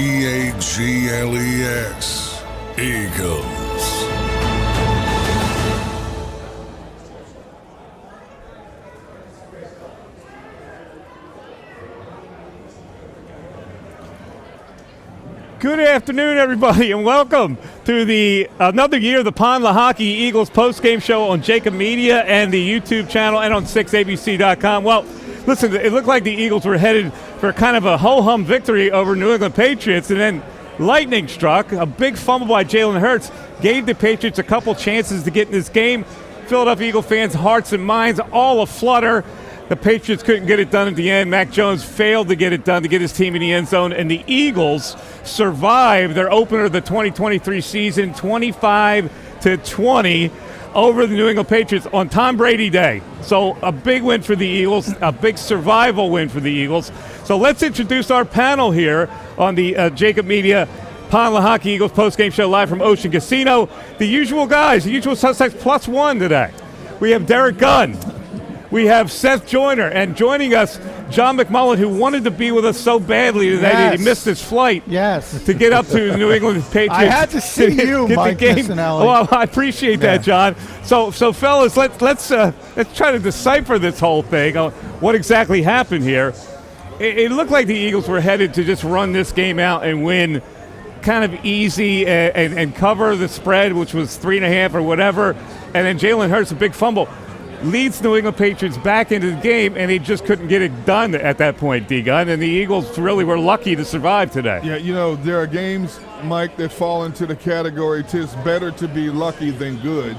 EAGLES, Eagles. Good afternoon, everybody, and welcome to another year of the Lehocky Eagles postgame show on JAKIB Media and the YouTube channel and on 6abc.com. Well, listen, it looked like the Eagles were headed for kind of a ho-hum victory over New England Patriots, and then lightning struck. A big fumble by Jalen Hurts gave the Patriots a couple chances to get in this game. Philadelphia Eagle fans' hearts and minds all aflutter. The Patriots couldn't get it done at the end. Mac Jones failed to get it done to get his team in the end zone, and the Eagles survived their opener of the 2023 season, 25-20 over the New England Patriots on Tom Brady Day. So a big win for the Eagles, a big survival win for the Eagles. So let's introduce our panel here on the JAKIB Media Lehocky Eagles postgame show live from Ocean Casino. The usual guys, the usual suspects plus one today. We have Derek Gunn. We have Seth Joyner, and joining us, John McMullen, who wanted to be with us so badly today that he missed his flight to get up to the New England Patriots. I had to see you, Mike Missinelli. Well, I appreciate that, John. So fellas, let's try to decipher this whole thing. What exactly happened here? It looked like the Eagles were headed to just run this game out and win kind of easy and cover the spread, which was 3.5 or whatever, and then Jalen Hurts, a big fumble, leads New England Patriots back into the game, and they just couldn't get it done at that point, D-Gun, and the Eagles really were lucky to survive today. Yeah, you know, there are games, Mike, that fall into the category, 'tis better to be lucky than good,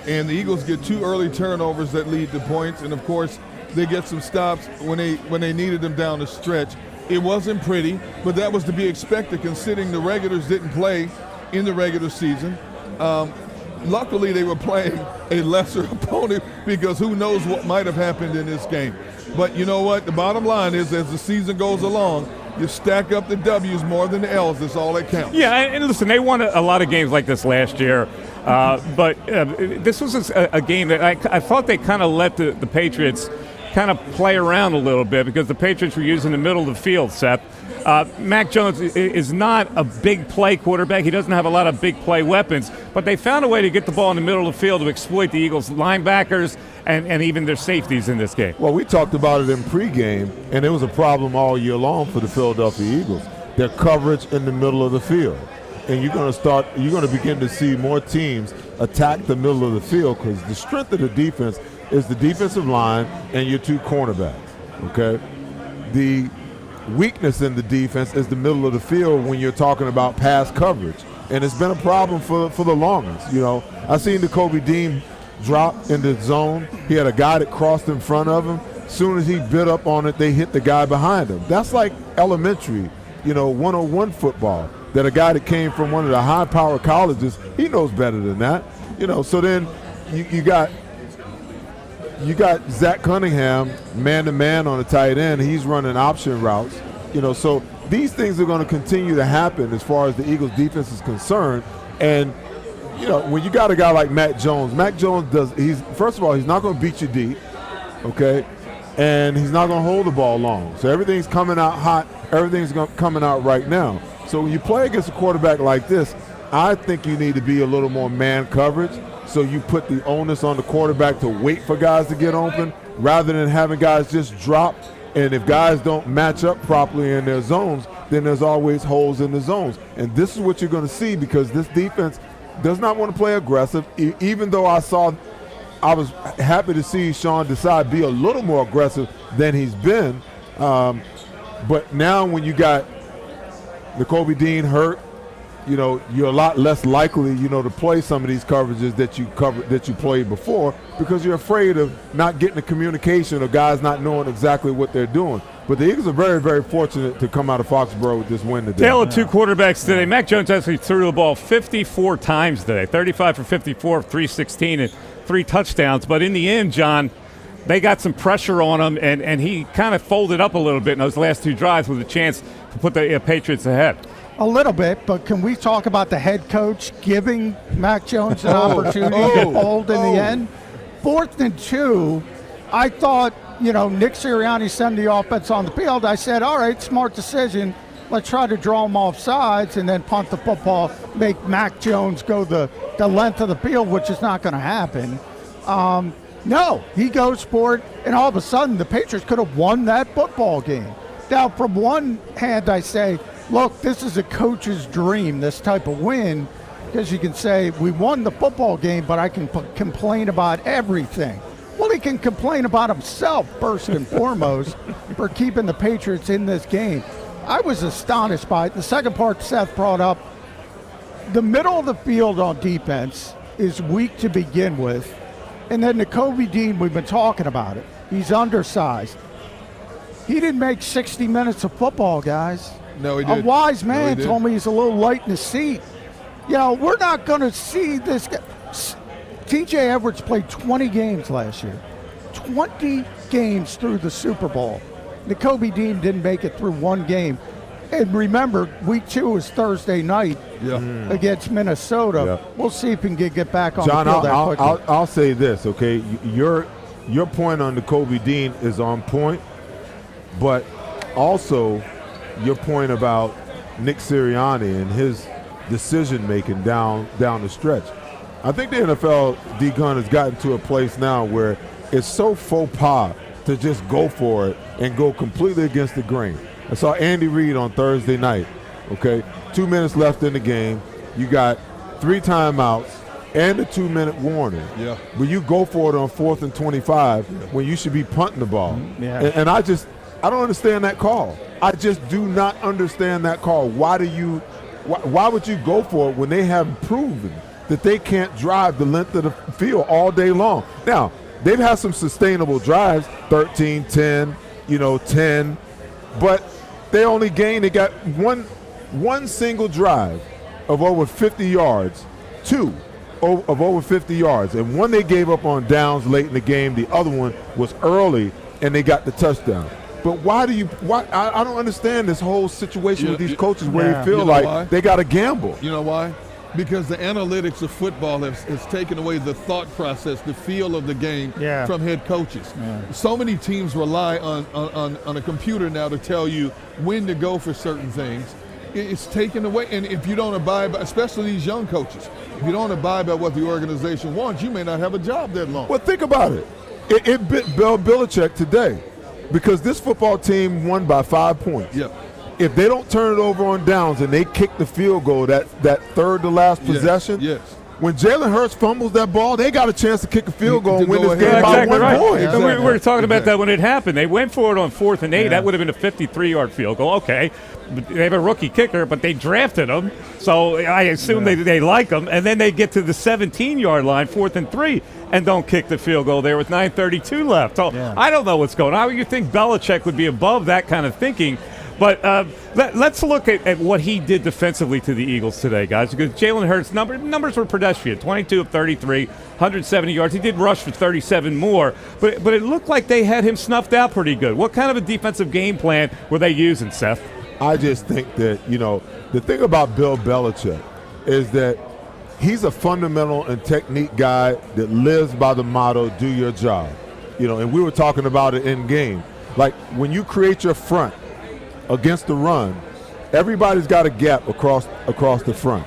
and the Eagles get 2 early turnovers that lead to points, and of course, they get some stops when they needed them down the stretch. It wasn't pretty, but that was to be expected considering the regulars didn't play in the regular season. Luckily, they were playing a lesser opponent because who knows what might have happened in this game. But you know what? The bottom line is as the season goes along, you stack up the W's more than the L's. That's all that counts. Yeah, and listen, they won a lot of games like this last year. But this was a game that I thought they kind of let the Patriots kind of play around a little bit because the Patriots were using the middle of the field, Seth. Mac Jones is not a big play quarterback. He doesn't have a lot of big play weapons, but they found a way to get the ball in the middle of the field to exploit the Eagles' linebackers and even their safeties in this game. Well, we talked about it in pregame, and it was a problem all year long for the Philadelphia Eagles. Their coverage in the middle of the field. And you're going to begin to see more teams attack the middle of the field because the strength of the defense is the defensive line and your 2 cornerbacks, okay? The weakness in the defense is the middle of the field when you're talking about pass coverage. And it's been a problem for the longest. You know, I seen Lehocky Dean drop in the zone. He had a guy that crossed in front of him. As soon as he bit up on it, they hit the guy behind him. That's like elementary, 101 football. That a guy that came from one of the high-powered colleges, he knows better than that. So then you got Zach Cunningham man-to-man on the tight end. He's running option routes. So these things are going to continue to happen as far as the Eagles' defense is concerned. And, when you got a guy like Mac Jones first of all, he's not going to beat you deep, okay? And he's not going to hold the ball long. So everything's coming out hot. Everything's coming out right now. So when you play against a quarterback like this, I think you need to be a little more man coverage. So you put the onus on the quarterback to wait for guys to get open rather than having guys just drop. And if guys don't match up properly in their zones, then there's always holes in the zones. And this is what you're going to see because this defense does not want to play aggressive, even though I was happy to see Sean Desai be a little more aggressive than he's been. But now when you got Lehocky Dean hurt, you're a lot less likely, to play some of these coverages that you played before because you're afraid of not getting the communication or guys not knowing exactly what they're doing. But the Eagles are very, very fortunate to come out of Foxborough with this win today. Tale of 2 quarterbacks today. Mac Jones actually threw the ball 54 times today, 35 for 54, 316, and 3 touchdowns. But in the end, John, they got some pressure on him, and he kind of folded up a little bit in those last 2 drives with a chance to put the Patriots ahead. A little bit, but can we talk about the head coach giving Mac Jones an opportunity to fold in the end? 4th and 2, I thought, Nick Sirianni sent the offense on the field. I said, all right, smart decision. let's try to draw them off sides and then punt the football, make Mac Jones go the length of the field, which is not going to happen. No, he goes for it, and all of a sudden the Patriots could have won that football game. Now, from one hand, I say, look, this is a coach's dream, this type of win, because you can say, we won the football game, but I can complain about everything. Well, he can complain about himself first and foremost for keeping the Patriots in this game. I was astonished by it. The second part Seth brought up, the middle of the field on defense is weak to begin with. And then Nakobe Dean, we've been talking about it. He's undersized. He didn't make 60 minutes of football, guys. No, he didn't. A wise man told me he's a little light in the seat. You know, we're not going to see this guy. T.J. Edwards played 20 games last year. 20 games through the Super Bowl. Nakobe Dean didn't make it through one game. And remember, week 2 is Thursday night against Minnesota. Yeah. We'll see if we can get back on John, the field that quickly. I'll say this, okay? Your point on Nakobe Dean is on point, but also your point about Nick Sirianni and his decision-making down the stretch. I think the NFL, D-Gun, has gotten to a place now where it's so faux pas to just go for it and go completely against the grain. I saw Andy Reid on Thursday night, okay? 2 minutes left in the game. You got 3 timeouts and a 2-minute warning. Yeah. But you go for it on 4th and 25 when you should be punting the ball. Yeah. And I don't understand that call. I just do not understand that call. Why would you go for it when they have proven that they can't drive the length of the field all day long? Now, they've had some sustainable drives, 13, 10, 10, but they got one single drive of over 50 yards, 2 of over 50 yards, and one they gave up on downs late in the game. The other one was early, and they got the touchdown. But why I don't understand this whole situation with these coaches where they feel like they got to gamble. You know why? Because the analytics of football has taken away the thought process, the feel of the game from head coaches. Yeah. So many teams rely on a computer now to tell you when to go for certain things. It's taken away, and if you don't abide by, especially these young coaches, if you don't abide by what the organization wants, you may not have a job that long. Well, think about it. It bit Bill Belichick today because this football team won by 5 points. Yeah. If they don't turn it over on downs and they kick the field goal, that third to last possession, when Jalen Hurts fumbles that ball, they got a chance to kick a field goal and win this game by 1 point. And we were talking about that when it happened. They went for it on 4th and 8. Yeah. That would have been a 53-yard field goal. Okay, they have a rookie kicker, but they drafted him, so I assume they like him. And then they get to the 17-yard line, 4th and 3, and don't kick the field goal there with 9:32 left. So I don't know what's going on. You think Belichick would be above that kind of thinking? But let's look at what he did defensively to the Eagles today, guys, because Jalen Hurts' numbers were pedestrian, 22 of 33, 170 yards. He did rush for 37 more, but it looked like they had him snuffed out pretty good. What kind of a defensive game plan were they using, Seth? I just think that, the thing about Bill Belichick is that he's a fundamental and technique guy that lives by the motto, do your job. And we were talking about it in game. Like, when you create your front against the run, everybody's got a gap across the front.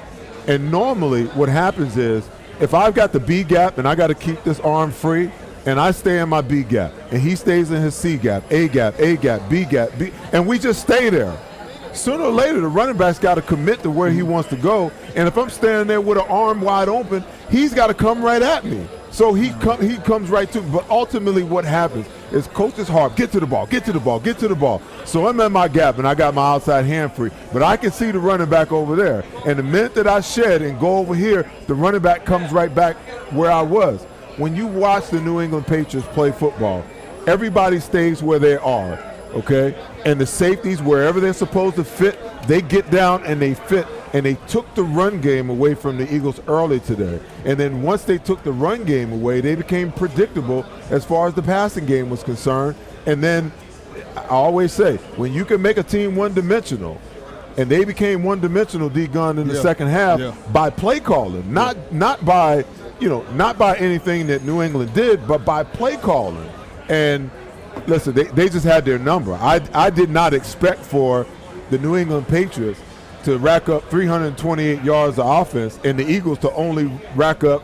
And normally what happens is if I've got the B gap and I got to keep this arm free and I stay in my B gap and he stays in his C gap, A gap, B gap, B, and we just stay there. Sooner or later, the running back's got to commit to where he wants to go. And if I'm standing there with an arm wide open, he's got to come right at me. So he comes right to me. But ultimately what happens is coaches harp, get to the ball, get to the ball, get to the ball. So I'm in my gap and I got my outside hand free. But I can see the running back over there. And the minute that I shed and go over here, the running back comes right back where I was. When you watch the New England Patriots play football, everybody stays where they are, okay? And the safeties, wherever they're supposed to fit, they get down and they fit. And they took the run game away from the Eagles early today. And then once they took the run game away, they became predictable as far as the passing game was concerned. And then I always say, when you can make a team one-dimensional, and they became one-dimensional, D-Gun, in the second half by play calling, not by anything that New England did, but by play calling. And listen, they just had their number. I did not expect for the New England Patriots to rack up 328 yards of offense and the Eagles to only rack up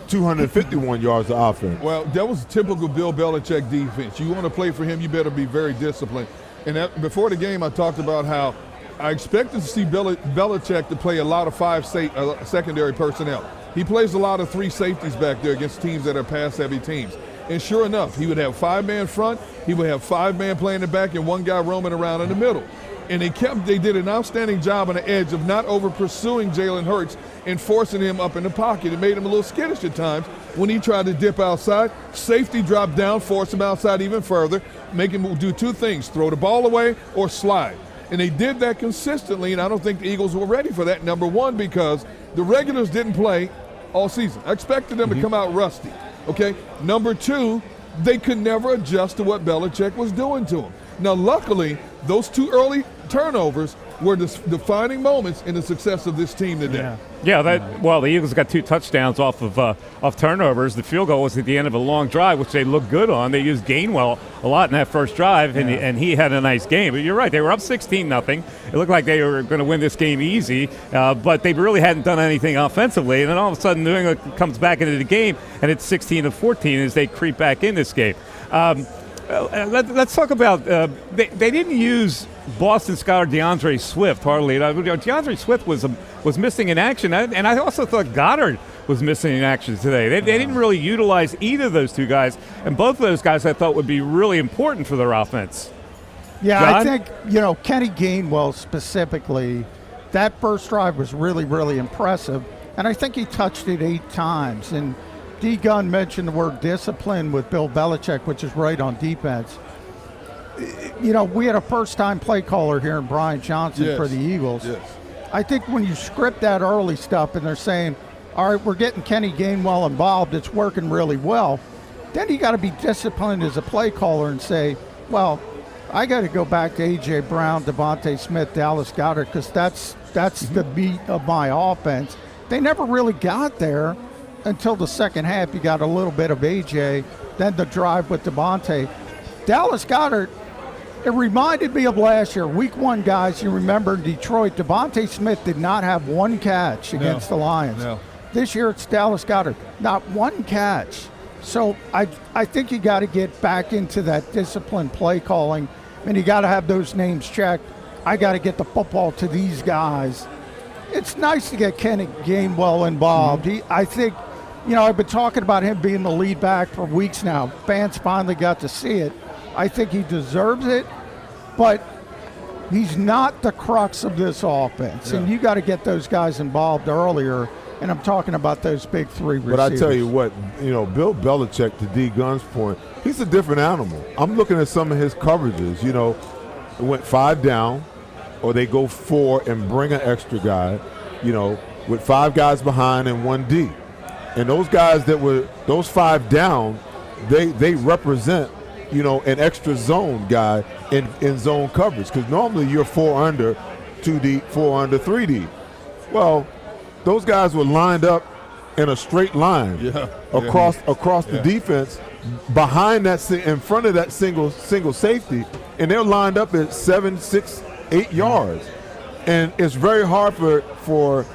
251 yards of offense. Well, that was typical Bill Belichick defense. You want to play for him, you better be very disciplined. And before the game, I talked about how I expected to see Belichick to play a lot of secondary personnel. He plays a lot of 3 safeties back there against teams that are pass-heavy teams. And sure enough, he would have 5-man front, he would have 5-man playing the back, and 1 guy roaming around in the middle. And they did an outstanding job on the edge of not over-pursuing Jalen Hurts and forcing him up in the pocket. It made him a little skittish at times when he tried to dip outside. Safety dropped down, force him outside even further, make him do 2 things, throw the ball away or slide. And they did that consistently, and I don't think the Eagles were ready for that, number one, because the regulars didn't play all season. I expected them to come out rusty, okay? Number 2, they could never adjust to what Belichick was doing to them. Now, luckily, those 2 early turnovers were the defining moments in the success of this team today. Yeah, the Eagles got 2 touchdowns off turnovers. The field goal was at the end of a long drive, which they looked good on. They used Gainwell a lot in that first drive, and he had a nice game. But you're right, they were up 16-0. It looked like they were going to win this game easy, but they really hadn't done anything offensively. And then all of a sudden, New England comes back into the game, and it's 16-14 as they creep back in this game. Let's talk about they didn't use Boston Scott or DeAndre Swift hardly. DeAndre Swift was missing in action, and I also thought Goddard was missing in action today. They didn't really utilize either of those 2 guys, and both of those guys I thought would be really important for their offense. Yeah, John? I think, Kenny Gainwell specifically, that first drive was really, really impressive, and I think he touched it 8 times. And D. Gunn mentioned the word discipline with Bill Belichick, which is right on defense. We had a first-time play caller here in Brian Johnson for the Eagles. Yes. I think when you script that early stuff and they're saying, all right, we're getting Kenny Gainwell involved, it's working really well, then you got to be disciplined as a play caller and say, well, I got to go back to A.J. Brown, Devontae Smith, Dallas Goedert, because that's the beat of my offense. They never really got there until the second half. You got a little bit of A.J., then the drive with Devontae. Dallas Goedert, it reminded me of last year. Week 1, guys, you remember in Detroit, Devontae Smith did not have 1 catch against the Lions. No. This year it's Dallas Goedert, not 1 catch. So I think you got to get back into that disciplined play calling, and you got to have those names checked. I got to get the football to these guys. It's nice to get Kenny Gainwell involved. I think, I've been talking about him being the lead back for weeks now. Fans finally got to see it. I think he deserves it, but he's not the crux of this offense. And you got to get those guys involved earlier, and I'm talking about those big 3 receivers. But I tell you what, Bill Belichick, to D. Gunn's point, he's a different animal. I'm looking at some of his coverages. It went 5 down, or they go 4 and bring an extra guy, with 5 guys behind and 1 D. And those guys that were those 5 down, they represent, an extra zone guy in zone coverage, because normally you're 4 under 2D, 4 under 3D. Well, those guys were lined up in a straight line across the defense, behind that, in front of that single safety, and they're lined up at 7, 6, 8 yards. And it's very hard for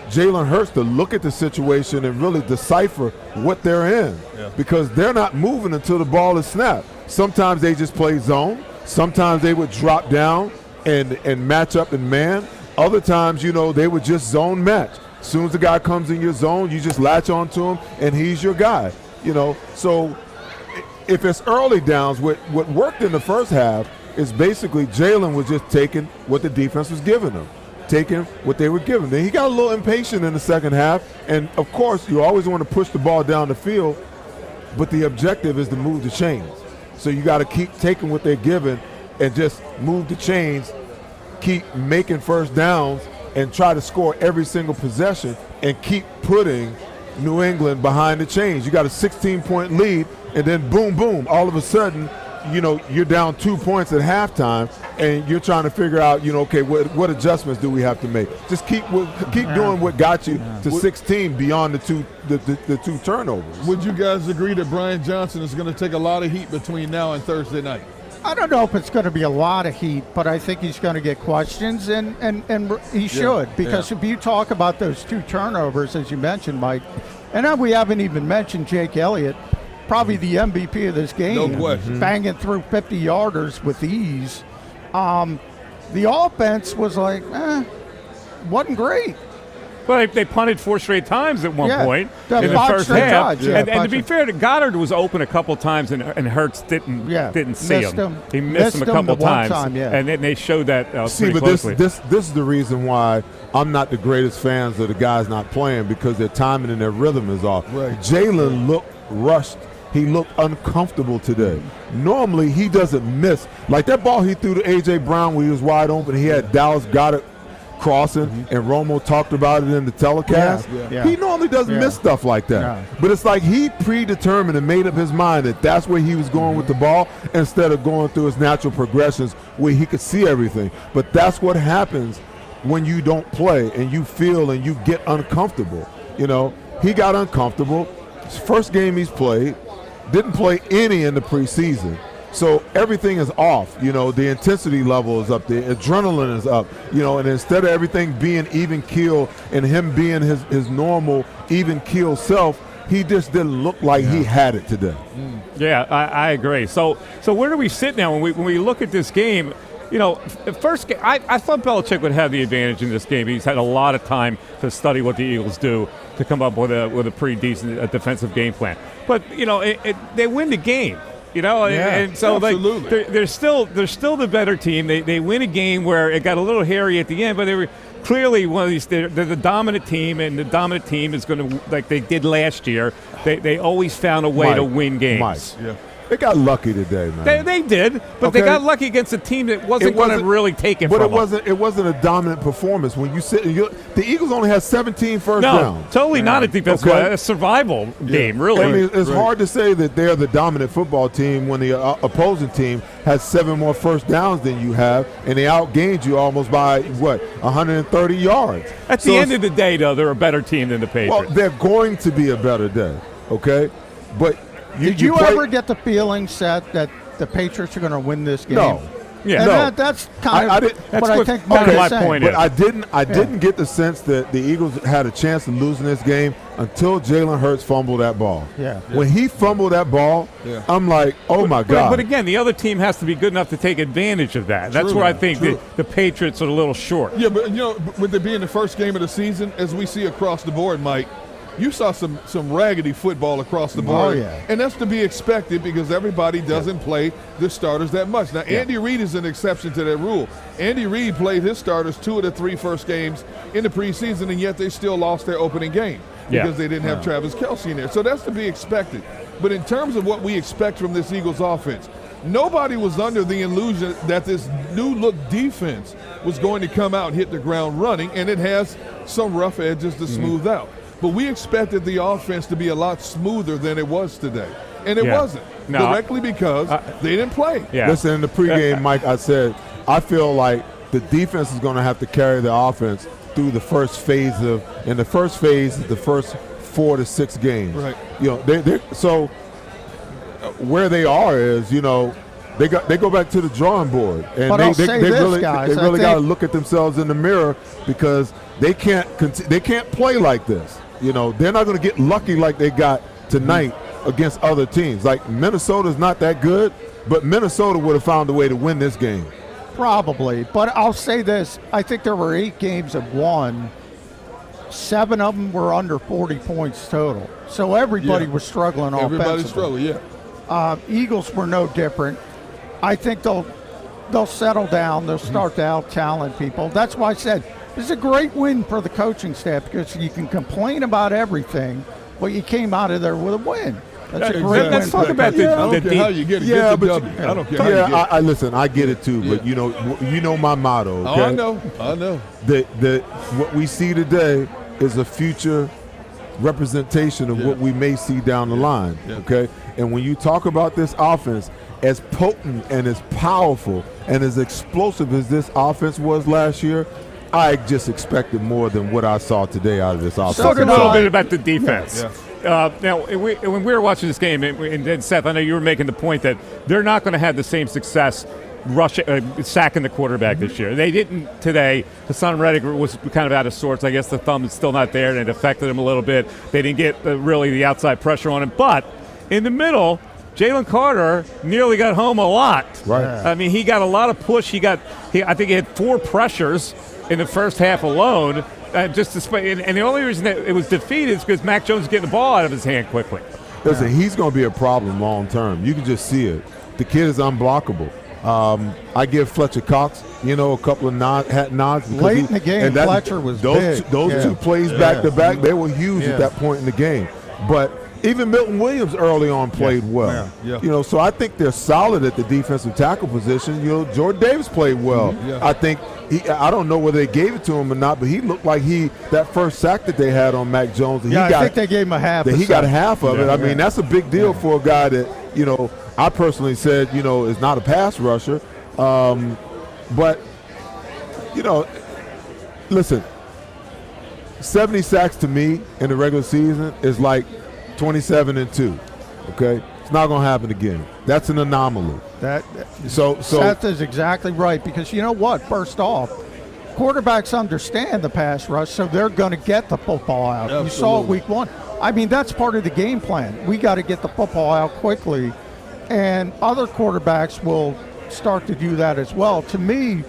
Jalen Hurts to look at the situation and really decipher what they're in, because they're not moving until the ball is snapped. Sometimes they just play zone. Sometimes they would drop down and match up in man. Other times, they would just zone match. As soon as the guy comes in your zone, you just latch onto him, and he's your guy. So if it's early downs, what worked in the first half is basically Jalen was just taking what the defense was giving him, taking what they were giving. Then he got a little impatient in the second half, and of course you always want to push the ball down the field, but the objective is to move the chains. So you got to keep taking what they're giving and just move the chains, keep making first downs, and try to score every single possession and keep putting New England behind the chains. You got a 16-point lead, and then boom, boom, all of a sudden, you're down 2 points at halftime, and you're trying to figure out, okay, what adjustments do we have to make? Just keep doing what got you to 16 beyond the 2 turnovers. Would you guys agree that Brian Johnson is going to take a lot of heat between now and Thursday night? I don't know if it's going to be a lot of heat, but I think he's going to get questions, and he should, because if you talk about those 2 turnovers, as you mentioned, Mike, and then we haven't even mentioned Jake Elliott, probably the MVP of this game. No question. Banging through 50-yarders with ease. The offense was like, wasn't great. Well, they punted 4 straight times at one point in the 5 first straight half. times, And to be fair, Goddard was open a couple times, and Hurts didn't see him. He missed him a couple times, and then they showed that pretty closely. This is the reason why I'm not the greatest fans of the guys not playing, because their timing and their rhythm is off. Right. Jalen looked rushed. He looked uncomfortable today. Normally, he doesn't miss. Like that ball he threw to A.J. Brown when he was wide open, he had Dallas Goedert crossing, and Romo talked about it in the telecast. He normally doesn't miss stuff like that. But it's like he predetermined and made up his mind that that's where he was going with the ball, instead of going through his natural progressions where he could see everything. But that's what happens when you don't play and you feel and you get uncomfortable. You know, he got uncomfortable. His first game he's played, didn't play any in the preseason. So everything is off, you know, the intensity level is up, the adrenaline is up, you know, and instead of everything being even keel and him being his normal even keel self, he just didn't look like he had it today. Yeah, I agree. So where do we sit now when we look at this game? You know, first game, I thought Belichick would have the advantage in this game. He's had a lot of time to study what the Eagles do to come up with a pretty decent defensive game plan. But, you know, they win the game. You know, and so like they're still the better team. They win a game where it got a little hairy at the end, but they were clearly one of these. They're the dominant team, and the dominant team is going to, like they did last year. They always found a way to win games. They got lucky today, man. They did, but they got lucky against a team that wasn't going to really take it from them. But it wasn't a dominant performance. When you sit, the Eagles only had 17 first downs. Totally not a defensive a survival game, really. I mean, it's hard to say that they're the dominant football team when the opposing team has 7 more first downs than you have, and they outgained you almost by, 130 yards. At the end of the day, though, they're a better team than the Patriots. Well, they're going to be a better day, okay? But Did you ever get the feeling, Seth, that the Patriots are going to win this game? No. Yeah, and that's kind of what I think my point is. But I didn't get the sense that the Eagles had a chance of losing this game until Jalen Hurts fumbled that ball. When he fumbled that ball, I'm like, oh my God. But again, the other team has to be good enough to take advantage of that. That's where I think the Patriots are a little short. Yeah, but you know, with it being the first game of the season, as we see across the board, Mike, you saw some raggedy football across the board, and that's to be expected because everybody doesn't play the starters that much. Now, Andy Reid is an exception to that rule. Andy Reid played his starters 2 of the 3 first games in the preseason, and yet they still lost their opening game because they didn't have Travis Kelce in there. So that's to be expected. But in terms of what we expect from this Eagles offense, nobody was under the illusion that this new-look defense was going to come out and hit the ground running, and it has some rough edges to smooth out. But we expected the offense to be a lot smoother than it was today. And it wasn't, directly because they didn't play. Listen, in the pregame, Mike, I said, I feel like the defense is going to have to carry the offense through the first phase and the first phase is the first 4 to 6 games. Right. You know, so where they are is, you know, they go back to the drawing board, and they really got to look at themselves in the mirror because they can't play like this. You know, they're not going to get lucky like they got tonight against other teams. Like Minnesota's not that good, but Minnesota would have found a way to win this game. Probably, but I'll say this: I think there were 8 games of won. 7 of them were under 40 points total. So everybody was struggling offensively. Everybody struggled, Eagles were no different. I think they'll settle down. They'll start to out-talent people. That's why I said this is a great win for the coaching staff because you can complain about everything, but you came out of there with a win. That's a great win. Let's talk about I don't care how you get it. Get the W. I don't care how you get it. I listen, I get it too, but you know my motto. Okay? Oh, I know. What we see today is a future representation of what we may see down the line. Okay, and when you talk about this offense, as potent and as powerful and as explosive as this offense was last year, I just expected more than what I saw today out of this offense. Talk a little bit about the defense. Now, when we were watching this game, and Seth, I know you were making the point that they're not going to have the same success sacking the quarterback this year. They didn't today. Hassan Reddick was kind of out of sorts. I guess the thumb is still not there, and it affected him a little bit. They didn't get really the outside pressure on him. But in the middle, Jalen Carter nearly got home a lot. Right. I mean, he got a lot of push. I think he had 4 pressures in the first half alone. And the only reason that it was defeated is because Mac Jones was getting the ball out of his hand quickly. Listen, he's going to be a problem long term. You can just see it. The kid is unblockable. I give Fletcher Cox, a couple of nods. Late in the game, Fletcher was big. Those 2 plays back to back, they were huge at that point in the game. But even Milton Williams early on played well. Yeah. So I think they're solid at the defensive tackle position. Jordan Davis played well. Yeah. I think I don't know whether they gave it to him or not, but he looked like that first sack that they had on Mac Jones. I think they gave him a half. He got half of it. I mean, that's a big deal for a guy that I personally said is not a pass rusher. But listen, 70 sacks to me in the regular season is like 27-2. Okay, it's not going to happen again. That's an anomaly. Seth is exactly right, because you know what? First off, quarterbacks understand the pass rush, so they're going to get the football out. Absolutely. You saw it week 1. I mean, that's part of the game plan. We got to get the football out quickly, and other quarterbacks will start to do that as well. To me,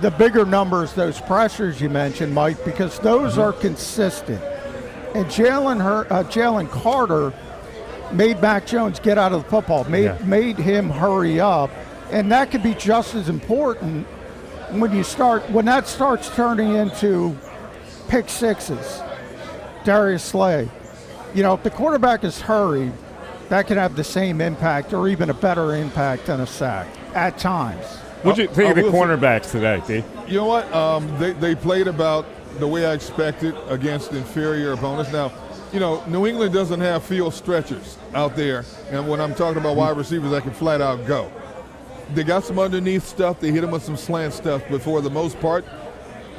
the bigger numbers, those pressures you mentioned, Mike, because those are consistent. And Jalen Carter made Mac Jones get out of the football, made him hurry up, and that could be just as important when that starts turning into pick sixes. Darius Slay, if the quarterback is hurried, that can have the same impact or even a better impact than a sack at times. What did you think of the cornerbacks today, D? You know what? They played about the way I expected against inferior opponents. Now, New England doesn't have field stretchers out there, and when I'm talking about wide receivers that can flat out go, they got some underneath stuff. They hit him with some slant stuff, but for the most part,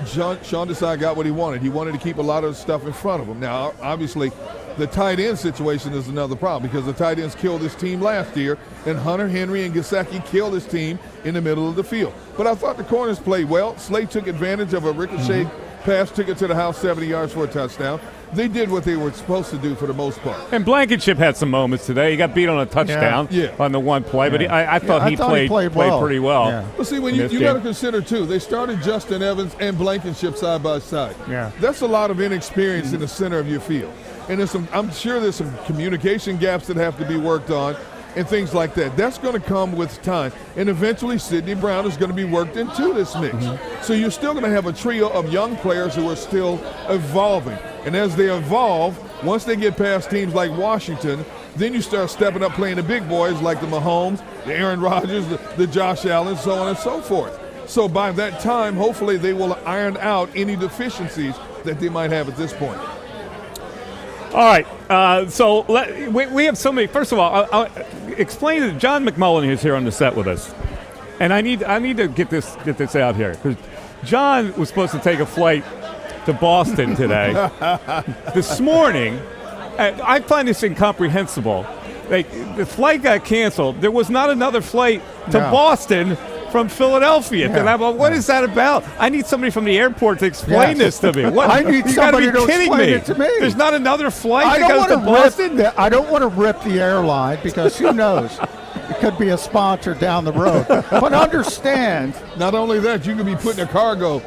Sean Desai got what he wanted. He wanted to keep a lot of stuff in front of him. Now, obviously, the tight end situation is another problem, because the tight ends killed this team last year, and Hunter Henry and Gesicki killed this team in the middle of the field. But I thought the corners played well. Slade took advantage of a ricochet pass, took it to the house 70 yards for a touchdown. They did what they were supposed to do for the most part. And Blankenship had some moments today. He got beat on a touchdown on the one play, but I thought he played pretty well. Yeah. Well, see, when you got to consider, too, they started Justin Evans and Blankenship side by side. Yeah. That's a lot of inexperience in the center of your field. And I'm sure there's some communication gaps that have to be worked on and things like that. That's going to come with time. And eventually Sidney Brown is going to be worked into this mix. So you're still going to have a trio of young players who are still evolving. And as they evolve, once they get past teams like Washington, then you start stepping up playing the big boys like the Mahomes, the Aaron Rodgers, the Josh Allen, so on and so forth. So by that time, hopefully they will iron out any deficiencies that they might have at this point. All right, so we have so many. First of all, I'll explain to John McMullen, who's here on the set with us, and I need to get this out here, because John was supposed to take a flight to Boston today. This morning, I find this incomprehensible. The flight got canceled. There was not another flight to Boston from Philadelphia. Yeah. What is that about? I need somebody from the airport to explain this to me. I need somebody to explain it to me. There's not another flight that goes to Boston? I don't want to rip the airline, because who knows? It could be a sponsor down the road. But understand. Not only that, you could be put in a cargo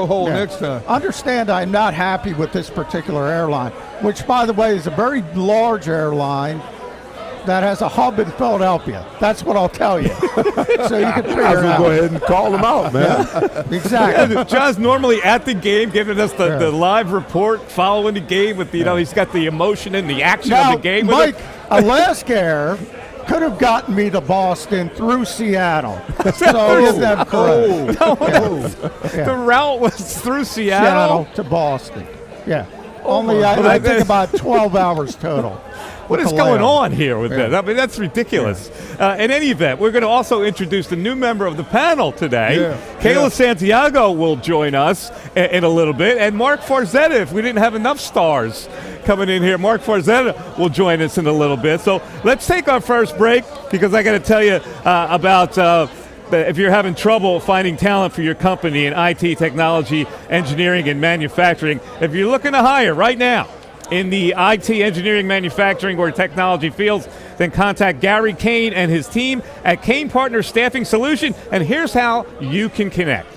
hold next time. Understand, I'm not happy with this particular airline, which, by the way, is a very large airline that has a hub in Philadelphia. That's what I'll tell you. So you can figure it out. Go ahead and call them out, man. Exactly. John's normally at the game, giving us the live report, following the game with he's got the emotion and the action of the game. Mike, Alaska Air could have gotten me to Boston through Seattle. So give them credit. The route was through Seattle to Boston. Yeah. Only, I think about 12 hours total. What is going on here with that? I mean, that's ridiculous. In any event, we're going to also introduce the new member of the panel today. Kayla Santiago will join us in a little bit, and Mark Farzetta, if we didn't have enough stars coming in here. Mark Farzetta will join us in a little bit. So let's take our first break, because I got to tell you about if you're having trouble finding talent for your company in IT, technology, engineering, and manufacturing. If you're looking to hire right now in the IT, engineering, manufacturing, or technology fields, then contact Gary Kane and his team at Kane Partners Staffing Solution, and here's how you can connect.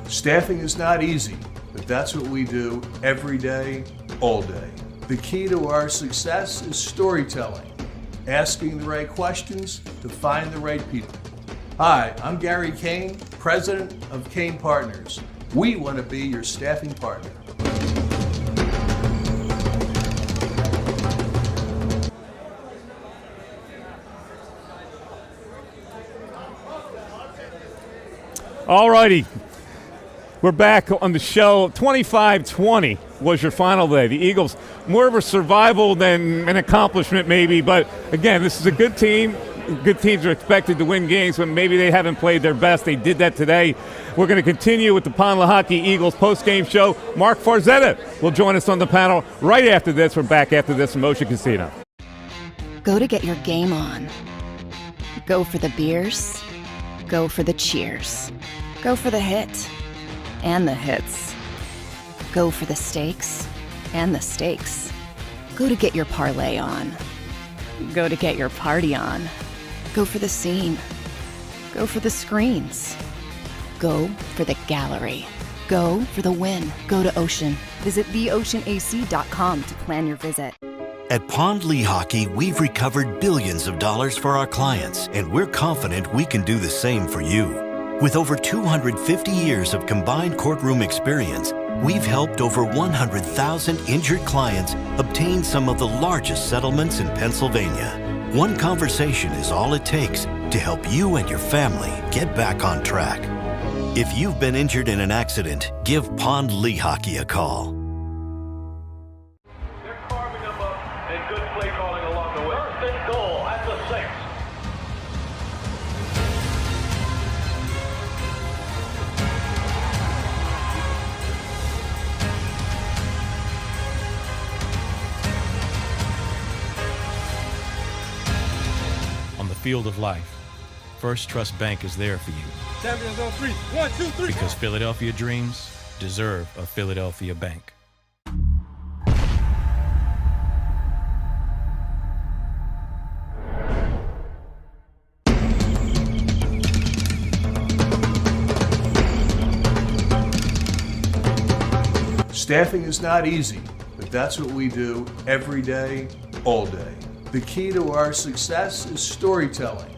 Staffing is not easy, but that's what we do every day, all day. The key to our success is storytelling, asking the right questions to find the right people. Hi, I'm Gary Kane, president of Kane Partners. We want to be your staffing partner. All righty. We're back on the show. 25-20 was your final day. The Eagles, more of a survival than an accomplishment maybe, but again, this is a good team. Good teams are expected to win games when maybe they haven't played their best. They did that today. We're going to continue with the Lehocky Eagles post-game show. Mark Farzetta will join us on the panel right after this. We're back after this from Motion Casino. Go to get your game on. Go for the beers. Go for the cheers. Go for the hit and the hits. Go for the stakes and the stakes. Go to get your parlay on. Go to get your party on. Go for the scene. Go for the screens. Go for the gallery. Go for the win. Go to Ocean. Visit theoceanac.com to plan your visit. At Pond Lehocky, we've recovered billions of dollars for our clients, and we're confident we can do the same for you. With over 250 years of combined courtroom experience, we've helped over 100,000 injured clients obtain some of the largest settlements in Pennsylvania. One conversation is all it takes to help you and your family get back on track. If you've been injured in an accident, give Pond Lehocky a call. They're carving them up and good play calling along the way. First and goal at the 6. On the field of life, First Trust Bank is there for you. Champions on 3. 1, 2, 3. Because Philadelphia dreams deserve a Philadelphia bank. Staffing is not easy, but that's what we do every day, all day. The key to our success is storytelling,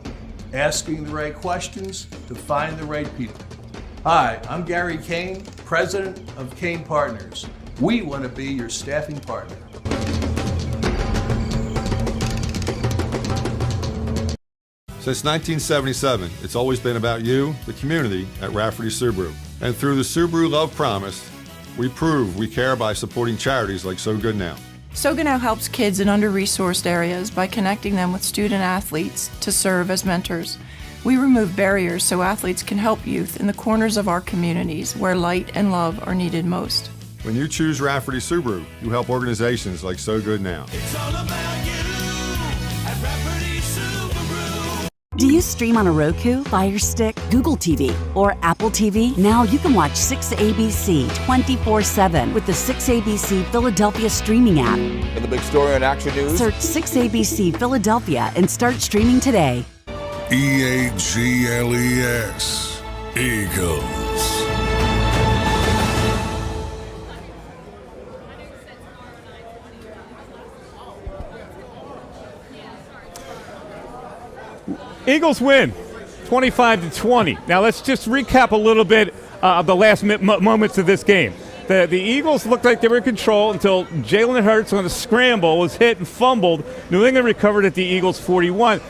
asking the right questions to find the right people. Hi, I'm Gary Kane, president of Kane Partners. We want to be your staffing partner. Since 1977, it's always been about you, the community, at Rafferty Subaru. And through the Subaru Love Promise, we prove we care by supporting charities like So Good Now. So Good Now helps kids in under-resourced areas by connecting them with student athletes to serve as mentors. We remove barriers so athletes can help youth in the corners of our communities where light and love are needed most. When you choose Rafferty Subaru, you help organizations like So Good Now. It's all about you at Rafferty Subaru. Do you stream on a Roku, Fire Stick, Google TV, or Apple TV? Now you can watch 6ABC 24/7 with the 6ABC Philadelphia streaming app. And the big story on Action News? Search 6ABC Philadelphia and start streaming today. EAGLES, Eagles. Eagles win 25-20. Now let's just recap a little bit of the last moments of this game. The Eagles looked like they were in control until Jalen Hurts on a scramble was hit and fumbled. New England recovered at the Eagles 41.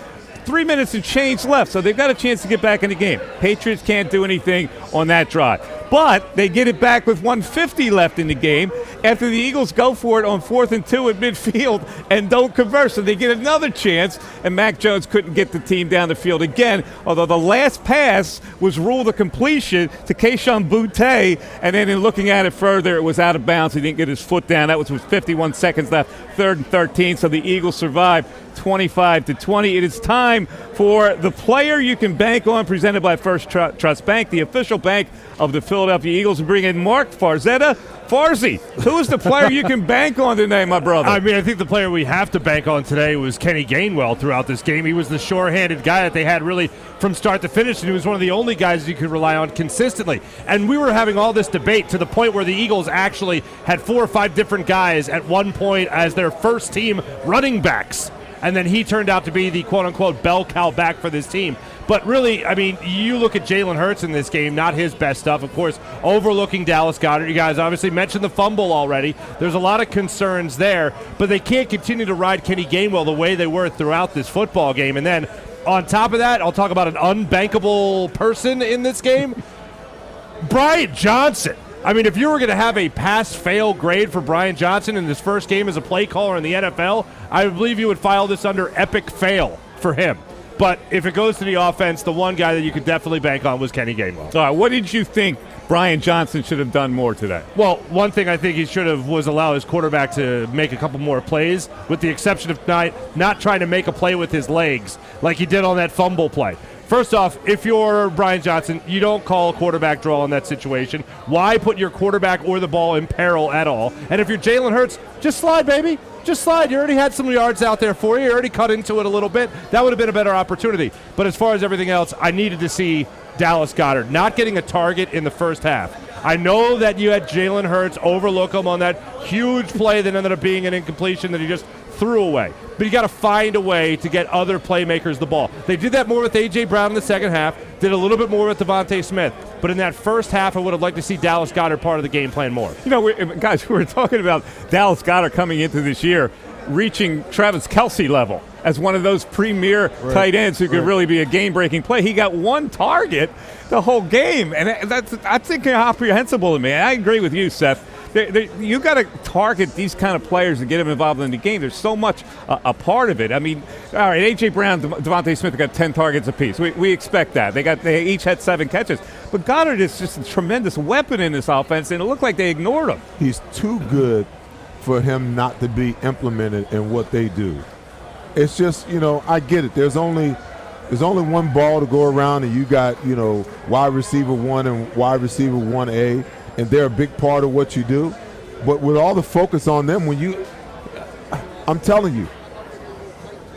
3 minutes and change left, so they've got a chance to get back in the game. Patriots can't do anything on that drive. But they get it back with 1:50 left in the game after the Eagles go for it on 4th and 2 at midfield and don't convert. So they get another chance, and Mac Jones couldn't get the team down the field again, although the last pass was ruled a completion to Keishon Butte, and then in looking at it further, it was out of bounds. He didn't get his foot down. That was with 51 seconds left, 3rd and 13, so the Eagles survived 25-20. It is time for the player you can bank on, presented by First Trust Bank, the official bank of the Philadelphia Eagles. We bring in Mark Farzetta. Farzy, who is the player you can bank on today, my brother? I mean, I think the player we have to bank on today was Kenny Gainwell throughout this game. He was the sure-handed guy that they had really from start to finish, and he was one of the only guys you could rely on consistently. And we were having all this debate to the point where the Eagles actually had 4 or 5 different guys at one point as their first team running backs. And then he turned out to be the quote-unquote bell cow back for this team. But really, I mean, you look at Jalen Hurts in this game, not his best stuff. Of course, overlooking Dallas Goedert. You guys obviously mentioned the fumble already. There's a lot of concerns there, but they can't continue to ride Kenny Gainwell the way they were throughout this football game. And then on top of that, I'll talk about an unbankable person in this game, Brian Johnson. I mean, if you were going to have a pass-fail grade for Brian Johnson in his first game as a play caller in the NFL, I believe you would file this under epic fail for him. But if it goes to the offense, the one guy that you could definitely bank on was Kenny Gainwell. All right, what did you think Brian Johnson should have done more today? Well, one thing I think he should have was allow his quarterback to make a couple more plays, with the exception of not trying to make a play with his legs like he did on that fumble play. First off, if you're Brian Johnson, you don't call a quarterback draw in that situation. Why put your quarterback or the ball in peril at all? And if you're Jalen Hurts, just slide, baby. Just slide. You already had some yards out there for you. You already cut into it a little bit. That would have been a better opportunity. But as far as everything else, I needed to see Dallas Goedert not getting a target in the first half. I know that you had Jalen Hurts overlook him on that huge play that ended up being an incompletion that he just threw away. But you got to find a way to get other playmakers the ball. They did that more with A.J. Brown in the second half, did a little bit more with Devontae Smith. But in that first half, I would have liked to see Dallas Goedert part of the game plan more. You know, guys, we were talking about Dallas Goedert coming into this year, reaching Travis Kelce level as one of those premier tight ends who could really be a game-breaking play. He got one target the whole game, and that's incomprehensible to me. I agree with you, Seth. You got to target these kind of players and get them involved in the game. There's so much a part of it. I mean, all right, A.J. Brown, Devontae Smith got 10 targets apiece. We expect that. They each had 7 catches. But Goddard is just a tremendous weapon in this offense, and it looked like they ignored him. He's too good for him not to be implemented in what they do. It's just, I get it. There's only one ball to go around, and you got, wide receiver 1 and wide receiver 1A, and they're a big part of what you do. But with all the focus on them, I'm telling you,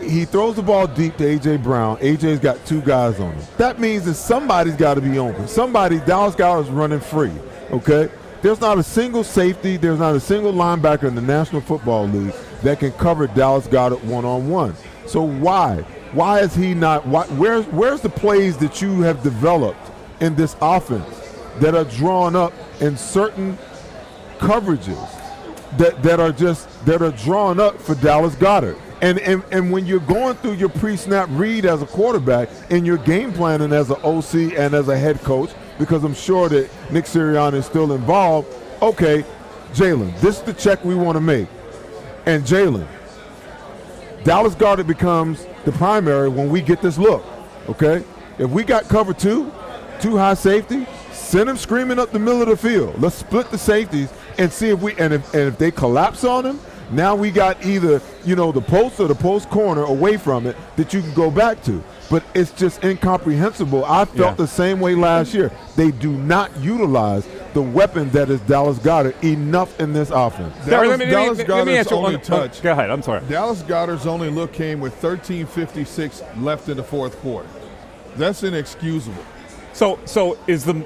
he throws the ball deep to A.J. Brown. A.J.'s got 2 guys on him. That means that somebody's got to be open. Dallas Goedert is running free, okay? There's not a single safety, there's not a single linebacker in the National Football League that can cover Dallas Goedert one-on-one. So why? Why is he not? Where's the plays that you have developed in this offense that are drawn up in certain coverages that are drawn up for Dallas Goedert? And when you're going through your pre-snap read as a quarterback and you're game planning as an OC and as a head coach, because I'm sure that Nick Sirianni is still involved, okay, Jalen, this is the check we want to make. And Jalen, Dallas Goedert becomes the primary when we get this look, okay? If we got cover 2 high safety, send him screaming up the middle of the field. Let's split the safeties and see if they collapse on him. Now we got either, the post or the post corner away from it that you can go back to. But it's just incomprehensible. I felt the same way last year. They do not utilize the weapon that is Dallas Goedert enough in this offense. Dallas Goedert's only touch. Go ahead, I'm sorry. Dallas Goedert's only look came with 13:56 left in the fourth quarter. That's inexcusable. So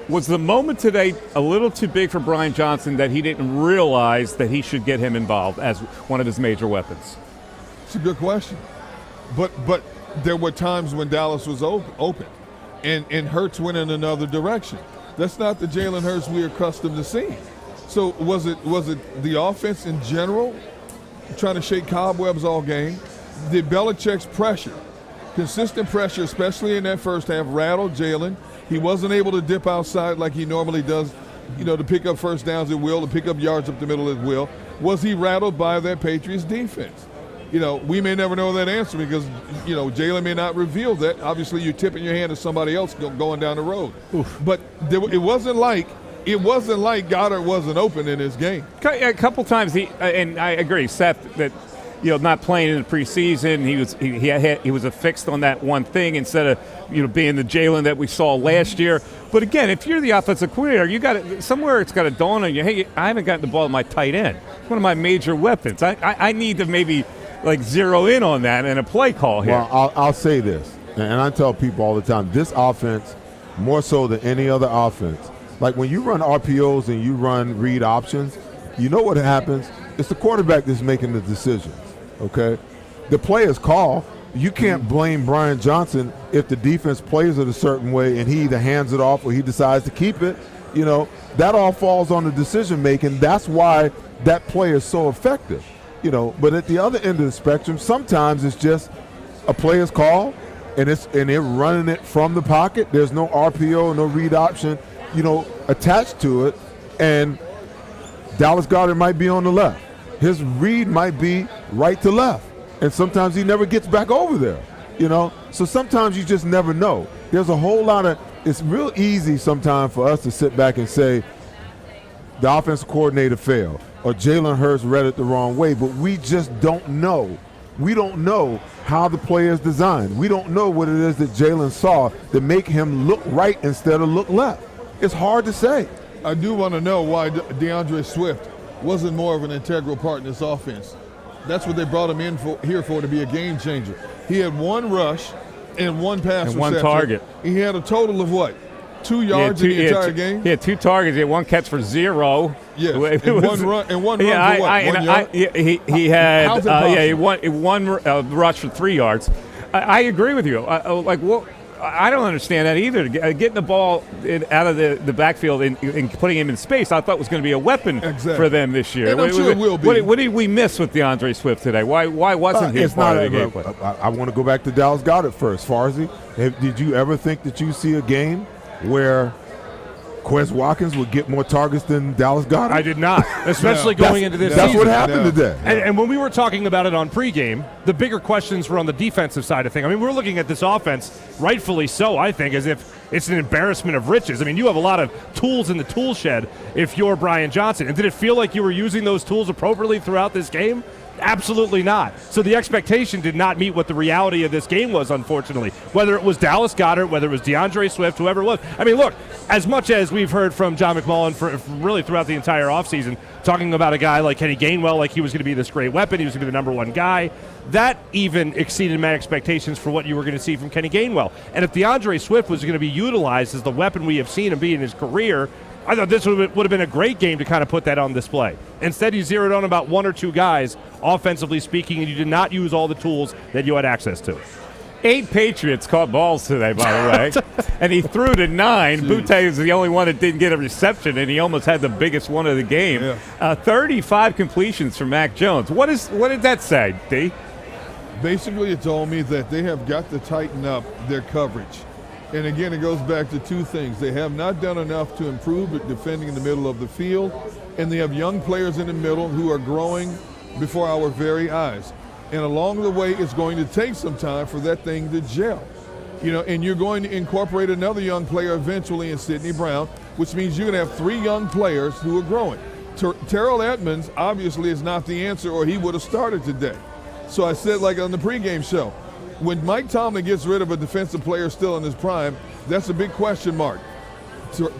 was the moment today a little too big for Brian Johnson that he didn't realize that he should get him involved as one of his major weapons? It's a good question. But there were times when Dallas was open and Hurts went in another direction. That's not the Jalen Hurts we're accustomed to seeing. So was it the offense in general trying to shake cobwebs all game? Did Belichick's pressure, consistent pressure, especially in that first half, rattle Jalen? He wasn't able to dip outside like he normally does to pick up first downs at will, to pick up yards up the middle at will? Was he rattled by that Patriots defense? We may never know that answer because, Jalen may not reveal that. Obviously, you're tipping your hand to somebody else going down the road. Oof. But it wasn't like Goddard wasn't open in this game. A couple times, and I agree, Seth, that not playing in the preseason, he was affixed on that one thing instead of being the Jalen that we saw last year. But again, if you're the offensive coordinator, you got to somewhere it's got to dawn on you. Hey, I haven't gotten the ball to my tight end, one of my major weapons. I need to maybe zero in on that and a play call here. Well, I'll say this, and I tell people all the time, this offense, more so than any other offense, like when you run RPOs and you run read options, you know what happens? It's the quarterback that's making the decisions, okay? The players call. You can't blame Brian Johnson if the defense plays it a certain way and he either hands it off or he decides to keep it. That all falls on the decision making. That's why that play is so effective. But at the other end of the spectrum, sometimes it's just a player's call and they're running it from the pocket. There's no RPO, no read option, attached to it. And Dallas Goedert might be on the left. His read might be right to left. And sometimes he never gets back over there, So sometimes you just never know. There's a whole lot of – it's real easy sometimes for us to sit back and say the offensive coordinator failed or Jalen Hurts read it the wrong way, but we just don't know. We don't know how the play is designed. We don't know what it is that Jalen saw to make him look right instead of look left. It's hard to say. I do want to know why DeAndre Swift wasn't more of an integral part in this offense. That's what they brought him in here for, to be a game changer. He had one rush and one pass and one target. He had a total of what? 2 yards in the entire game? He had 2 targets. He had 1 catch for 0. Yes, one run for what? 1 yard? He had one rush for 3 yards. I agree with you. I don't understand that either. Getting the ball out of the backfield and putting him in space, I thought was going to be a weapon for them this year. And I'm sure it will be. What did we miss with DeAndre Swift today? Why wasn't he part of the game plan? I want to go back to Dallas Goedert first. Farzy, did you ever think that you see a game where Quez Watkins would get more targets than Dallas Goedert? I did not, especially going into this That's season. what happened today. And when we were talking about it on pregame, the bigger questions were on the defensive side of things. I mean, we're looking at this offense, rightfully so, I think, as if it's an embarrassment of riches. I mean, you have a lot of tools in the tool shed if you're Brian Johnson. And did it feel like you were using those tools appropriately throughout this game? Absolutely not. So the expectation did not meet what the reality of this game was, unfortunately. Whether it was Dallas Goedert, whether it was DeAndre Swift, whoever it was. I mean, look, as much as we've heard from John McMullen for really throughout the entire offseason, talking about a guy like Kenny Gainwell, like he was going to be this great weapon, he was going to be the number 1 guy, that even exceeded my expectations for what you were going to see from Kenny Gainwell. And if DeAndre Swift was going to be utilized as the weapon we have seen him be in his career, I thought this would have been a great game to kind of put that on display. Instead, you zeroed on about 1 or 2 guys, offensively speaking, and you did not use all the tools that you had access to. 8 Patriots caught balls today, by the way, and he threw to 9. Butte was the only one that didn't get a reception, and he almost had the biggest one of the game. Yeah. 35 completions for Mac Jones. What did that say, D? Basically, it told me that they have got to tighten up their coverage. And again, it goes back to 2 things. They have not done enough to improve at defending in the middle of the field, and they have young players in the middle who are growing before our very eyes. And along the way, it's going to take some time for that thing to gel. And you're going to incorporate another young player eventually in Sidney Brown, which means you're going to have 3 young players who are growing. Terrell Edmonds obviously is not the answer, or he would have started today. So I said, like on the pregame show, when Mike Tomlin gets rid of a defensive player still in his prime, that's a big question mark.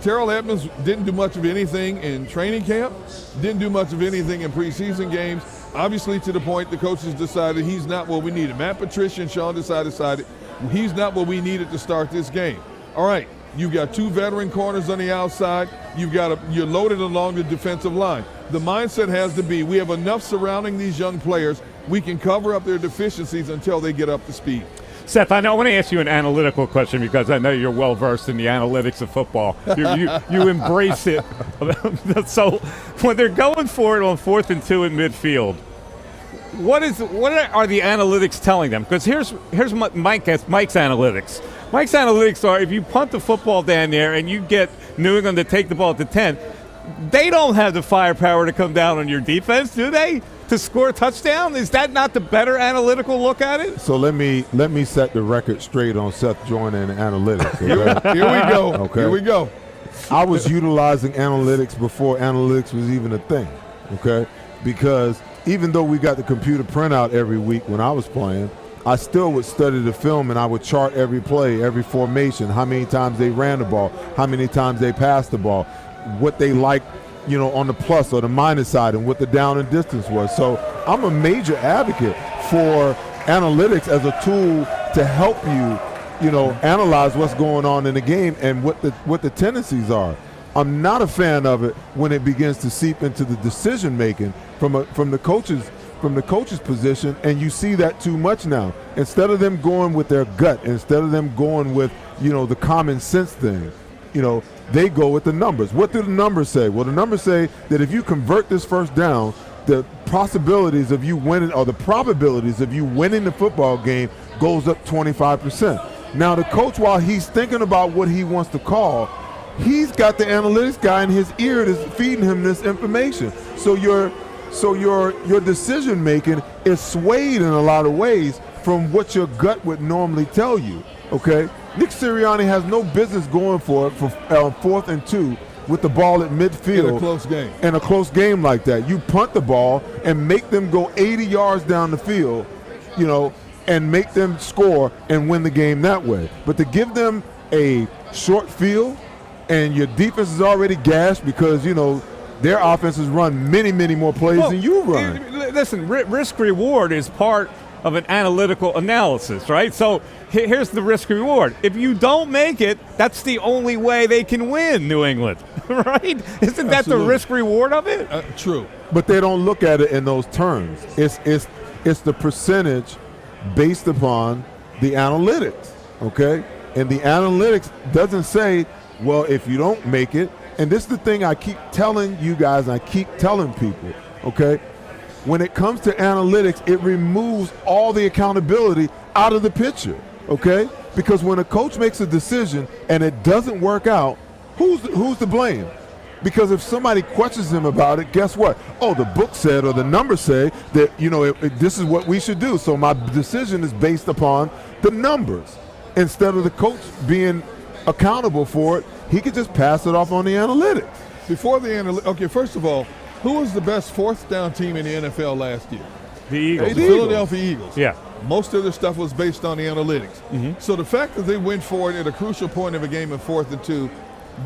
Terrell Edmonds didn't do much of anything in training camp, didn't do much of anything in preseason games. Obviously, to the point the coaches decided he's not what we needed. Matt Patricia and Sean decided he's not what we needed to start this game. All right, you've got 2 veteran corners on the outside. You're loaded along the defensive line. The mindset has to be we have enough surrounding these young players. We can cover up their deficiencies until they get up to speed. Seth, I want to ask you an analytical question because I know you're well versed in the analytics of football. You embrace it. So when they're going for it on 4th and 2 in midfield, what are the analytics telling them? Because here's Mike's analytics. Mike's analytics are if you punt the football down there and you get New England to take the ball at the 10, they don't have the firepower to come down on your defense, do they? To score a touchdown? Is that not the better analytical look at it? So let me set the record straight on Seth Joyner and analytics. Okay? Here we go. Okay. Here we go. I was utilizing analytics before analytics was even a thing. Okay, because even though we got the computer printout every week when I was playing, I still would study the film and I would chart every play, every formation, how many times they ran the ball, how many times they passed the ball, what they liked, on the plus or the minus side, and what the down and distance was. So I'm a major advocate for analytics as a tool to help you, analyze what's going on in the game and what the tendencies are. I'm not a fan of it when it begins to seep into the decision making from the coach's position, and you see that too much now. Instead of them going with their gut, instead of them going with the common sense thing, they go with the numbers. What do the numbers say? Well, the numbers say that if you convert this first down, the possibilities of you winning or the probabilities of you winning the football game goes up 25%. Now the coach, while he's thinking about what he wants to call, he's got the analytics guy in his ear that's feeding him this information. So your decision making is swayed in a lot of ways from what your gut would normally tell you. Okay, Nick Sirianni has no business going for it for 4th and 2 with the ball at midfield in a close game. In a close game like that, you punt the ball and make them go 80 yards down the field, and make them score and win the game that way. But to give them a short field and your defense is already gashed because their offenses run many, many more plays than you run. Listen, risk-reward is part of an analytical analysis, right? So here's the risk-reward. If you don't make it, that's the only way they can win, New England, right? Isn't that the risk-reward of it? True. But they don't look at it in those terms. It's the percentage based upon the analytics, okay? And the analytics doesn't say, well, if you don't make it, and this is the thing I keep telling you guys, and I keep telling people, okay? When it comes to analytics, it removes all the accountability out of the picture, okay? Because when a coach makes a decision and it doesn't work out, who's to blame? Because if somebody questions him about it, guess what? Oh, the book said or the numbers say that, this is what we should do. So my decision is based upon the numbers. Instead of the coach being accountable for it, he could just pass it off on the analytics. Okay, first of all, who was the best 4th down team in the NFL last year? The Eagles. The Philadelphia Eagles. Yeah. Most of their stuff was based on the analytics. Mm-hmm. So the fact that they went for it at a crucial point of a game of 4th and 2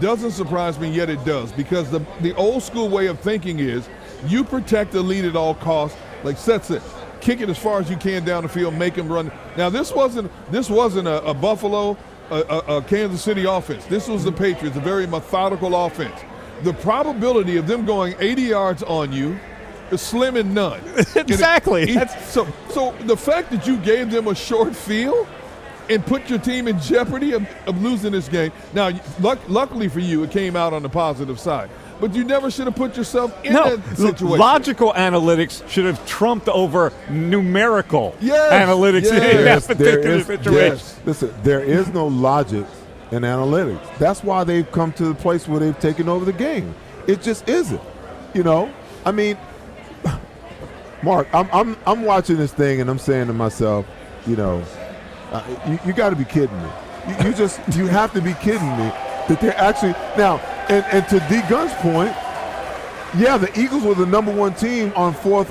doesn't surprise me, yet it does. Because the old school way of thinking is you protect the lead at all costs. Like Seth said, kick it as far as you can down the field, make them run. Now this wasn't a Buffalo, a Kansas City offense. This was the Patriots, a very methodical offense. The probability of them going 80 yards on you is slim and none. Exactly. So the fact that you gave them a short field and put your team in jeopardy of losing this game. Now, luckily for you, it came out on the positive side. But you never should have put yourself in that situation. Logical analytics should have trumped over numerical analytics in that particular situation. Yes. Listen, there is no logic in analytics. That's why they've come to the place where they've taken over the game. It just isn't. I mean, Mark, I'm watching this thing and I'm saying to myself, you got to be kidding me. You have to be kidding me that they're actually now. And to D Gunn's point, yeah, the Eagles were the number 1 team on fourth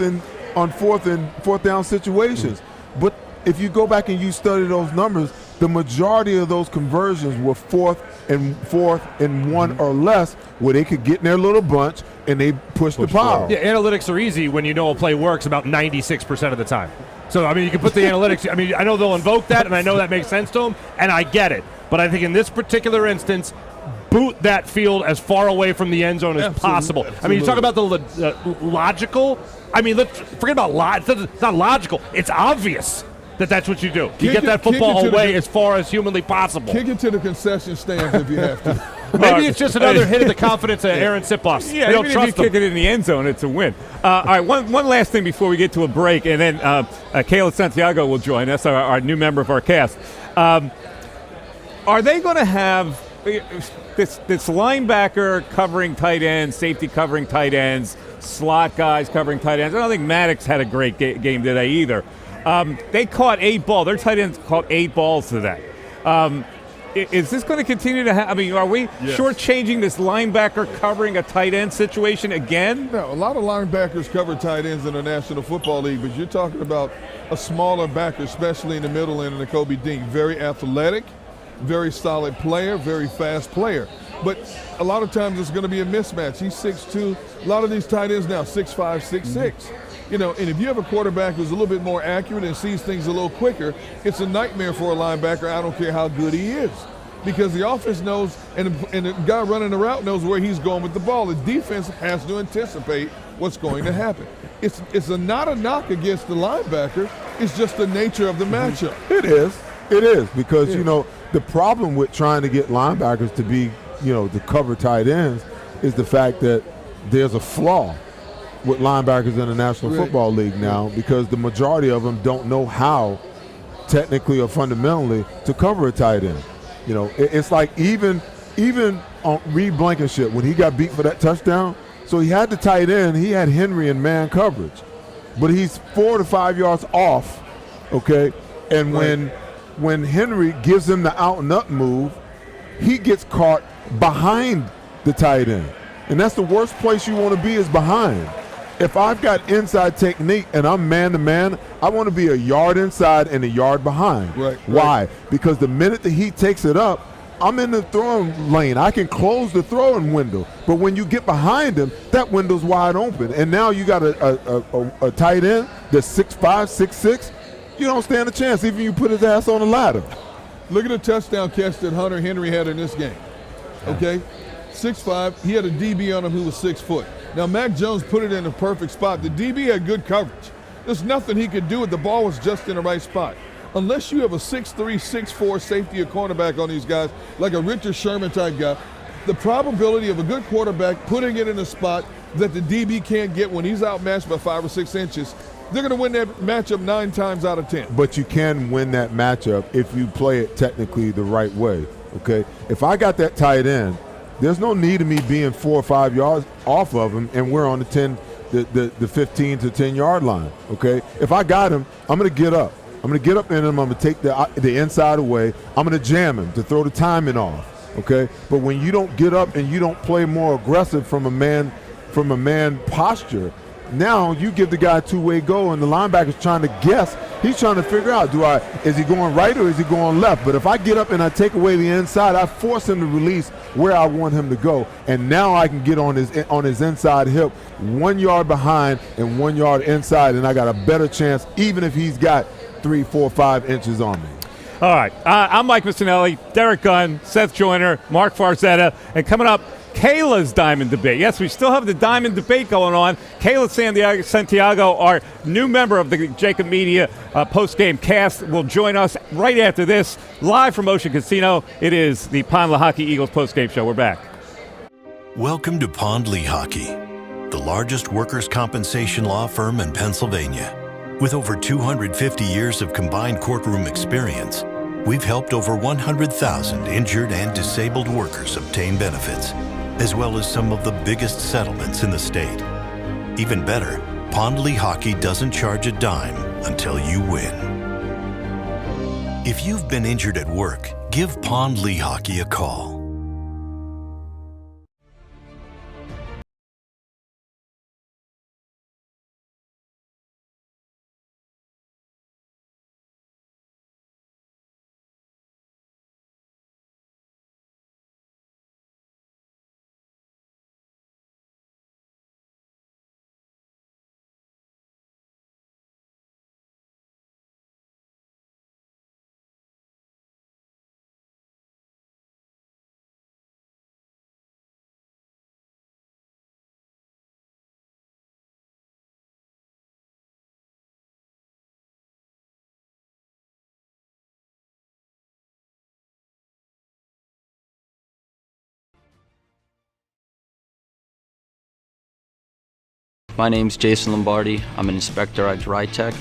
down situations. But if you go back and you study those numbers, the majority of those conversions were 4th and 1 or less, where they could get in their little bunch and they push the pile. Yeah, analytics are easy when you know a play works about 96% of the time. So, I mean, you can put the analytics. I mean, I know they'll invoke that, and I know that makes sense to them, and I get it. But I think in this particular instance, boot that field as far away from the end zone as possible. Absolutely. I mean, you talk about the logical. I mean, let's forget about it's not logical. It's obvious that that's what you do. You get that football away as far as humanly possible. Kick it to the concession stands if you have to. Maybe it's just another hit of the confidence of Aaron Sipos. Yeah, they don't even trust if you him. kick it in the end zone, it's a win. All right, one last thing before we get to a break, and then Kayla Santiago will join us, our new member of our cast. Are they going to have this linebacker covering tight ends, safety covering tight ends, slot guys covering tight ends? I don't think Maddox had a great game today either. They caught 8 balls. Their tight ends caught 8 balls today. Is this going to continue to happen? I mean, are we shortchanging this linebacker covering a tight end situation again? No, a lot of linebackers cover tight ends in the National Football League, but you're talking about a smaller backer, especially in the middle end of the Kobe Dean. Very athletic, very solid player, very fast player. But a lot of times it's going to be a mismatch. He's 6'2". A lot of these tight ends now 6'5", 6'6". You know, and if you have a quarterback who's a little bit more accurate and sees things a little quicker, it's a nightmare for a linebacker. I don't care how good he is, because the offense knows, and the guy running the route knows where he's going with the ball. The defense has to anticipate what's going to happen. It's not a knock against the linebacker. It's just the nature of the matchup. It is because you know the problem with trying to get linebackers to be, you know, to cover tight ends is the fact that there's a flaw with linebackers in the National Football League now, because the majority of them don't know how, technically or fundamentally, to cover a tight end. You know, it's like even on Reed Blankenship when he got beat for that touchdown. So he had the tight end, he had Henry in man coverage, but he's 4 to 5 yards off. Okay, and when Henry gives him the out and up move, he gets caught behind the tight end, and that's the worst place you want to be, is behind. If I've got inside technique and I'm man-to-man, I want to be a yard inside and a yard behind. Why? Because the minute that he takes it up, I'm in the throwing lane. I can close the throwing window. But when you get behind him, that window's wide open. And now you got a tight end that's 6'5", 6'6". You don't stand a chance, even if you put his ass on a ladder. Look at the touchdown catch that Hunter Henry had in this game. Okay? 6'5", he had a DB on him who was 6 foot. Now, Mac Jones put it in a perfect spot. The DB had good coverage. There's nothing he could do with the ball was just in the right spot. Unless you have a 6'3", 6'4" safety or cornerback on these guys, like a Richard Sherman type guy, the probability of a good quarterback putting it in a spot that the DB can't get when he's outmatched by 5 or 6 inches, they're going to win that matchup 9 times out of 10. But you can win that matchup if you play it technically the right way, okay? If I got that tight end, there's no need of me being 4 or 5 yards off of him, and we're on the 15 to 10 yard line. Okay, if I got him, I'm going to get up. I'm going to get up in him. I'm going to take the inside away. I'm going to jam him to throw the timing off. Okay, but when you don't get up and you don't play more aggressive from a man posture, now you give the guy a two-way go, and the linebacker's trying to guess. He's trying to figure out, is he going right or is he going left? But if I get up and I take away the inside, I force him to release where I want him to go, and now I can get on his inside hip 1 yard behind and 1 yard inside, and I got a better chance even if he's got 3, 4, 5 inches on me. All right, I'm Mike Missinelli, Derek Gunn, Seth Joyner, Mark Farzetta, and coming up, Kayla's Diamond Debate. Yes, we still have the Diamond Debate going on. Kayla Santiago, our new member of the JAKIB Media post-game cast, will join us right after this, live from Ocean Casino. It is the Pond Lehocky Eagles post-game show. We're back. Welcome to Pond Lehocky, the largest workers' compensation law firm in Pennsylvania. With over 250 years of combined courtroom experience, we've helped over 100,000 injured and disabled workers obtain benefits, as well as some of the biggest settlements in the state. Even better, Pond Lehocky doesn't charge a dime until you win. If you've been injured at work, give Pond Lehocky a call. My name's Jason Lombardi. I'm an inspector at DryTech.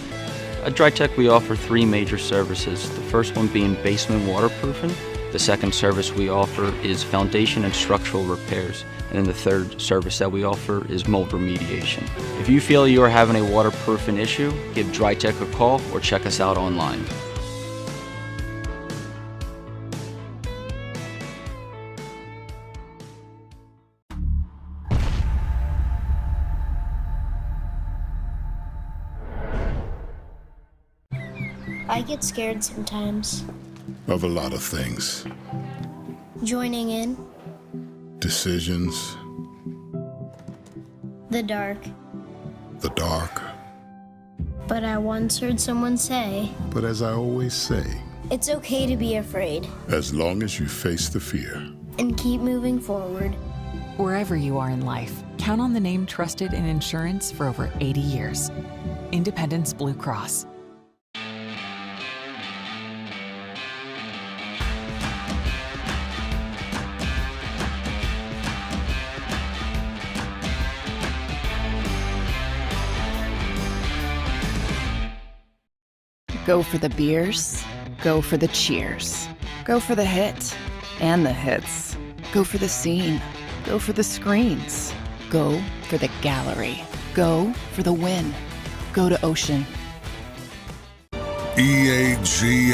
At DryTech, we offer 3 major services. The first one being basement waterproofing. The second service we offer is foundation and structural repairs. And then the third service that we offer is mold remediation. If you feel you are having a waterproofing issue, give DryTech a call or check us out online. I get scared sometimes. Of a lot of things. Joining in. Decisions. The dark. The dark. But I once heard someone say, But as I always say, it's okay to be afraid. as long as you face the fear. And keep moving forward. Wherever you are in life, count on the name trusted in insurance for over 80 years. Independence Blue Cross. Go for the beers, go for the cheers, go for the hit and the hits, go for the scene, go for the screens, go for the gallery, go for the win, go to Ocean. EAGLES.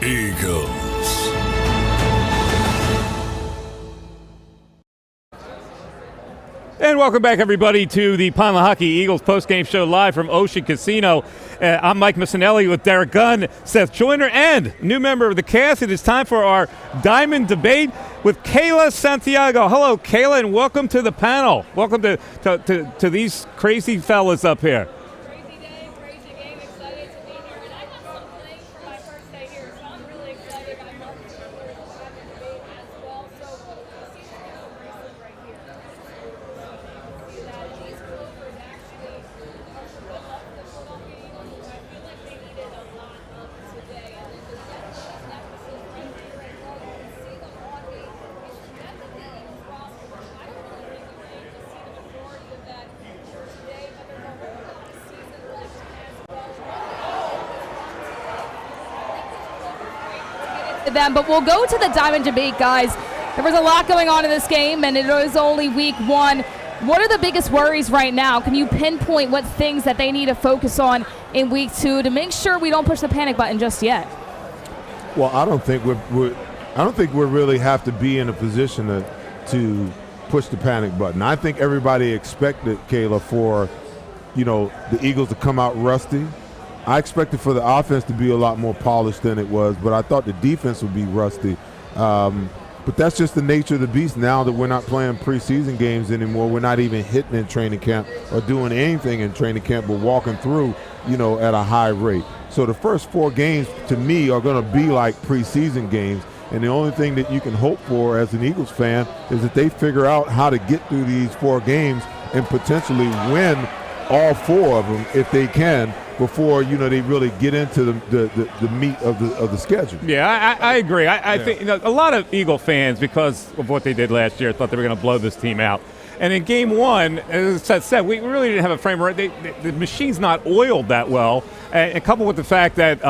Eagles. And welcome back, everybody, to the Pond Lehocky Eagles postgame show live from Ocean Casino. I'm Mike Missinelli with Derek Gunn, Seth Joyner, and new member of the cast. It is time for our Diamond Debate with Kayla Santiago. Hello, Kayla, and welcome to the panel. Welcome to these crazy fellas up here. Crazy day, crazy game. Excited to be here. And I got some playing for my first day here, so I'm really excited. I'm helping the Diamond Debate as well. So let's see this beautiful bracelet right here. See that? These clovers actually are for good luck for the Philadelphia Eagles, who I feel like they needed a lot of today. And then the necklaces right here as well. You can see them on me. It's definitely Eagles roster. I don't really think we're going to see the majority of that today, but there's a whole lot of season left as well. Them, but we'll go to the Diamond Debate, guys. There was a lot going on in this game, and it was only week 1. What are the biggest worries right now? Can you pinpoint what things that they need to focus on in week 2 to make sure we don't push the panic button just yet? Well, I don't think we really have to be in a position to push the panic button. I think everybody expected, Kayla, for the Eagles to come out rusty. I expected for the offense to be a lot more polished than it was, but I thought the defense would be rusty. But that's just the nature of the beast now that we're not playing preseason games anymore. We're not even hitting in training camp or doing anything in training camp, but walking through, at a high rate. So the first 4 games, to me, are going to be like preseason games. And the only thing that you can hope for as an Eagles fan is that they figure out how to get through these 4 games and potentially win all 4 of them if they can before they really get into the meat of the schedule. Yeah, I agree. I think a lot of Eagle fans, because of what they did last year, thought they were going to blow this team out. And in game 1, as I said, we really didn't have a frame. The machine's not oiled that well, and coupled with the fact that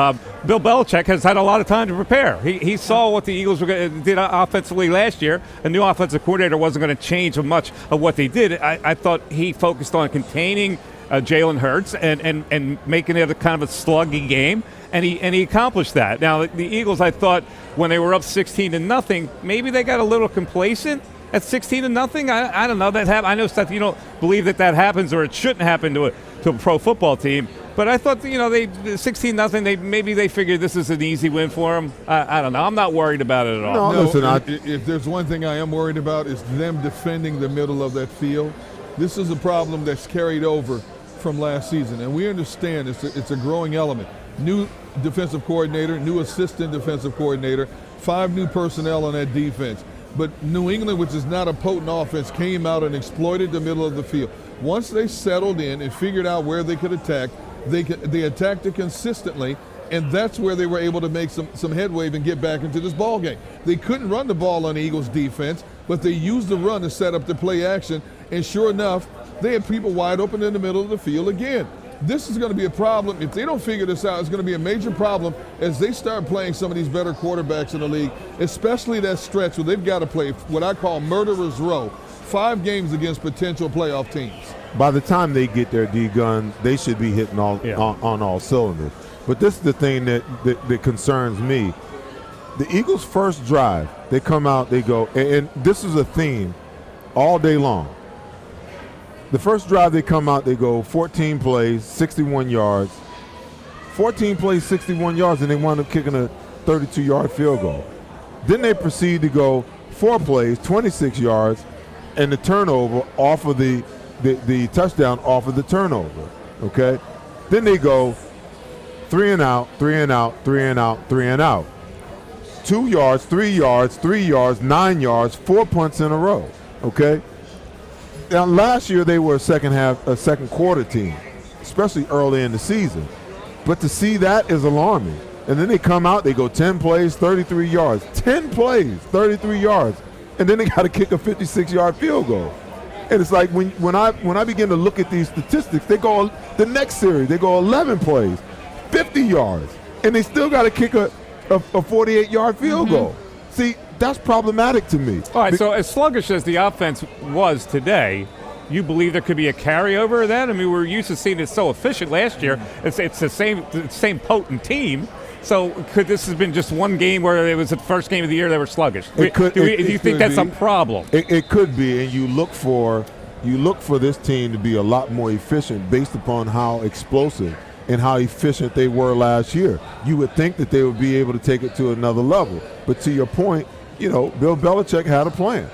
Bill Belichick has had a lot of time to prepare. He saw what the Eagles did offensively last year. A new offensive coordinator wasn't going to change much of what they did. I thought he focused on containing Jalen Hurts and making it a kind of a sluggy game, and he accomplished that. Now, the Eagles, I thought, when they were up 16-0, maybe they got a little complacent at 16-0. I don't know. That happened. I know, Seth, you don't believe that happens, or it shouldn't happen to a pro football team. But I thought, they 16-0. Maybe they figured this is an easy win for them. I don't know. I'm not worried about it at all. No, listen, if there's one thing I am worried about, is them defending the middle of that field. This is a problem that's carried over from last season, and we understand it's a growing element. New defensive coordinator, new assistant defensive coordinator, 5 new personnel on that defense. But New England, which is not a potent offense, came out and exploited the middle of the field. Once they settled in and figured out where they could attack, they attacked it consistently, and that's where they were able to make some headway and get back into this ball game. They couldn't run the ball on the Eagles defense, but they used the run to set up the play action, and sure enough, They had people wide open in the middle of the field again. This is going to be a problem. If they don't figure this out, it's going to be a major problem as they start playing some of these better quarterbacks in the league, especially that stretch where they've got to play what I call murderer's row, 5 games against potential playoff teams. By the time they get their D-gun, they should be hitting on all cylinders. But this is the thing that concerns me. The Eagles' first drive, they come out, they go, and this is a theme all day long. The first drive they come out, they go 14 plays, 61 yards. 14 plays, 61 yards, and they wind up kicking a 32-yard field goal. Then they proceed to go 4 plays, 26 yards, and the turnover off of the touchdown off of the turnover, okay? Then they go 3 and out, 3 and out, 3 and out, 3 and out. 2 yards, 3 yards, 3 yards, 9 yards, 4 punts in a row, okay? Now, last year they were a second quarter team, especially early in the season. But to see that is alarming. And then they come out, they go 10 plays, 33 yards. 10 plays, 33 yards. And then they got to kick a 56-yard field goal. And it's like when I begin to look at these statistics, they go the next series, they go 11 plays, 50 yards, and they still got to kick a 48-yard field goal. See, that's problematic to me. All right, so as sluggish as the offense was today, you believe there could be a carryover of that? I mean, we were used to seeing it so efficient last year. It's the same potent team. So could this have been just one game where it was the first game of the year they were sluggish? Do you think that's a problem? It could be, and you look for this team to be a lot more efficient based upon how explosive and how efficient they were last year. You would think that they would be able to take it to another level. But to your point, Bill Belichick had a plan.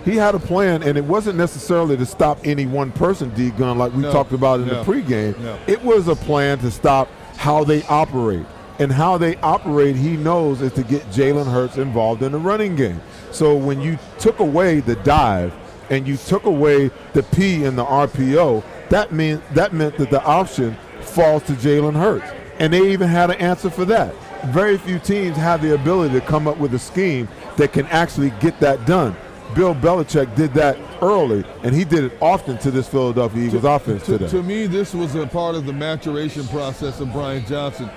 He had a plan, and it wasn't necessarily to stop any one person, D-Gun, like we talked about in the pregame. No. It was a plan to stop how they operate. And how they operate, he knows, is to get Jalen Hurts involved in the running game. So when you took away the dive and you took away the P in the RPO, that meant that the option falls to Jalen Hurts. And they even had an answer for that. Very few teams have the ability to come up with a scheme that can actually get that done. Bill Belichick did that early, and he did it often to this Philadelphia Eagles offense today. To me, this was a part of the maturation process of Brian Johnson.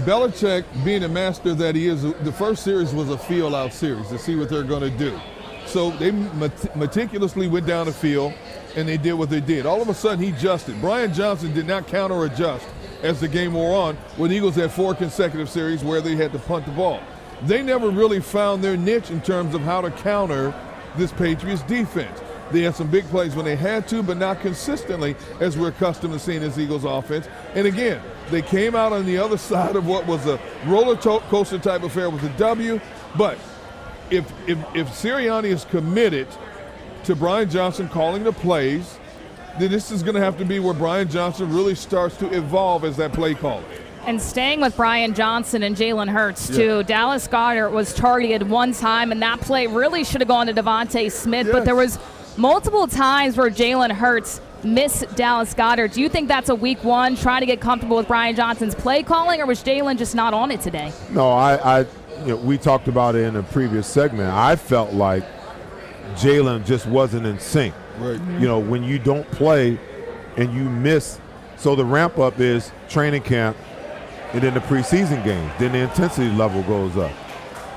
Belichick, being a master that he is, the first series was a feel-out series to see what they're going to do. So they meticulously went down the field, and they did what they did. All of a sudden, he adjusted. Brian Johnson did not counter-adjust as the game wore on, when the Eagles had 4 consecutive series where they had to punt the ball. They never really found their niche in terms of how to counter this Patriots defense. They had some big plays when they had to, but not consistently, as we're accustomed to seeing this Eagles offense. And again, they came out on the other side of what was a roller coaster type affair with a W. But if Sirianni is committed to Brian Johnson calling the plays, then this is going to have to be where Brian Johnson really starts to evolve as that play caller. And staying with Brian Johnson and Jalen Hurts, too, Dallas Goedert was targeted one time, and that play really should have gone to Devontae Smith. But there was multiple times where Jalen Hurts missed Dallas Goedert. Do you think that's a week one, trying to get comfortable with Brian Johnson's play calling, or was Jalen just not on it today? No, we talked about it in a previous segment. I felt like Jalen just wasn't in sync. Right. When you don't play and you miss, so the ramp up is training camp and then the preseason games. Then the intensity level goes up.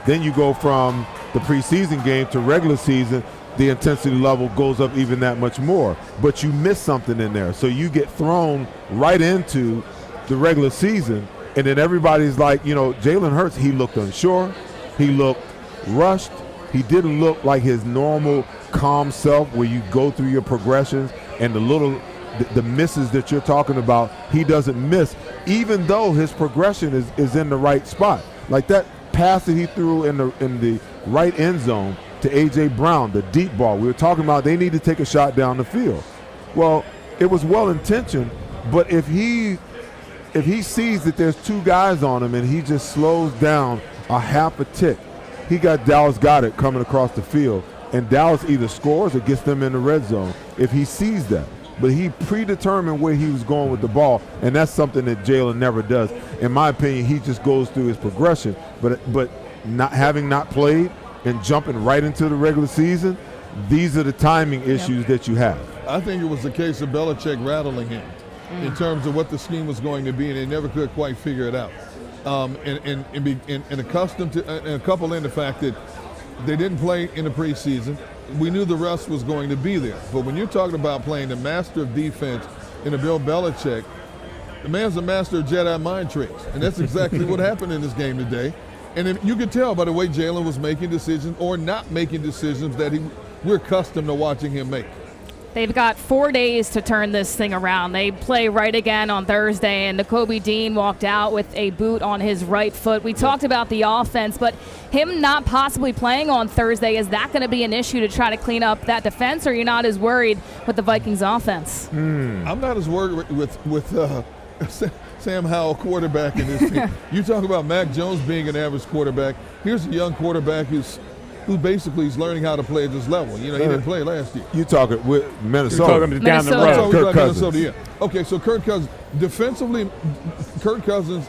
Then you go from the preseason game to regular season, the intensity level goes up even that much more. But you miss something in there. So you get thrown right into the regular season, and then everybody's like, Jalen Hurts, he looked unsure. He looked rushed. He didn't look like his normal calm self where you go through your progressions and the misses that you're talking about, he doesn't miss, even though his progression is in the right spot. Like that pass that he threw in the right end zone to A.J. Brown, the deep ball. We were talking about they need to take a shot down the field. Well, it was well-intentioned, but if he sees that there's 2 guys on him and he just slows down a half a tick, he got Dallas Goedert coming across the field, and Dallas either scores or gets them in the red zone if he sees that. But he predetermined where he was going with the ball, and that's something that Jalen never does. In my opinion, he just goes through his progression. But not having not played and jumping right into the regular season, these are the timing issues that you have. I think it was a case of Belichick rattling him in terms of what the scheme was going to be, and they never could quite figure it out. And accustomed to, and couple in the fact that they didn't play in the preseason. We knew the rust was going to be there. But when you're talking about playing the master of defense in a Bill Belichick, the man's a master of Jedi mind tricks. And that's exactly what happened in this game today. And you could tell by the way Jalen was making decisions or not making decisions that we're accustomed to watching him make. They've got 4 days to turn this thing around. They play right again on Thursday, and Nakobe Dean walked out with a boot on his right foot. We talked about the offense, but him not possibly playing on Thursday, is that going to be an issue to try to clean up that defense, or are you not as worried with the Vikings offense? I'm not as worried with Sam Howell quarterback in this team. You talk about Mac Jones being an average quarterback. Here's a young quarterback who basically is learning how to play at this level. You know, he didn't play last year. You talking with Minnesota? You're talking down the road. Kirk Cousins. Minnesota, yeah. Okay, so Kirk Cousins. Defensively, Kirk Cousins,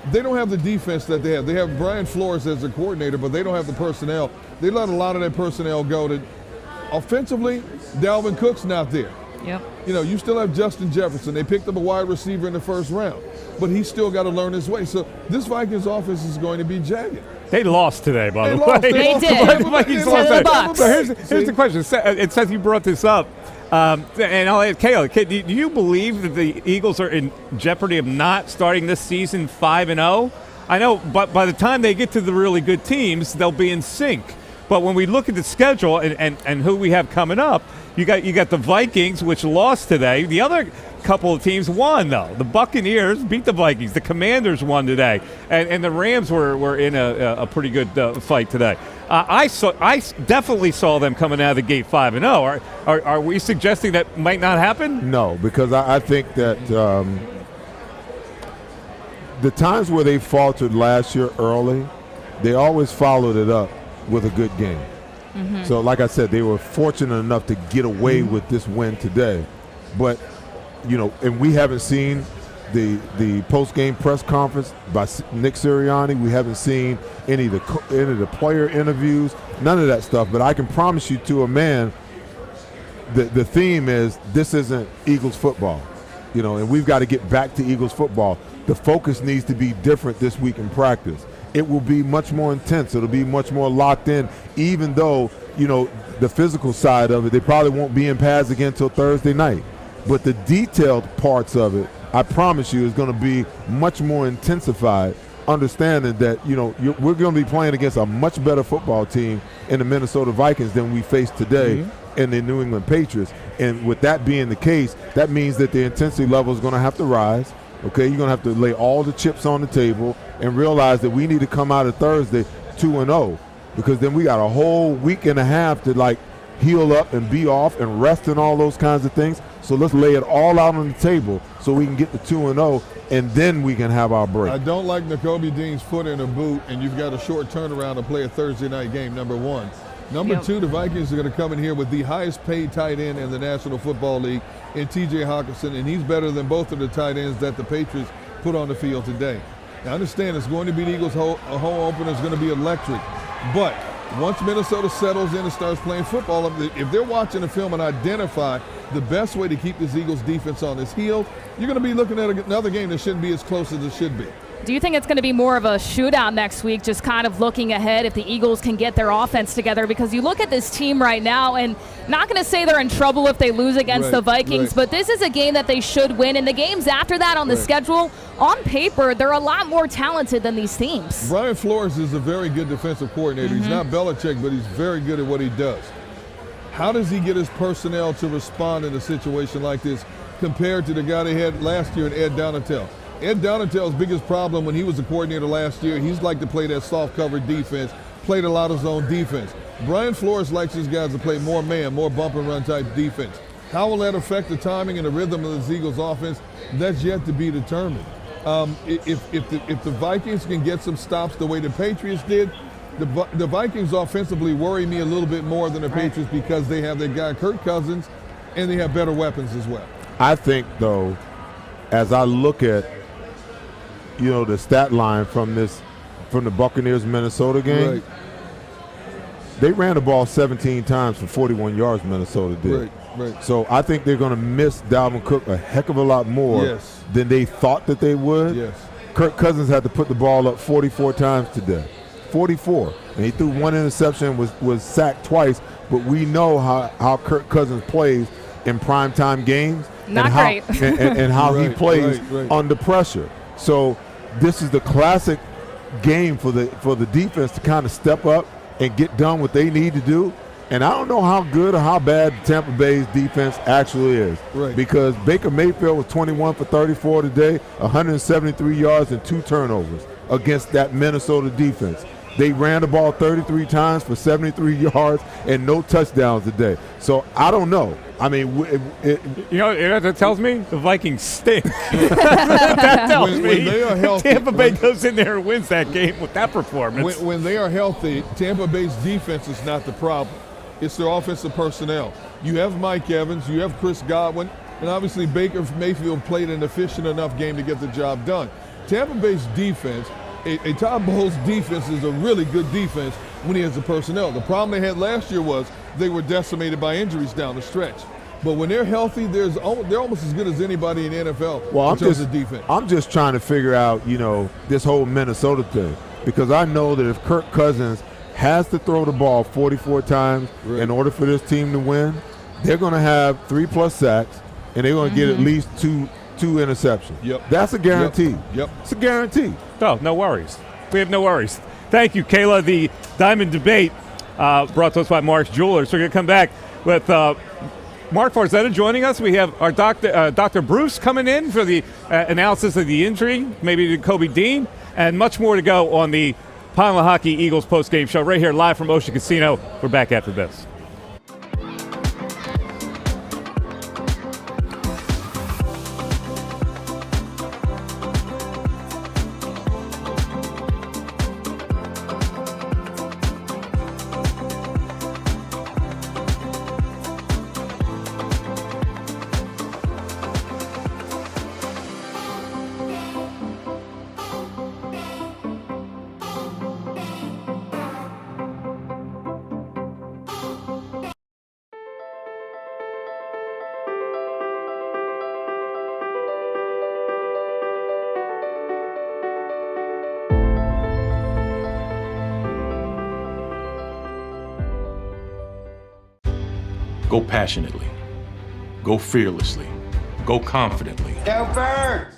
they don't have the defense that they have. They have Brian Flores as a coordinator, but they don't have the personnel. They let a lot of that personnel go. Offensively, Dalvin Cook's not there. Yep. You know, you still have Justin Jefferson. They picked up a wide receiver in the first round, but he's still got to learn his way. So this Vikings offense is going to be jagged. They lost today, by the way. They did. The Vikings lost today. Here's the question. And Seth, you brought this up. And I'll ask Kayla, do you believe that the Eagles are in jeopardy of not starting this season 5-0? I know, but by the time they get to the really good teams, they'll be in sync. But when we look at the schedule and who we have coming up, you got the Vikings, which lost today. The other couple of teams won, though. The Buccaneers beat the Vikings. The Commanders won today. And the Rams were in a pretty good fight today. I definitely saw them coming out of the gate 5-0. Are we suggesting that might not happen? No, because I think that the times where they faltered last year early, they always followed it up with a good game. Mm-hmm. So like I said, they were fortunate enough to get away with this win today. But, you know, and we haven't seen the post-game press conference by Nick Sirianni. We haven't seen any of the player interviews, none of that stuff. But I can promise you to a man, the theme is this isn't Eagles football, you know, and we've got to get back to Eagles football. The focus needs to be different this week in practice. It will be much more intense. It'll be much more locked in, even though, you know, the physical side of it, they probably won't be in pads again until Thursday night. But the detailed parts of it, I promise you, is going to be much more intensified, understanding that, you know, we're going to be playing against a much better football team in the Minnesota Vikings than we face today in the New England Patriots. And with that being the case, that means that the intensity level is going to have to rise. Okay, you're going to have to lay all the chips on the table and realize that we need to come out of Thursday 2-0, because then we got a whole week and a half to, like, heal up and be off and rest and all those kinds of things. So let's lay it all out on the table so we can get to 2-0, and then we can have our break. I don't like Nakobe Dean's foot in a boot, and you've got a short turnaround to play a Thursday night game, number one. Number two, the Vikings are going to come in here with the highest paid tight end in the National Football League in T.J. Hawkinson, and he's better than both of the tight ends that the Patriots put on the field today. Now, I understand it's going to be the Eagles' home opener. It's going to be electric. But once Minnesota settles in and starts playing football, if they're watching the film and identify the best way to keep this Eagles defense on its heels, you're going to be looking at another game that shouldn't be as close as it should be. Do you think it's going to be more of a shootout next week, just kind of looking ahead if the Eagles can get their offense together? Because you look at this team right now, and not going to say they're in trouble if they lose against the Vikings, but this is a game that they should win. And the games after that on the schedule, on paper, they're a lot more talented than these teams. Brian Flores is a very good defensive coordinator. He's not Belichick, but he's very good at what he does. How does he get his personnel to respond in a situation like this compared to the guy they had last year in Ed Donatel? Ed Donatel's biggest problem when he was the coordinator last year, he's liked to play that soft-covered defense, played a lot of zone defense. Brian Flores likes his guys to play more man, more bump-and-run type defense. How will that affect the timing and the rhythm of the Eagles' offense? That's yet to be determined. If the Vikings can get some stops the way the Patriots did, the Vikings offensively worry me a little bit more than the Patriots because they have their guy Kirk Cousins and they have better weapons as well. I think, though, as I look at, you know, the stat line from the Buccaneers Minnesota game, They ran the ball 17 times for 41 yards, Minnesota did. Right. So I think they're going to miss Dalvin Cook a heck of a lot more than they thought that they would. Yes. Kirk Cousins had to put the ball up 44 times today. 44. And he threw one interception, was sacked twice, but we know how Kirk Cousins plays in primetime games. Not great. and how he plays right. under pressure. So this is the classic game for the defense to kind of step up and get done what they need to do. And I don't know how good or how bad Tampa Bay's defense actually is. Right. Because Baker Mayfield was 21 for 34 today, 173 yards and 2 turnovers against that Minnesota defense. They ran the ball 33 times for 73 yards and no touchdowns today. So I don't know. I mean, you know what that tells me? The Vikings stink. That tells me when they are healthy, Tampa Bay goes in there and wins that game with that performance. When they are healthy, Tampa Bay's defense is not the problem. It's their offensive personnel. You have Mike Evans, you have Chris Godwin, and obviously Baker Mayfield played an efficient enough game to get the job done. Tampa Bay's defense, a Todd Bowles defense is a really good defense when he has the personnel. The problem they had last year was they were decimated by injuries down the stretch. But when they're healthy, they're almost as good as anybody in the NFL in terms of defense. I'm just trying to figure out, this whole Minnesota thing, because I know that if Kirk Cousins has to throw the ball 44 times in order for this team to win, they're going to have 3+ sacks, and they're going to get at least two interceptions. Yep. That's a guarantee. Yep. It's a guarantee. No worries. We have no worries. Thank you, Kayla. The Diamond Debate brought to us by Mark's Jewelers. So we're going to come back with Mark Farzetta joining us. We have our Dr. Bruce coming in for the analysis of the injury, maybe to Kobe Dean, and much more to go on the Pine Lehocky Eagles postgame show right here live from Ocean Casino. We're back after this. Go passionately. Go fearlessly. Go confidently. Go Birds!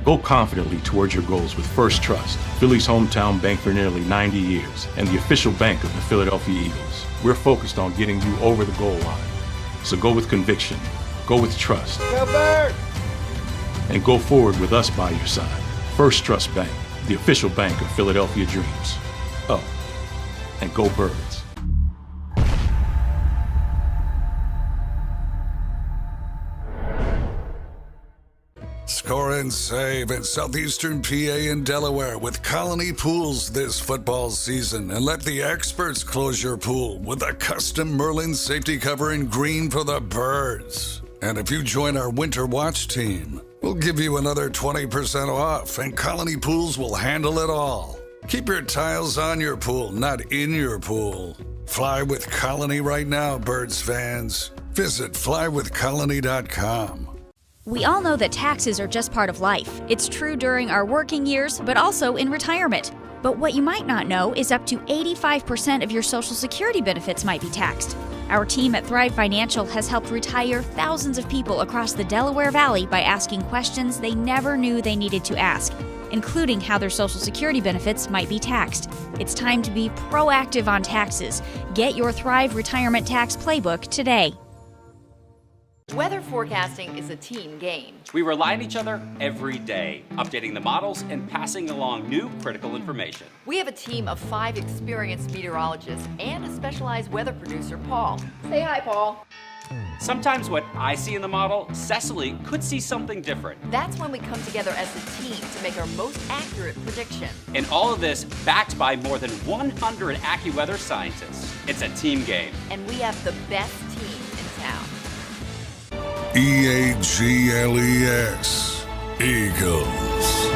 Go confidently towards your goals with First Trust, Philly's hometown bank for nearly 90 years, and the official bank of the Philadelphia Eagles. We're focused on getting you over the goal line. So go with conviction, go with trust, Go Birds! and go forward with us by your side. First Trust Bank, the official bank of Philadelphia dreams. Oh, and go Birds. Score and save in southeastern PA and Delaware with Colony Pools this football season, and let the experts close your pool with a custom Merlin safety cover in green for the birds. And if you join our Winter Watch team, we'll give you another 20% off, and Colony Pools will handle it all. Keep your tiles on your pool, not in your pool. Fly with Colony right now, Birds fans. Visit flywithcolony.com. We all know that taxes are just part of life. It's true during our working years, but also in retirement. But what you might not know is up to 85% of your Social Security benefits might be taxed. Our team at Thrive Financial has helped retire thousands of people across the Delaware Valley by asking questions they never knew they needed to ask, including how their Social Security benefits might be taxed. It's time to be proactive on taxes. Get your Thrive Retirement Tax Playbook today. Weather forecasting is a team game. We rely on each other every day, updating the models and passing along new critical information. We have a team of 5 experienced meteorologists and a specialized weather producer, Paul. Say hi, Paul. Sometimes what I see in the model, Cecily could see something different. That's when we come together as a team to make our most accurate prediction. And all of this backed by more than 100 AccuWeather scientists. It's a team game. And we have the best team in town. EAGLES, Eagles.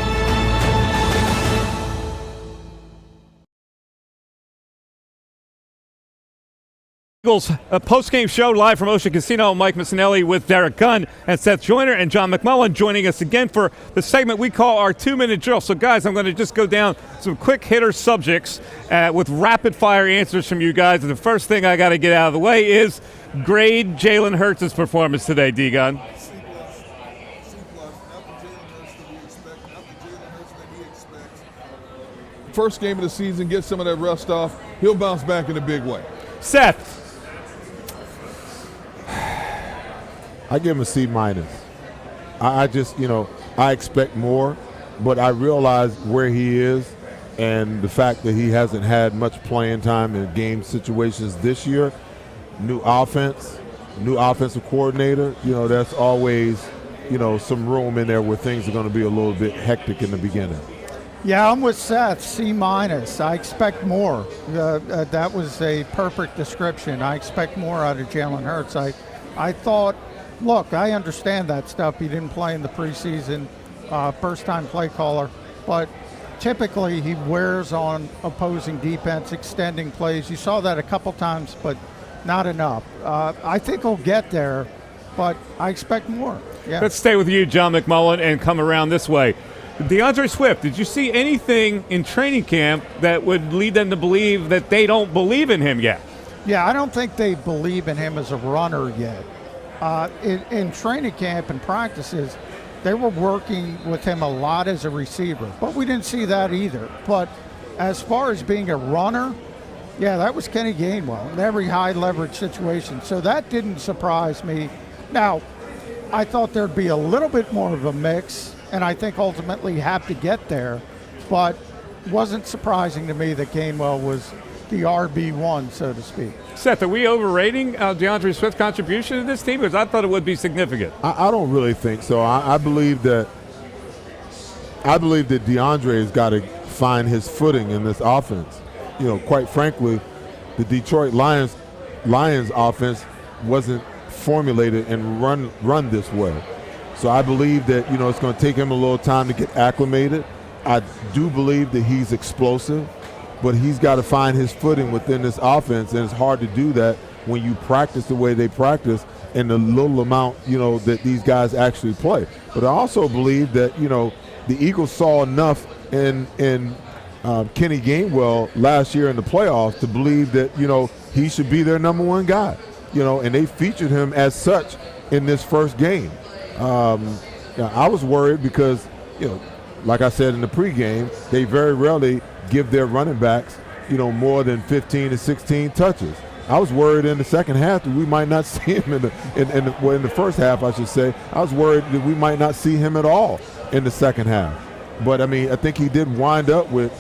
Eagles post-game show live from Ocean Casino. Mike Missinelli with Derek Gunn and Seth Joyner and John McMullen joining us again for the segment we call our 2-minute drill. So, guys, I'm going to just go down some quick hitter subjects with rapid-fire answers from you guys. And the first thing I got to get out of the way is grade Jalen Hurts' performance today, D-Gun. First game of the season, get some of that rust off. He'll bounce back in a big way. Seth. I give him a C-. I just, I expect more, but I realize where he is and the fact that he hasn't had much playing time in game situations this year. New offense, new offensive coordinator, that's always, some room in there where things are going to be a little bit hectic in the beginning. Yeah, I'm with Seth, C-. I expect more. That was a perfect description. I expect more out of Jalen Hurts. I thought, look, I understand that stuff. He didn't play in the preseason, first-time play caller, but typically he wears on opposing defense, extending plays. You saw that a couple times, but not enough. I think he'll get there, but I expect more. Yeah. Let's stay with you, John McMullen, and come around this way. DeAndre Swift, did you see anything in training camp that would lead them to believe that they don't believe in him yet? Yeah, I don't think they believe in him as a runner yet. In training camp and practices, they were working with him a lot as a receiver, but we didn't see that either. But as far as being a runner, yeah, that was Kenny Gainwell in every high leverage situation. So that didn't surprise me. Now, I thought there'd be a little bit more of a mix, and I think ultimately have to get there, but it wasn't surprising to me that Gainwell was the RB1, so to speak. Seth, are we overrating DeAndre Swift's contribution to this team? Because I thought it would be significant. I don't really think so. I believe that DeAndre has got to find his footing in this offense. Quite frankly, the Detroit Lions offense wasn't formulated and run this way. So I believe that, it's going to take him a little time to get acclimated. I do believe that he's explosive, but he's got to find his footing within this offense, and it's hard to do that when you practice the way they practice and the little amount, that these guys actually play. But I also believe that, the Eagles saw enough in Kenny Gainwell last year in the playoffs to believe that, he should be their number one guy, and they featured him as such in this first game. I was worried because, like I said in the pregame, they very rarely give their running backs, more than 15 to 16 touches. I was worried in the second half that we might not see him in the first half, I should say. I was worried that we might not see him at all in the second half. But, I think he did wind up with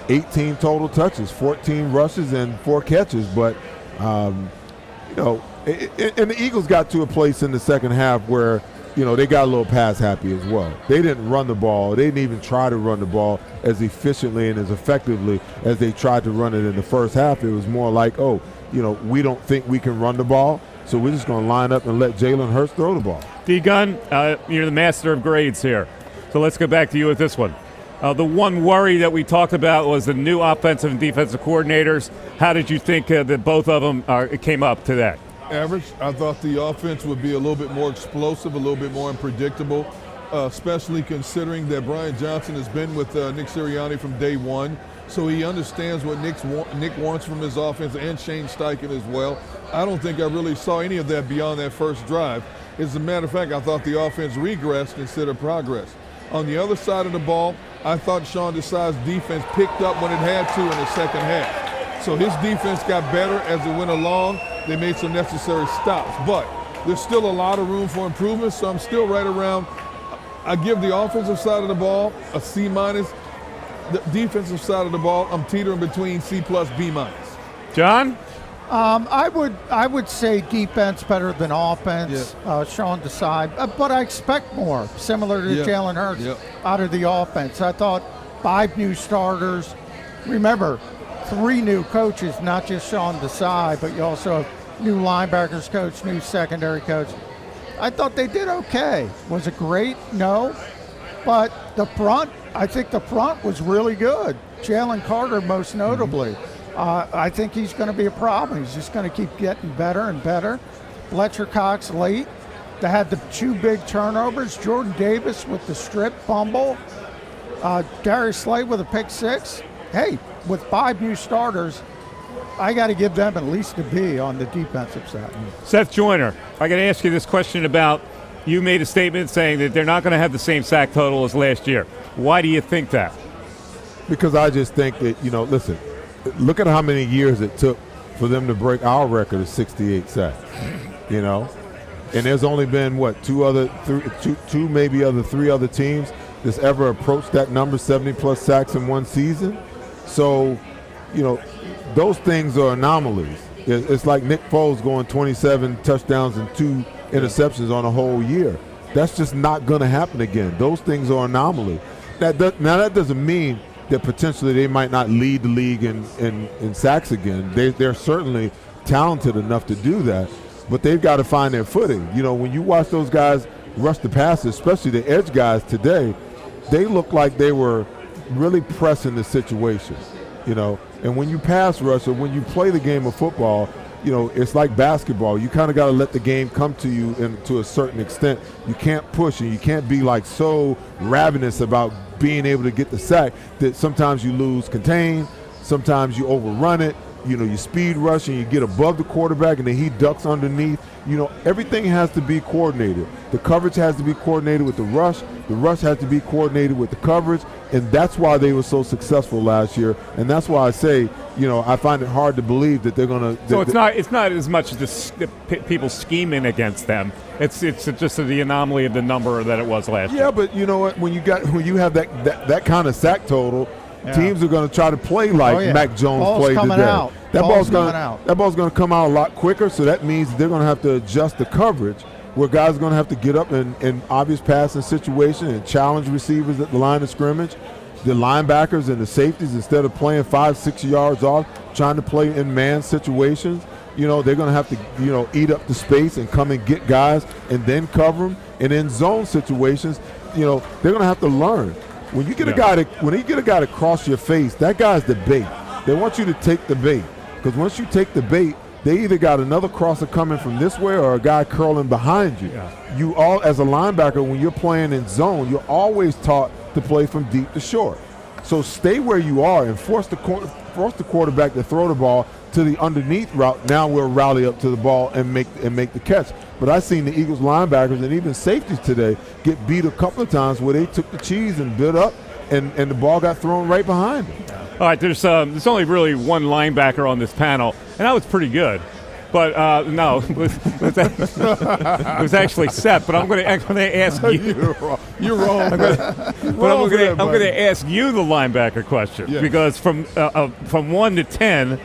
18 total touches, 14 rushes, and 4 catches. But, and the Eagles got to a place in the second half where, they got a little pass happy as well. They didn't run the ball. They didn't even try to run the ball as efficiently and as effectively as they tried to run it in the first half. It was more like, we don't think we can run the ball, so we're just going to line up and let Jalen Hurts throw the ball. D-Gun, you're the master of grades here. So let's go back to you with this one. The one worry that we talked about was the new offensive and defensive coordinators. How did you think that both of them came up to that? Average. I thought the offense would be a little bit more explosive, a little bit more unpredictable, especially considering that Brian Johnson has been with Nick Sirianni from day one, so he understands what Nick wants from his offense, and Shane Steichen as well. I don't think I really saw any of that beyond that first drive. As a matter of fact, I thought the offense regressed instead of progress. On the other side of the ball, I thought Sean Desai's defense picked up when it had to in the second half. So his defense got better as it went along. They made some necessary stops, but there's still a lot of room for improvement, so I'm still right around. I give the offensive side of the ball a C-. The defensive side of the ball, I'm teetering between C+, B-. John? I would say defense better than offense, Sean Desai, but I expect more, similar to Jalen Hurts out of the offense. I thought 5 new starters. Remember, 3 new coaches, not just Sean Desai, but you also have new linebackers coach, new secondary coach. I thought they did okay. Was it great? No. But the front, I think the front was really good. Jalen Carter most notably. I think he's going to be a problem. He's just going to keep getting better and better. Fletcher Cox late. They had the 2 big turnovers. Jordan Davis with the strip fumble. Darius Slade with a pick 6. Hey, with 5 new starters, I got to give them at least a B on the defensive side. Seth Joyner, I got to ask you this question about, you made a statement saying that they're not going to have the same sack total as last year. Why do you think that? Because I just think that, listen, look at how many years it took for them to break our record of 68 sacks, And there's only been, three other teams that's ever approached that number, 70-plus sacks in one season. So, those things are anomalies. It's like Nick Foles going 27 touchdowns and 2 interceptions on a whole year. That's just not going to happen again. Those things are anomalies. Now, that doesn't mean that potentially they might not lead the league in sacks again. They're certainly talented enough to do that, but they've got to find their footing. When you watch those guys rush the passes, especially the edge guys today, they look like they were really pressing the situation, And when you pass rush or when you play the game of football, it's like basketball. You kind of got to let the game come to you to a certain extent. You can't push and you can't be like so ravenous about being able to get the sack that sometimes you lose contain, sometimes you overrun it. You speed rush and you get above the quarterback and then he ducks underneath. Everything has to be coordinated. The coverage has to be coordinated with the rush. The rush has to be coordinated with the coverage. And that's why they were so successful last year. And that's why I say, I find it hard to believe that they're going to. So it's not as much the people scheming against them. It's just the anomaly of the number that it was last year. Yeah, but you know what? When you have that kind of sack total, teams are going to try to play like Mac Jones played today. Out. That ball's going to come out a lot quicker, so that means they're going to have to adjust the coverage where guys are going to have to get up in obvious passing situations and challenge receivers at the line of scrimmage. The linebackers and the safeties, instead of playing 5-6 yards off, trying to play in man situations, they're going to have to, eat up the space and come and get guys and then cover them. And in zone situations, they're going to have to learn. When you get a guy to cross your face, that guy's the bait. They want you to take the bait, because once you take the bait, they either got another crosser coming from this way or a guy curling behind you. Yeah. You all, as a linebacker, when you're playing in zone, you're always taught to play from deep to short. So stay where you are and force the quarterback to throw the ball to the underneath route. Now we'll rally up to the ball and make the catch. But I've seen the Eagles linebackers and even safeties today get beat a couple of times where they took the cheese and built up, and the ball got thrown right behind them. All right, there's only really one linebacker on this panel, and that was pretty good. But no, it was actually Seth. But I'm going to ask you. You're wrong. I'm going to ask you the linebacker question, because from 1 to 10,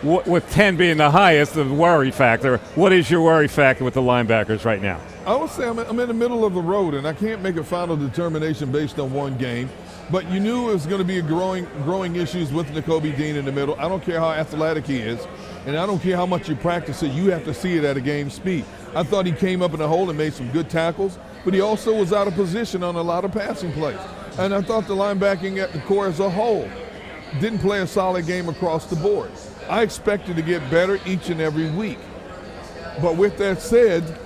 with 10 being the highest, the worry factor. What is your worry factor with the linebackers right now? I would say I'm in the middle of the road, and I can't make a final determination based on one game. But you knew it was going to be growing issues with Nakobe Dean in the middle. I don't care how athletic he is, and I don't care how much you practice it. You have to see it at a game speed. I thought he came up in the hole and made some good tackles, but he also was out of position on a lot of passing plays. And I thought the linebacking at the core as a whole didn't play a solid game across the board. I expected to get better each and every week. But with that said,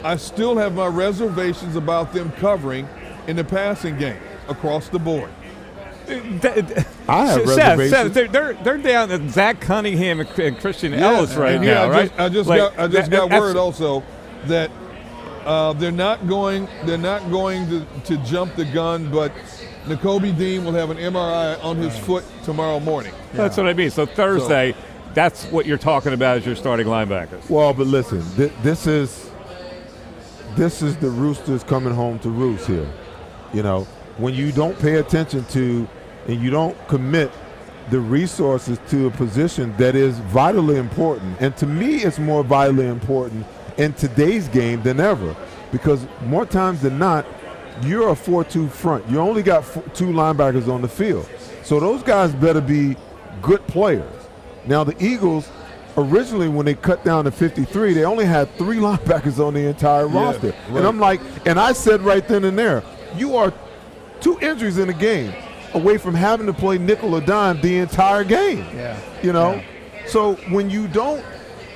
I still have my reservations about them covering in the passing game across the board. I have reservations. They're down to Zach Cunningham and Christian Ellis right now, right? I just got word also that they're not going to jump the gun, but Nakobe Dean will have an MRI on his foot tomorrow morning. That's what I mean. So Thursday, that's what you're talking about as your starting linebackers. Well, but listen, this is the Roosters coming home to roost here. When you don't pay attention to and you don't commit the resources to a position that is vitally important, and to me it's more vitally important in today's game than ever, because more times than not, you're a 4-2 front. You only got 2 linebackers on the field. So those guys better be good players. Now the Eagles, originally when they cut down to 53, they only had 3 linebackers on the entire roster. Right. And I'm like, and I said right then and there, you are 2 injuries in a game. away from having to play nickel or dime the entire game. Yeah. You know? Yeah. So when you don't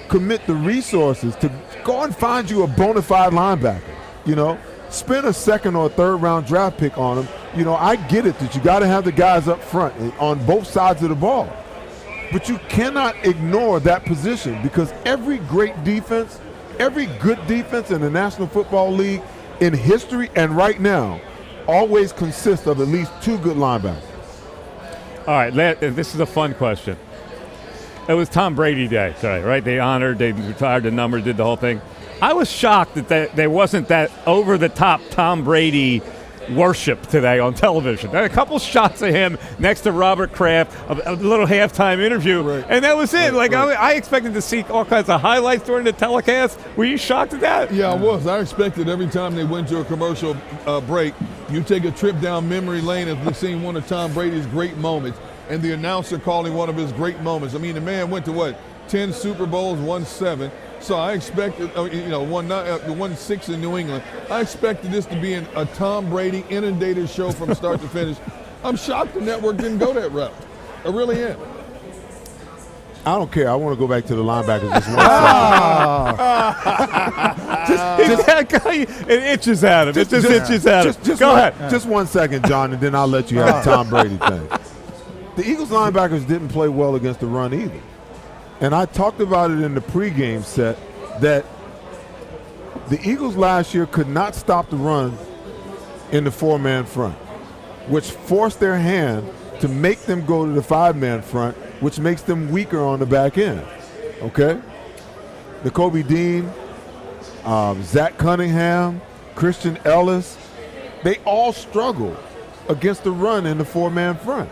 commit the resources to go and find you a bona fide linebacker, you know, spend a second or third round draft pick on them. You know, I get it that you got to have the guys up front on both sides of the ball. But you cannot ignore that position because every great defense, every good defense in the National Football League in history and right now always consists of at least 2 good linebackers. All right, this is a fun question. It was Tom Brady Day today, right? They retired the number, did the whole thing. I was shocked that there wasn't that over-the-top Tom Brady worship today on television. There were a couple shots of him next to Robert Kraft, a little halftime interview, and that was it. I expected to see all kinds of highlights during the telecast. Were you shocked at that? Yeah, I was. I expected every time they went to a commercial break, you take a trip down memory lane as we've seen one of Tom Brady's great moments, and the announcer calling one of his great moments. I mean, the man went to 10 Super Bowls, won 7. So I expected, won 6 in New England. I expected this to be a Tom Brady inundated show from start to finish. I'm shocked the network didn't go that route. I really am. I don't care. I want to go back to the linebackers just one second. It itches at him. It just itches at him. Go ahead. Just 1 second, John, and then I'll let you have the Tom Brady thing. The Eagles linebackers didn't play well against the run either. And I talked about it in the pregame set that the Eagles last year could not stop the run in the 4-man front, which forced their hand to make them go to the 5-man front, which makes them weaker on the back end. Okay? Nakobe Dean, Zach Cunningham, Christian Ellis, they all struggle against the run in the 4-man front.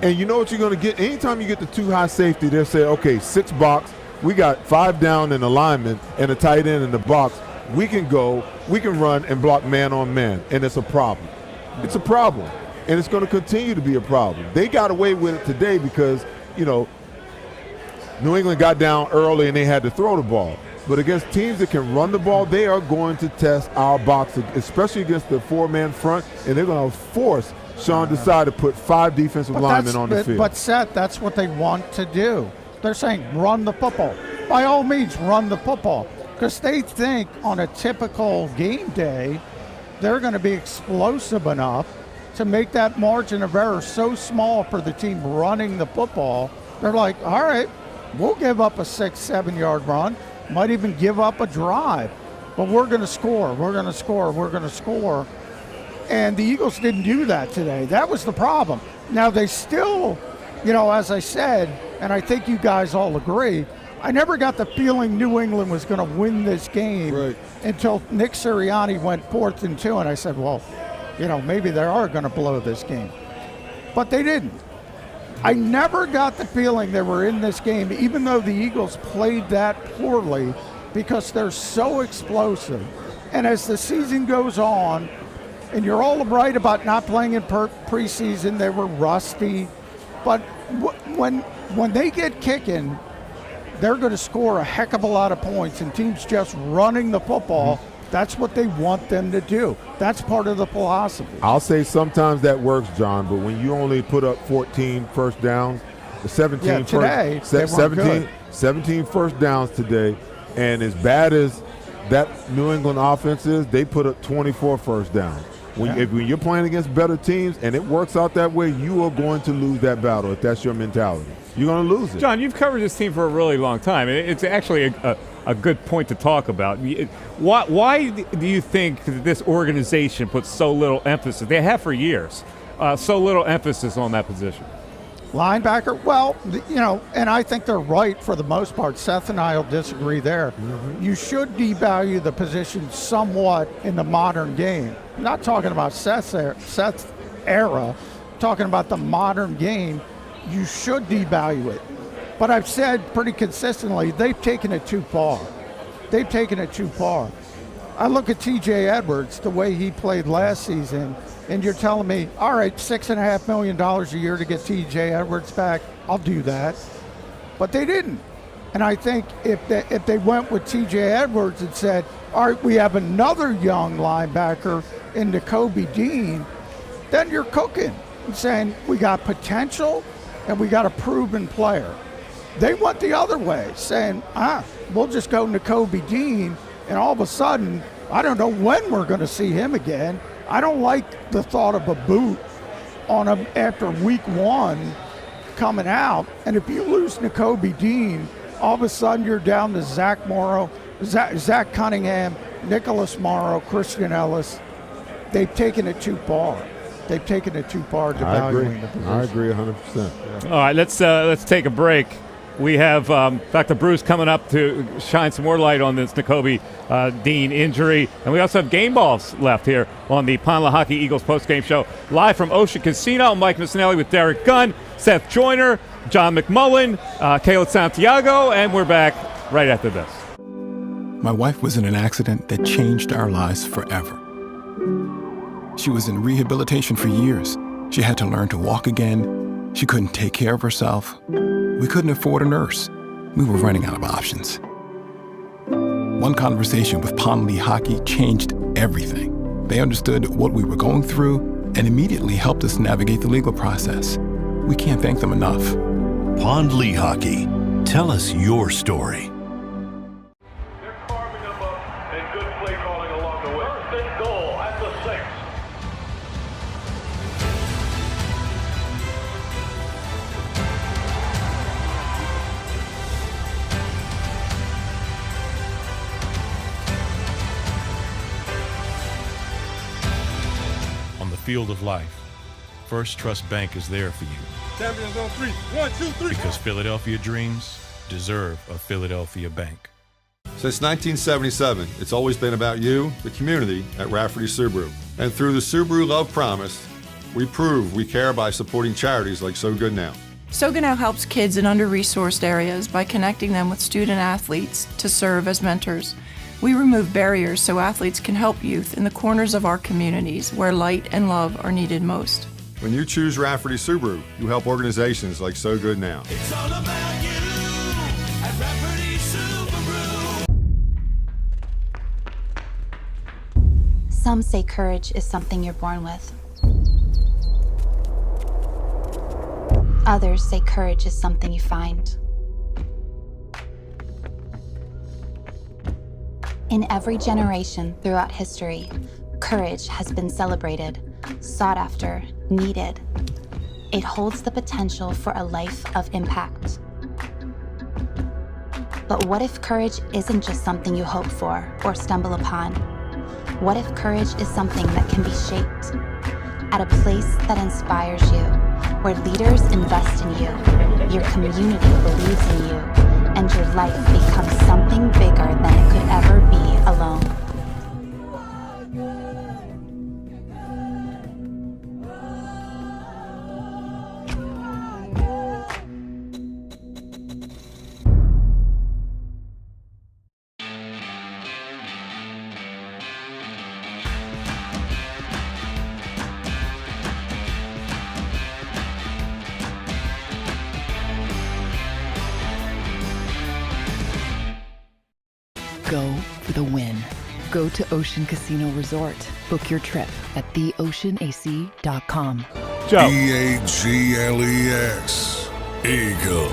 And you know what you're going to get? Anytime you get the 2 high safety, they'll say, okay, 6 box. We got 5 down in the lineman and a tight end in the box. We can go, we can run and block man on man. And it's a problem. It's a problem. And it's going to continue to be a problem. They got away with it today because, you know, New England got down early and they had to throw the ball. But against teams that can run the ball, they are going to test our box, especially against the 4-man front, and they're going to force Sean Desai to put 5 defensive linemen on the field. But Seth, that's what they want to do. They're saying run the football. By all means, run the football. Because they think on a typical game day, they're going to be explosive enough to make that margin of error so small for the team running the football. They're like, all right, we'll give up a 6-7 yard run, might even give up a drive, but we're going to score, we're going to score, we're going to score. And the Eagles didn't do that today. That was the problem. Now they still, as I said, and I think you guys all agree, I never got the feeling New England was going to win this game until Nick Sirianni went 4th and 2, and I said, well, maybe they are going to blow this game. But they didn't. I never got the feeling they were in this game, even though the Eagles played that poorly, because they're so explosive. And as the season goes on, and you're all right about not playing in preseason, they were rusty. But when they get kicking, they're going to score a heck of a lot of points, and teams just running the football, that's what they want them to do. That's part of the philosophy. I'll say sometimes that works, John, but when you only put up 14 first downs, the 17 17 first downs today, and as bad as that New England offense is, they put up 24 first downs. When you're playing against better teams and it works out that way, you are going to lose that battle if that's your mentality. You're going to lose it. John, you've covered this team for a really long time. It's actually a good point to talk about. Why do you think that this organization puts so little emphasis? They have for years, so little emphasis on that position. Linebacker, well, and I think they're right for the most part. Seth and I will disagree there. You should devalue the position somewhat in the modern game. I'm not talking about Seth's era, I'm talking about the modern game. You should devalue it. But I've said pretty consistently, they've taken it too far. They've taken it too far. I look at TJ Edwards, the way he played last season, and you're telling me, all right, $6.5 million a year to get TJ Edwards back, I'll do that. But they didn't. And I think if they went with TJ Edwards and said, all right, we have another young linebacker in Nakobe Dean, then you're cooking. saying we got potential and we got a proven player. They went the other way, saying, we'll just go Nakobe Dean, and all of a sudden, I don't know when we're going to see him again. I don't like the thought of a boot on him after week 1 coming out. And if you lose Nakobe Dean, all of a sudden you're down to Zach Cunningham, Nicholas Morrow, Christian Ellis. They've taken it too far. They've taken it too far to evaluate the position. I agree 100%. All right, let's take a break. We have Dr. Bruce coming up to shine some more light on this Nakobe Dean injury. And we also have game balls left here on the Pond Lehocky Eagles postgame show. Live from Ocean Casino, Mike Missinelli with Derek Gunn, Seth Joyner, John McMullen, Caleb Santiago, and we're back right after this. My wife was in an accident that changed our lives forever. She was in rehabilitation for years. She had to learn to walk again. She couldn't take care of herself. We couldn't afford a nurse. We were running out of options. One conversation with Pond Lehocky changed everything. They understood what we were going through and immediately helped us navigate the legal process. We can't thank them enough. Pond Lehocky. Tell us your story. Field of life, First Trust Bank is there for you. Champions on 3. 1, 2, 3. Because Philadelphia dreams deserve a Philadelphia bank. Since 1977, it's always been about you, the community, at Rafferty Subaru. And through the Subaru Love Promise, we prove we care by supporting charities like So Good Now. So Good Now helps kids in under-resourced areas by connecting them with student athletes to serve as mentors. We remove barriers so athletes can help youth in the corners of our communities where light and love are needed most. When you choose Rafferty Subaru, you help organizations like So Good Now. It's all about you at Rafferty Subaru. Some say courage is something you're born with. Others say courage is something you find. In every generation throughout history, courage has been celebrated, sought after, needed. It holds the potential for a life of impact. But what if courage isn't just something you hope for or stumble upon? What if courage is something that can be shaped at a place that inspires you, where leaders invest in you, your community believes in you, and your life becomes something bigger than it could ever be alone? Go for the win. Go to Ocean Casino Resort. Book your trip at theoceanac.com. Joe. EAGLES. Eagles.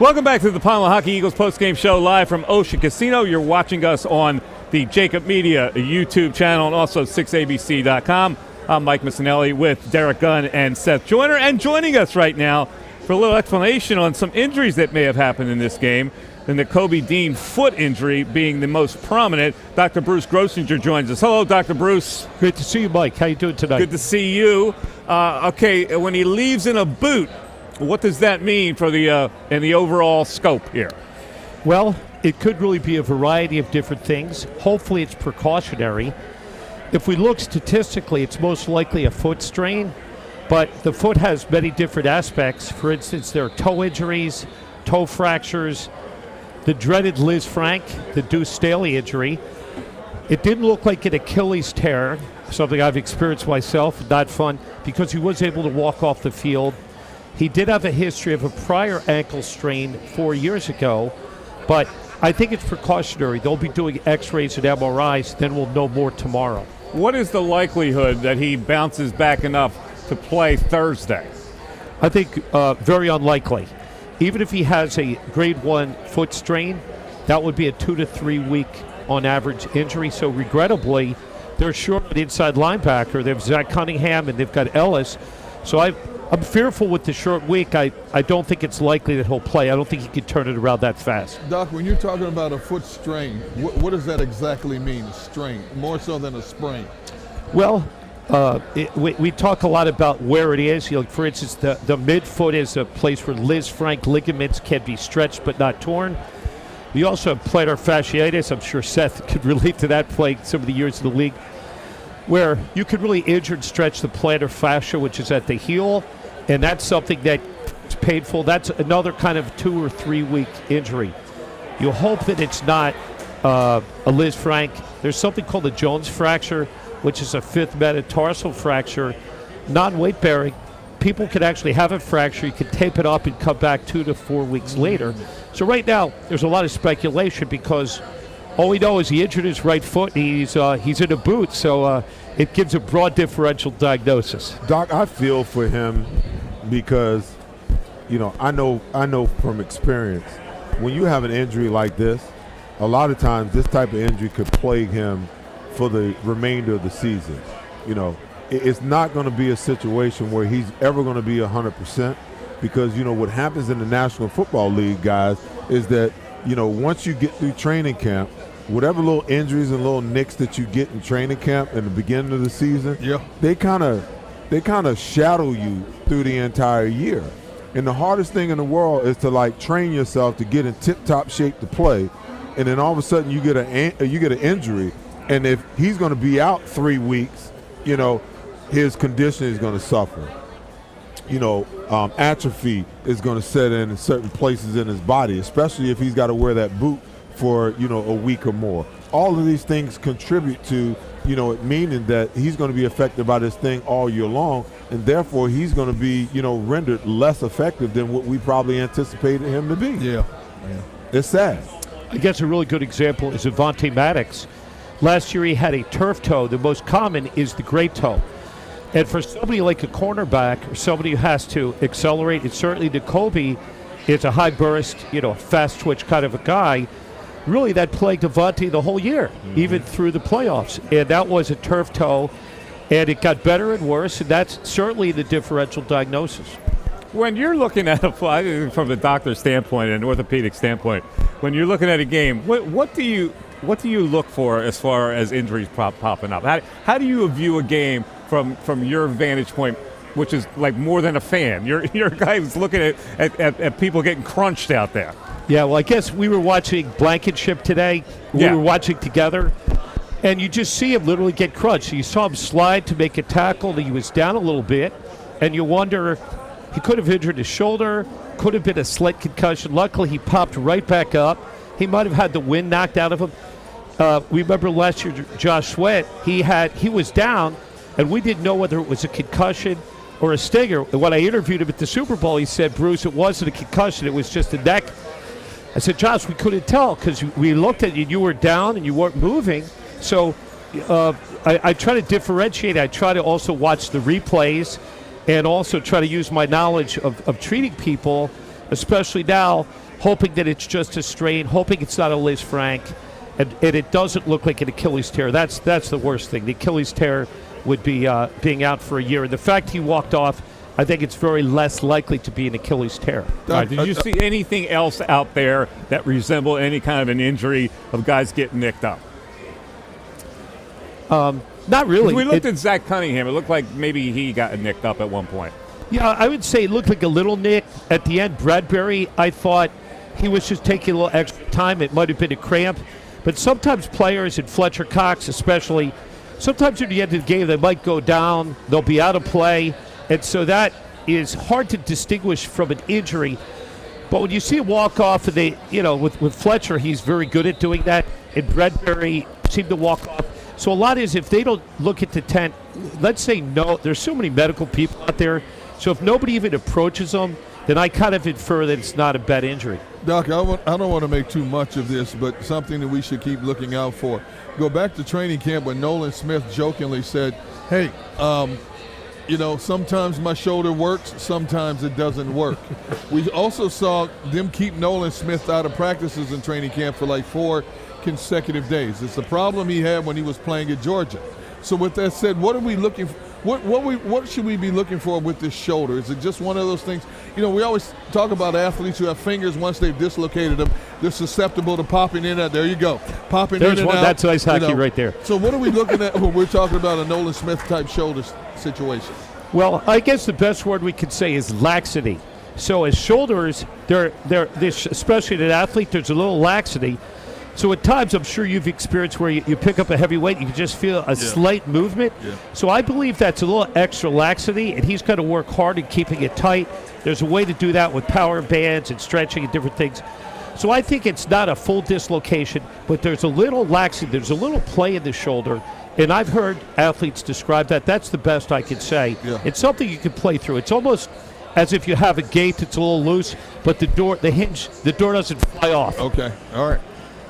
Welcome back to the Pond Lehocky Eagles postgame show live from Ocean Casino. You're watching us on the JAKIB Media YouTube channel and also 6abc.com. I'm Mike Missinelli with Derek Gunn and Seth Joyner. And joining us right now for a little explanation on some injuries that may have happened in this game, the Nakobe Dean foot injury being the most prominent. Dr. Bruce Grossinger joins us. Hello, Dr. Bruce. Great to see you, Mike. How you doing tonight? Good to see you. Okay, when he leaves in a boot, what does that mean for the in the overall scope here? Well, it could really be a variety of different things. Hopefully it's precautionary. If we look statistically, it's most likely a foot strain, but the foot has many different aspects. For instance, there are toe injuries, toe fractures, the dreaded Liz Frank, the Deuce Staley injury. It didn't look like an Achilles tear, something I've experienced myself, not fun, because he was able to walk off the field. He did have a history of a prior ankle strain 4 years ago, but I think it's precautionary. They'll be doing x-rays and MRIs, then we'll know more tomorrow. What is the likelihood that he bounces back enough to play Thursday? I think very unlikely. Even if he has a grade 1 foot strain, that would be a 2 to 3 week on average injury. So regrettably, they're short an inside linebacker. They have Zach Cunningham and they've got Ellis. So I'm fearful with the short week. I don't think it's likely that he'll play. I don't think he can turn it around that fast. Doc, when you're talking about a foot strain, what does that exactly mean, strain, more so than a sprain? Well, we talk a lot about where it is. For instance, the midfoot is a place where Liz Frank ligaments can be stretched but not torn. We also have plantar fasciitis. I'm sure Seth could relate to that, playing some of the years in the league, where you could really injure and stretch the plantar fascia, which is at the heel, and that's something that's painful. That's another kind of 2 or 3 week injury. You hope that it's not a Liz Frank. There's something called the Jones fracture, which is a 5th metatarsal fracture, non-weight bearing. People can actually have a fracture. You can tape it up and come back 2 to 4 weeks later. So right now, there's a lot of speculation because all we know is he injured his right foot. He's in a boot, so it gives a broad differential diagnosis. Doc, I feel for him because, I know from experience, when you have an injury like this, a lot of times this type of injury could plague him for the remainder of the season. It's not going to be a situation where he's ever going to be 100% because, what happens in the National Football League, guys, is that, once you get through training camp, whatever little injuries and little nicks that you get in training camp in the beginning of the season, they kind of shadow you through the entire year. And the hardest thing in the world is to train yourself to get in tip-top shape to play, and then all of a sudden you get an injury, and if he's going to be out 3 weeks, his condition is going to suffer. Atrophy is going to set in certain places in his body, especially if he's got to wear that boot for, a week or more. All of these things contribute to, it meaning that he's going to be affected by this thing all year long, and therefore he's going to be, rendered less effective than what we probably anticipated him to be. Yeah. It's sad. I guess a really good example is Avonte Maddox. Last year he had a turf toe. The most common is the great toe. And for somebody like a cornerback or somebody who has to accelerate, and certainly Jacoby is a high burst, fast twitch kind of a guy, really that plagued Avonte the whole year, even through the playoffs. And that was a turf toe, and it got better and worse, and that's certainly the differential diagnosis. When you're looking at from the doctor's standpoint and orthopedic standpoint, when you're looking at a game, what do you look for as far as injuries popping up? How do you view a game from your vantage point, which is like more than a fan? You're a guy who's looking at people getting crunched out there. Yeah, well, I guess we were watching Blankenship today. We were watching together, and you just see him literally get crunched. You saw him slide to make a tackle. He was down a little bit, and you wonder, he could have injured his shoulder, could have been a slight concussion. Luckily, he popped right back up. He might have had the wind knocked out of him. We remember last year, Josh Sweat, he was down, and we didn't know whether it was a concussion or a stinger. And when I interviewed him at the Super Bowl, he said, Bruce, it wasn't a concussion, it was just a neck. I said, Josh, we couldn't tell because we looked at you, you were down and you weren't moving. So I try to differentiate. I try to also watch the replays and also try to use my knowledge of treating people, especially now, hoping that it's just a strain, hoping it's not a Liz Frank, and it doesn't look like an Achilles tear. That's the worst thing. The Achilles tear would be being out for a year. And the fact he walked off, I think it's very less likely to be an Achilles tear. Did you see anything else out there that resembled any kind of an injury of guys getting nicked up? Not really. We looked at Zach Cunningham. It looked like maybe he got nicked up at one point. Yeah, I would say it looked like a little nick. At the end, Bradbury, I thought he was just taking a little extra time. It might have been a cramp. But sometimes players, and Fletcher Cox especially, sometimes at the end of the game they might go down, they'll be out of play. And so that is hard to distinguish from an injury. But when you see him walk off, and with Fletcher, he's very good at doing that. And Bradbury seemed to walk off. So a lot is if they don't look at the tent, let's say no, there's so many medical people out there. So if nobody even approaches them, then I kind of infer that it's not a bad injury. Doc, I don't want to make too much of this, but something that we should keep looking out for. Go back to training camp when Nolan Smith jokingly said, hey, sometimes my shoulder works, sometimes it doesn't work. We also saw them keep Nolan Smith out of practices in training camp for like 4 consecutive days. It's the problem he had when he was playing at Georgia. So with that said, what are we looking for? What should we be looking for with this shoulder? Is it just one of those things? We always talk about athletes who have fingers once they've dislocated them. They're susceptible to popping in and out. There you go. Popping in and out. That's ice hockey right there. So what are we looking at when we're talking about a Nolan Smith type shoulder situation? Well, I guess the best word we could say is laxity. So as shoulders, they're especially in an athlete, there's a little laxity. So at times, I'm sure you've experienced where you pick up a heavy weight, you can just feel a slight movement. Yeah. So I believe that's a little extra laxity, and he's got to work hard in keeping it tight. There's a way to do that with power bands and stretching and different things. So I think it's not a full dislocation, but there's a little laxity. There's a little play in the shoulder, and I've heard athletes describe that. That's the best I can say. Yeah. It's something you can play through. It's almost as if you have a gate that's a little loose, but the door doesn't fly off. Okay, all right.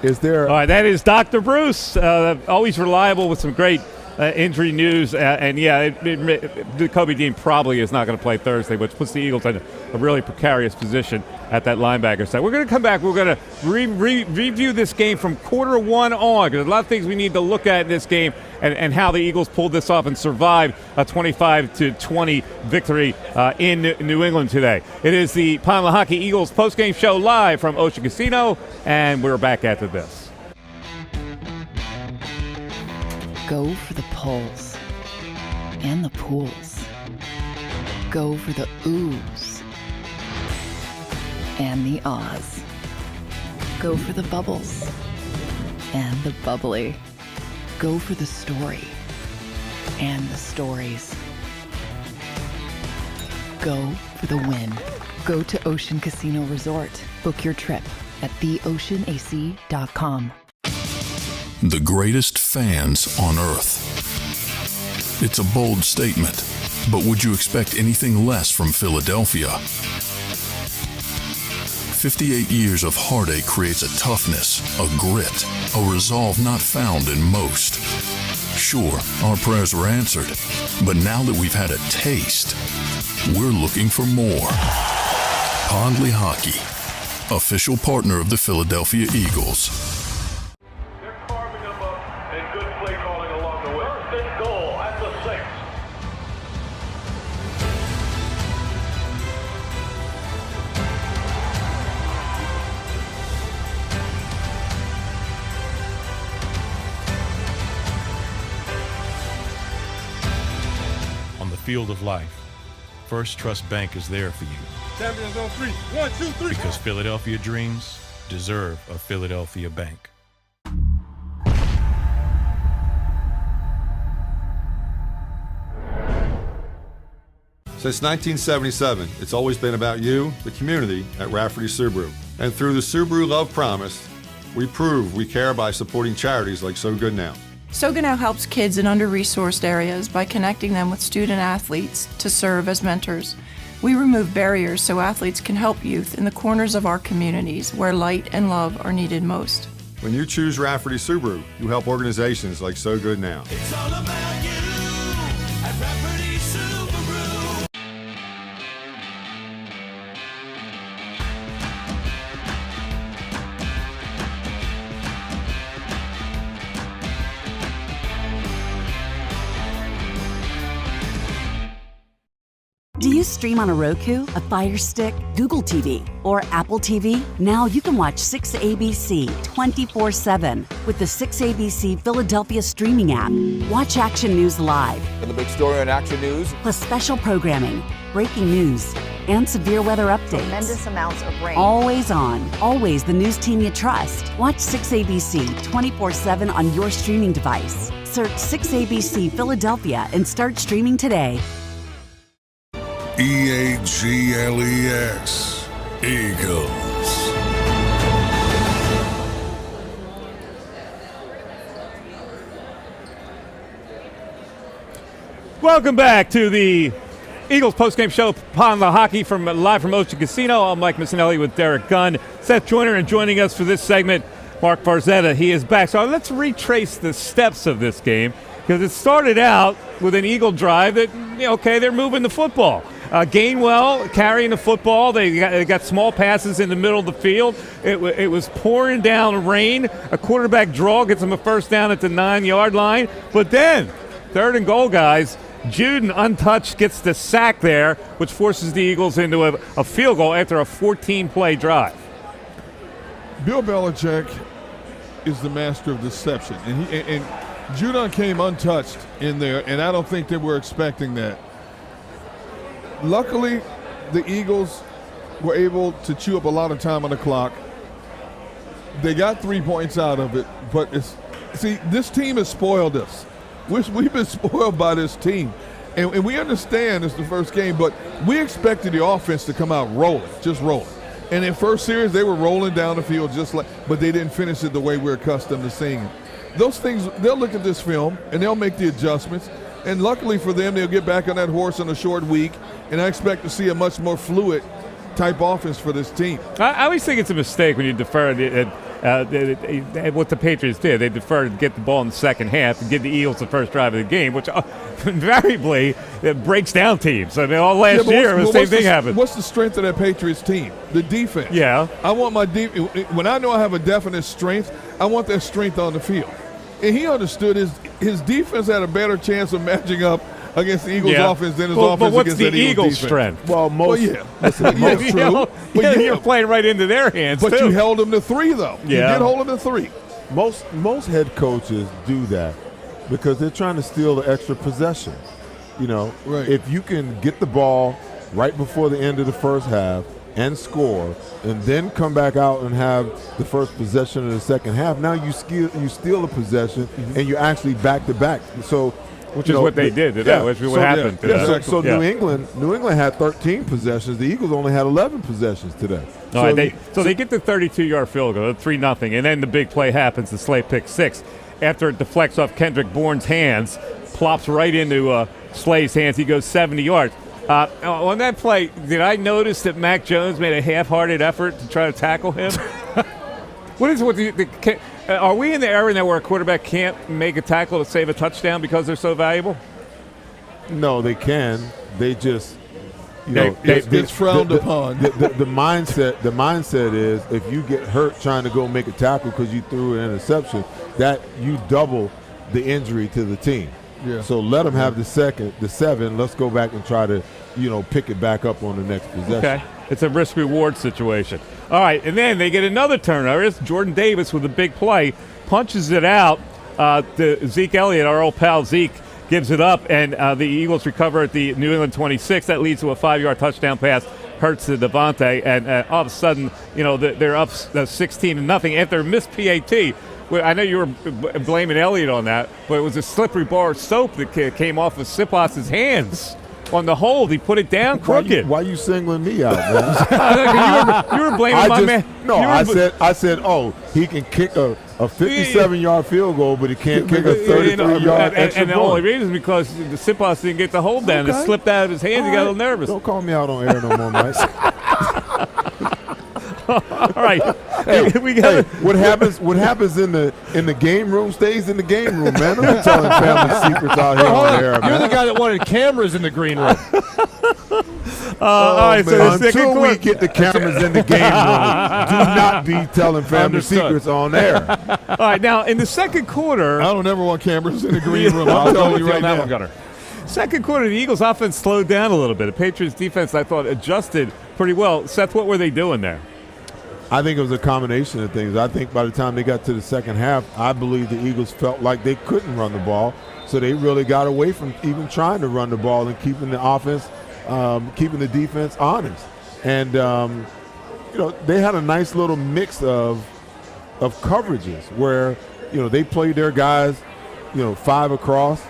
All right, that is Dr. Bruce, always reliable with some great injury news. Kobe Dean probably is not going to play Thursday, which puts the Eagles in a really precarious position at that linebacker side. We're going to come back. We're going to review this game from quarter 1 on, because there's a lot of things we need to look at in this game and how the Eagles pulled this off and survived a 25-20 victory in New England today. It is the Pond Lehocky Eagles postgame show live from Ocean Casino, and we're back after this. Go for the pulls and the pools. Go for the oohs and the ahs. Go for the bubbles and the bubbly. Go for the story and the stories. Go for the win. Go to Ocean Casino Resort. Book your trip at theoceanac.com. The greatest fans on earth. It's a bold statement, but would you expect anything less from Philadelphia? 58 years of heartache creates a toughness, a grit, a resolve not found in most. Sure, our prayers were answered, but now that we've had a taste, we're looking for more. Pond Lehocky, official partner of the Philadelphia Eagles. Field of life, First Trust Bank is there for you. Champions on 3. 1, 2, 3. Because Philadelphia dreams deserve a Philadelphia bank. Since 1977, it's always been about you, the community, at Rafferty Subaru. And through the Subaru Love Promise, we prove we care by supporting charities like So Good Now. So Good Now helps kids in under-resourced areas by connecting them with student athletes to serve as mentors. We remove barriers so athletes can help youth in the corners of our communities where light and love are needed most. When you choose Rafferty Subaru, you help organizations like So Good Now. It's all about you at Rafferty Subaru. Do you stream on a Roku, a Fire Stick, Google TV, or Apple TV? Now you can watch 6ABC 24/7 with the 6ABC Philadelphia streaming app. Watch Action News live. And the big story on Action News? Plus special programming, breaking news, and severe weather updates. Tremendous amounts of rain. Always on. Always the news team you trust. Watch 6ABC 24/7 on your streaming device. Search 6ABC Philadelphia and start streaming today. EAGLES, Eagles. Welcome back to the Eagles postgame show, Pond Lehocky live from Ocean Casino. I'm Mike Missinelli with Derek Gunn. Seth Joyner, and joining us for this segment, Mark Farzetta. He is back. So let's retrace the steps of this game, because it started out with an Eagle drive that, they're moving the football. Gainwell carrying the football. They got small passes in the middle of the field. It was pouring down rain. A quarterback draw gets them a first down at the 9-yard line. But then, 3rd and goal, guys. Juden, untouched, gets the sack there, which forces the Eagles into a field goal after a 14-play drive. Bill Belichick is the master of deception, and Juden came untouched in there, and I don't think they were expecting that. Luckily, the Eagles were able to chew up a lot of time on the clock. They got 3 points out of it, but this team has spoiled us. We've been spoiled by this team, and we understand it's the first game, but we expected the offense to come out just rolling. And in first series, they were rolling down the field but they didn't finish it the way we're accustomed to seeing it. Those things, they'll look at this film and they'll make the adjustments. And luckily for them, they'll get back on that horse in a short week, and I expect to see a much more fluid type offense for this team. I always think it's a mistake when you defer what the Patriots did. They deferred to get the ball in the second half and give the Eagles the first drive of the game, which invariably it breaks down teams. I mean, all last year, the same thing happened. What's the strength of that Patriots team? The defense. Yeah. I want my when I know I have a definite strength, I want that strength on the field. And he understood his defense had a better chance of matching up against the Eagles' offense than his offense against the Eagles' strength. Well, you're playing right into their hands, but you held them to 3, though. Yeah. You did hold them to 3. Most head coaches do that because they're trying to steal the extra possession. Right. If you can get the ball right before the end of the first half and score, and then come back out and have the first possession of the second half, now you steal a possession, and you're actually back-to-back. So, which is what they did. Which is what happened today. So New England had 13 possessions. The Eagles only had 11 possessions today. So they get the 32-yard field goal, 3-0, and then the big play happens, the Slay pick 6. After it deflects off Kendrick Bourne's hands, plops right into Slay's hands. He goes 70 yards. On that play, did I notice that Mac Jones made a half-hearted effort to try to tackle him? Are we in the era now where a quarterback can't make a tackle to save a touchdown because they're so valuable? No, they can. They just, it's frowned upon. The mindset is if you get hurt trying to go make a tackle because you threw an interception, that you double the injury to the team. Yeah. So let them have the 7. Let's go back and try to, pick it back up on the next possession. Okay. It's a risk-reward situation. All right, and then they get another turnover. It's Jordan Davis with a big play, punches it out to Zeke Elliott, our old pal Zeke, gives it up, and the Eagles recover at the New England 26. That leads to a 5-yard touchdown pass. Hurts to Devontae, and all of a sudden, they're up 16-0 after a missed PAT. Well, I know you were blaming Elliott on that, but it was a slippery bar of soap that came off of Siposs's hands on the hold. He put it down crooked. Why are you singling me out, man? you were blaming my man. No, I said, he can kick a 57-yard field goal, but he can't kick a 33-yard extra and the only reason is because the Siposs didn't get the hold down. It slipped out of his hands. He got a little nervous. Don't call me out on air no more, Mike. All right. What happens in the game room stays in the game room, man. I'm telling family secrets out here on air, man. You're the guy that wanted cameras in the green room. All right, so until we get the cameras in the game room, do not be telling family secrets on air. All right, now in the second quarter, I don't ever want cameras in the green room. I'm telling you right now. Gunner. Second quarter, the Eagles' offense slowed down a little bit. The Patriots' defense, I thought, adjusted pretty well. Seth, what were they doing there? I think it was a combination of things. I think by the time they got to the second half, I believe the Eagles felt like they couldn't run the ball, so they really got away from even trying to run the ball and keeping the offense, keeping the defense honest. And they had a nice little mix of coverages where they played their guys, 5 across,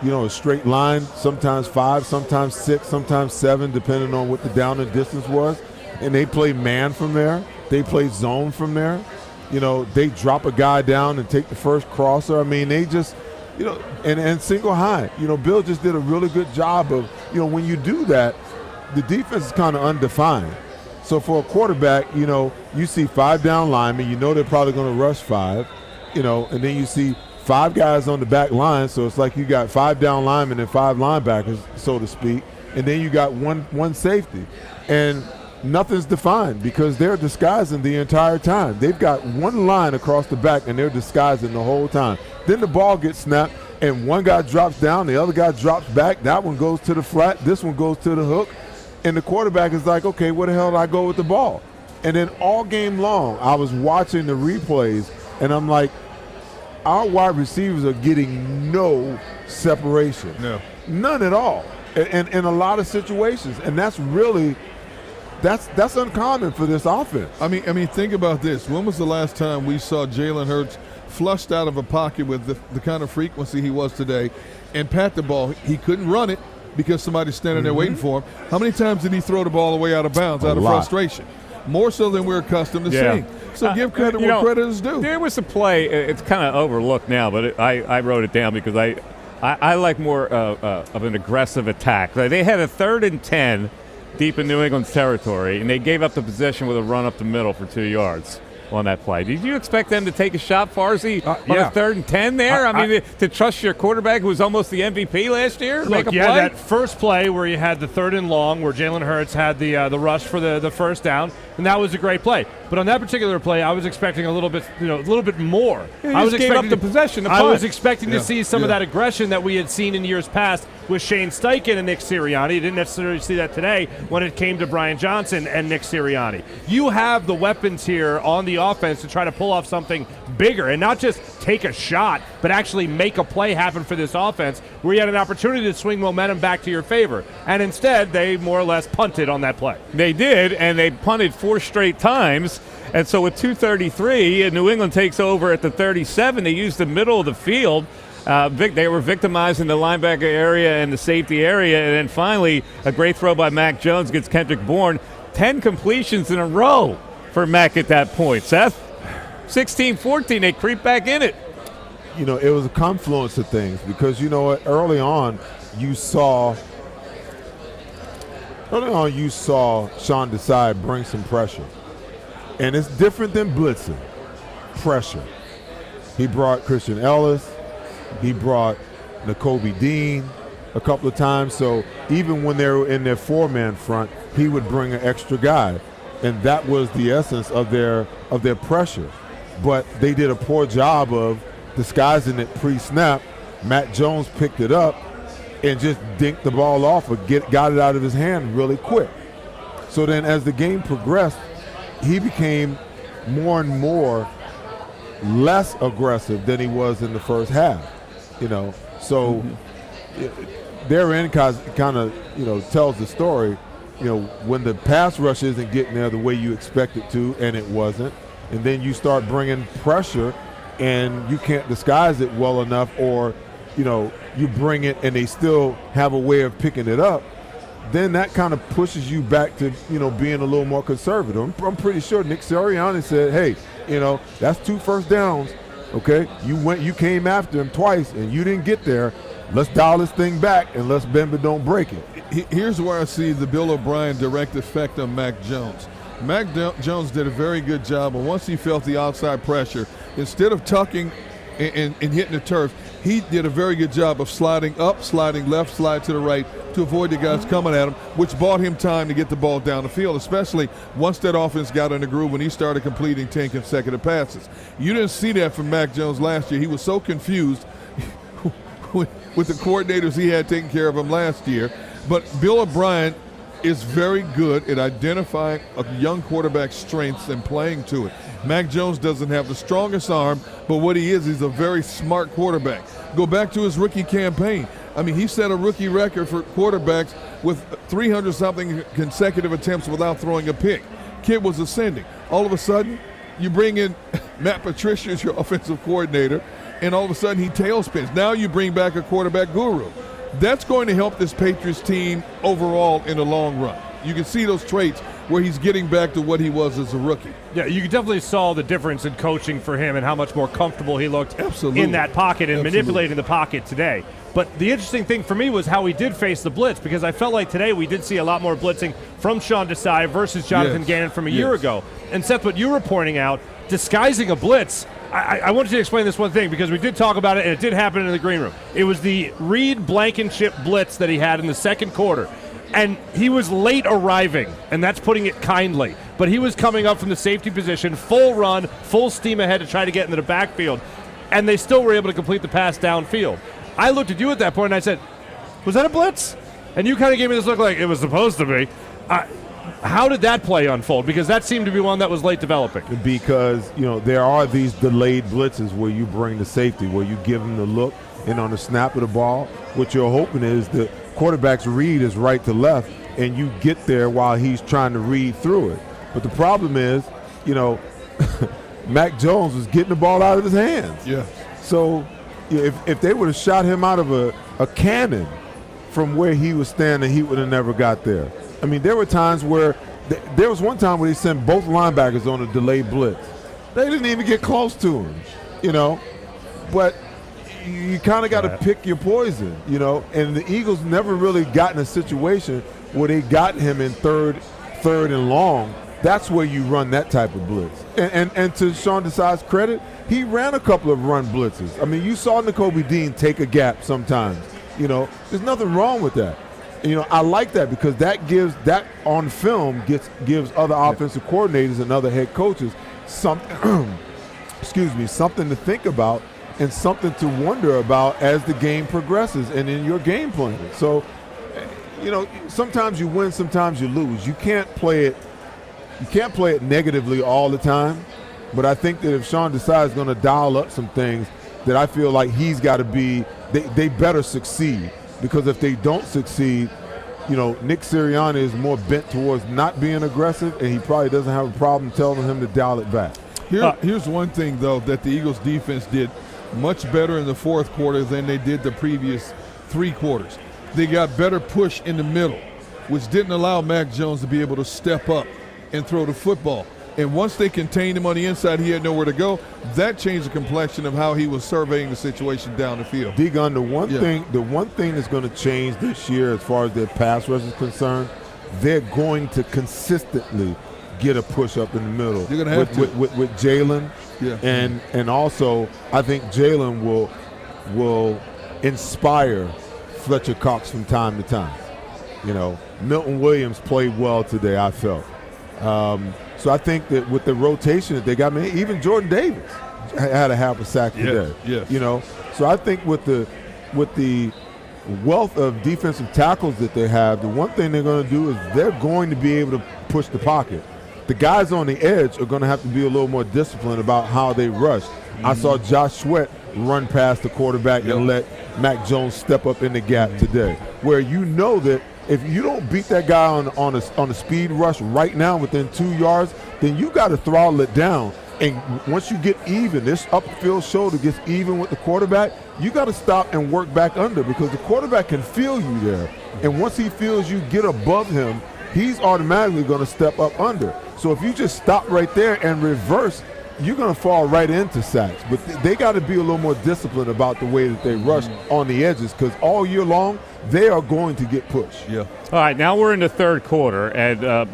a straight line, sometimes 5, sometimes 6, sometimes 7, depending on what the down and distance was. And they played man from there. They play zone from there. They drop a guy down and take the first crosser. I mean, they just, and single high. Bill just did a really good job of when you do that, the defense is kind of undefined. So for a quarterback, you see 5 down linemen, they're probably going to rush 5, and then you see 5 guys on the back line, so it's like you got 5 down linemen and 5 linebackers, so to speak, and then you got one safety. And nothing's defined because they're disguising the entire time. They've got one line across the back, and they're disguising the whole time. Then the ball gets snapped, and one guy drops down, the other guy drops back, that one goes to the flat, this one goes to the hook, and the quarterback is like, okay, where the hell did I go with the ball? And then all game long, I was watching the replays, and I'm like, our wide receivers are getting no separation. No. None at all. And in a lot of situations. And that's really that's uncommon for this offense. I mean, think about this. When was the last time we saw Jalen Hurts flushed out of a pocket with the kind of frequency he was today and pat the ball? He couldn't run it because somebody's standing there waiting for him. How many times did he throw the ball away out of bounds out of frustration? More so than we're accustomed to seeing. So give credit where credit is due. There was a play, it's kind of overlooked now, but I wrote it down because I like more of an aggressive attack. They had a 3rd and 10 deep in New England's territory, and they gave up the possession with a run up the middle for 2 yards on that play. Did you expect them to take a shot, Farsi, on a 3rd and 10 there? I mean, to trust your quarterback who was almost the MVP last year? Look, make a play? had that first play where you had the 3rd and long where Jalen Hurts had the rush for the first down, and that was a great play. But on that particular play, I was expecting a little bit more. I was gave up the possession. I was expecting to see some of that aggression that we had seen in years past with Shane Steichen and Nick Sirianni. You didn't necessarily see that today when it came to Brian Johnson and Nick Sirianni. You have the weapons here on the offense to try to pull off something bigger and not just take a shot, but actually make a play happen for this offense where you had an opportunity to swing momentum back to your favor. And instead, they more or less punted on that play. They did, and they punted 4 straight times. And so with 2:33, New England takes over at the 37. They used the middle of the field. They were victimized in the linebacker area and the safety area. And then finally, a great throw by Mac Jones gets Kendrick Bourne. 10 completions in a row for Mac at that point. Seth? 16-14, they creep back in it. It was a confluence of things because, early on you saw Sean Desai bring some pressure. And it's different than blitzing. Pressure. He brought Christian Ellis. He brought Nakobe Dean a couple of times. So even when they were in their 4-man front, he would bring an extra guy. And that was the essence of their pressure. But they did a poor job of disguising it pre-snap. Matt Jones picked it up and just dinked the ball off or got it out of his hand really quick. So then as the game progressed, he became more and more less aggressive than he was in the first half. So therein kind of tells the story. When the pass rush isn't getting there the way you expect it to, and it wasn't, and then you start bringing pressure and you can't disguise it well enough, or you bring it and they still have a way of picking it up, then that kind of pushes you back to being a little more conservative. I'm pretty sure Nick Sirianni said, hey, that's 2 first downs. Okay, you came after him twice and you didn't get there. Let's dial this thing back and let's bend but don't break it. Here's where I see the Bill O'Brien direct effect on Mac Jones. Mac Jones did a very good job, and once he felt the outside pressure, instead of tucking and hitting the turf, he did a very good job of sliding up, sliding left, slide to the right to avoid the guys coming at him, which bought him time to get the ball down the field, especially once that offense got in the groove when he started completing 10 consecutive passes. You didn't see that from Mac Jones last year. He was so confused with the coordinators he had taking care of him last year. But Bill O'Brien is very good at identifying a young quarterback's strengths and playing to it. Mac Jones doesn't have the strongest arm, but what he is, he's a very smart quarterback. Go back to his rookie campaign. I mean, he set a rookie record for quarterbacks with 300-something consecutive attempts without throwing a pick. Kid was ascending. All of a sudden, you bring in Matt Patricia as your offensive coordinator, and all of a sudden he tailspins. Now you bring back a quarterback guru. That's going to help this Patriots team overall in the long run. You can see those traits where he's getting back to what he was as a rookie. Yeah, you definitely saw the difference in coaching for him and how much more comfortable he looked in that pocket and manipulating the pocket today. But the interesting thing for me was how he did face the blitz, because I felt like today we did see a lot more blitzing from Sean Desai versus Jonathan Gannon from a year ago. And Seth, what you were pointing out, disguising a blitz, I wanted you to explain this one thing, because we did talk about it and it did happen in the green room. It was the Reed Blankenship blitz that he had in the second quarter. And he was late arriving, and that's putting it kindly. But he was coming up from the safety position, full run, full steam ahead to try to get into the backfield. And they still were able to complete the pass downfield. I looked at you at that point and I said, was that a blitz? And you kind of gave me this look like it was supposed to be. How did that play unfold? Because that seemed to be one that was late developing. Because, there are these delayed blitzes where you bring the safety, where you give him the look, and on the snap of the ball, what you're hoping is the quarterback's read is right to left, and you get there while he's trying to read through it. But the problem is, Mac Jones was getting the ball out of his hands. Yeah. So if they would have shot him out of a cannon from where he was standing, he would have never got there. I mean, there were times where there was one time where they sent both linebackers on a delayed blitz. They didn't even get close to him, But you kind of got to pick your poison, And the Eagles never really got in a situation where they got him in third and long. That's where you run that type of blitz. And to Sean Desai's credit, he ran a couple of run blitzes. I mean, you saw Nakobe Dean take a gap sometimes. There's nothing wrong with that. I like that, because that gives that on film gives other offensive coordinators and other head coaches something to think about and something to wonder about as the game progresses and in your game plan. So, sometimes you win, sometimes you lose. You can't play it negatively all the time. But I think that if Sean Desai is going to dial up some things, that I feel like he's got to be, they better succeed. Because if they don't succeed, Nick Sirianni is more bent towards not being aggressive, and he probably doesn't have a problem telling him to dial it back. Here's one thing, though, that the Eagles defense did much better in the fourth quarter than they did the previous 3 quarters. They got better push in the middle, which didn't allow Mac Jones to be able to step up and throw the football. And once they contained him on the inside, he had nowhere to go. That changed the complexion of how he was surveying the situation down the field. D-Gun, the one thing that's going to change this year as far as their pass rush is concerned, they're going to consistently get a push up in the middle. You're going to have with Jalen. Yeah. And also I think Jalen will inspire Fletcher Cox from time to time. Milton Williams played well today, I felt. So I think that with the rotation that they got, even Jordan Davis had a half a sack today. Yes. So I think with the wealth of defensive tackles that they have, the one thing they're going to do is they're going to be able to push the pocket. The guys on the edge are going to have to be a little more disciplined about how they rush. I saw Josh Sweat run past the quarterback and let Mac Jones step up in the gap today, where that if you don't beat that guy on a speed rush right now within 2 yards, then you got to throttle it down. And once you get even, this upfield shoulder gets even with the quarterback, you got to stop and work back under, because the quarterback can feel you there. And once he feels you get above him, he's automatically going to step up under. So if you just stop right there and reverse, you're going to fall right into sacks. But they got to be a little more disciplined about the way that they rush on the edges, because all year long, they are going to get pushed. Yeah. All right, now we're in the third quarter, and the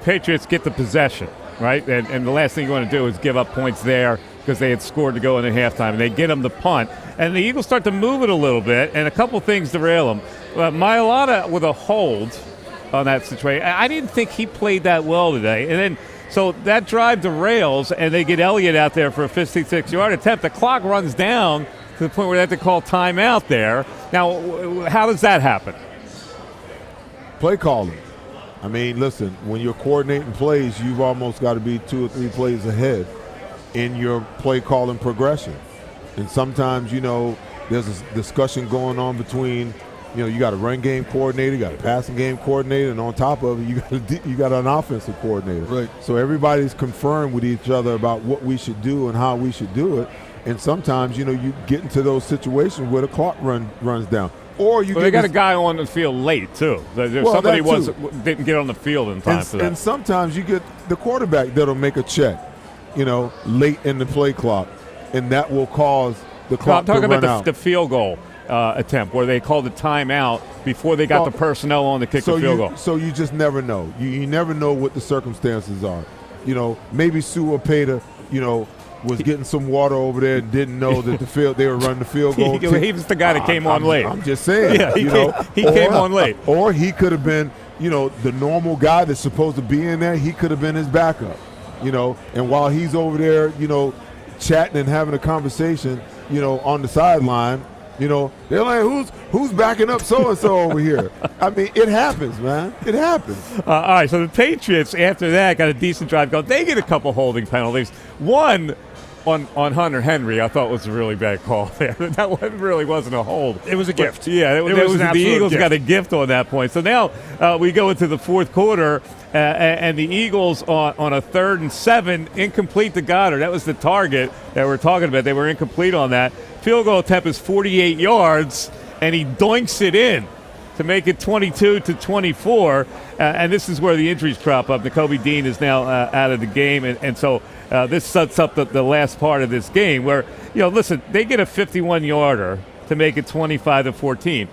Patriots get the possession, right? And the last thing you want to do is give up points there, because they had scored to go into halftime. And they get them the punt. And the Eagles start to move it a little bit, and a couple things derail them. Mailata with a hold on that situation. I didn't think he played that well today. And then so that drive derails, and they get Elliott out there for a 56-yard attempt. The clock runs down to the point where they have to call timeout there. Now, how does that happen? Play calling. I mean, listen, when you're coordinating plays, you've almost got to be 2 or 3 plays ahead in your play calling progression. And sometimes, there's a discussion going on between, you got a run game coordinator, you got a passing game coordinator, and on top of it, you got an offensive coordinator. Right. So everybody's conferring with each other about what we should do and how we should do it. And sometimes, you get into those situations where the clock runs down. Or you they got a guy on the field late too. Somebody didn't get on the field in time for that. And sometimes you get the quarterback that'll make a check, late in the play clock, and that will cause the clock to run out. I'm talking about the field goal attempt where they called the timeout before they got the personnel on to kick the field goal. So you just never know. You never know what the circumstances are. Maybe Sua Peta, was getting some water over there and didn't know that they were running the field goal. He was the guy that came on late. I'm just saying. Yeah, he came on late. Or he could have been, the normal guy that's supposed to be in there. He could have been his backup, And while he's over there, chatting and having a conversation, on the sideline, they're like, who's backing up so-and-so over here? I mean, it happens, man. It happens. All right, so the Patriots, after that, got a decent drive going. They get a couple holding penalties. One on Hunter Henry, I thought was a really bad call there. That one really wasn't a hold. It was a gift. Yeah, it was the Eagles got a gift on that point. So now we go into the fourth quarter, and the Eagles on a 3rd and 7, incomplete to Goddard. That was the target that we're talking about. They were incomplete on that. Field goal attempt is 48 yards, and he doinks it in to make it 22-24. And this is where the injuries crop up. Nakobe Dean is now out of the game, and so this sets up the last part of this game where, listen, they get a 51-yarder to make it 25-14.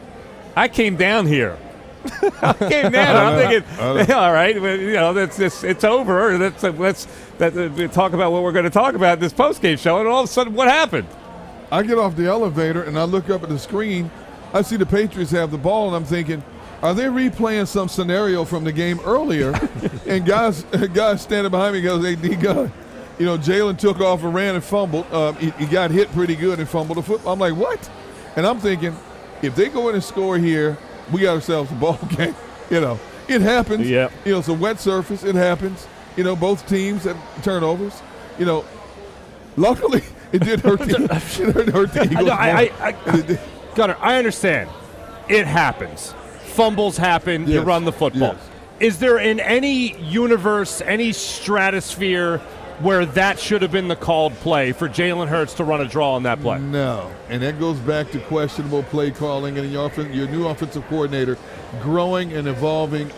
I came down here. I'm thinking, all right, it's over. Let's talk about what we're going to talk about in this postgame show. And all of a sudden, what happened? I get off the elevator and I look up at the screen. I see the Patriots have the ball, and I'm thinking, are they replaying some scenario from the game earlier? And guys standing behind me goes, "Hey, D-Gun, Jalen took off and ran and fumbled. He got hit pretty good and fumbled the football." I'm like, what? And I'm thinking, if they go in and score here, we got ourselves a ball game. It happens. Yeah. It's a wet surface. It happens. Both teams have turnovers. Luckily, it did hurt the Eagles. Gunnar, I understand. It happens. Fumbles happen. Yes. You run the football. Yes. Is there in any universe, any stratosphere where that should have been the called play for Jalen Hurts to run a draw on that play? No. And that goes back to questionable play calling and your new offensive coordinator growing and evolving.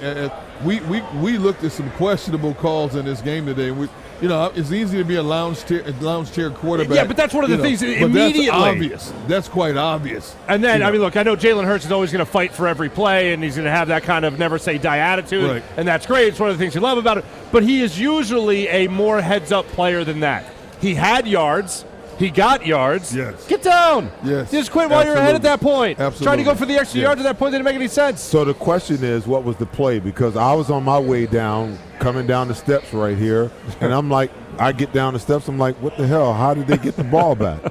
We looked at some questionable calls in this game today. It's easy to be a lounge chair quarterback. Yeah, but that's one of the things immediately. That's obvious. That's quite obvious. And then, look, I know Jalen Hurts is always going to fight for every play, and he's going to have that kind of never-say-die attitude, right. And that's great. It's one of the things you love about it. But he is usually a more heads-up player than that. He had yards. He got yards. Yes. Get down. Yes. Just quit while you're ahead at that point. Absolutely. Trying to go for the extra yards at that point didn't make any sense. So the question is, what was the play? Because I was on my way down, coming down the steps right here, and I'm like, I get down the steps, I'm like, what the hell? How did they get the ball back?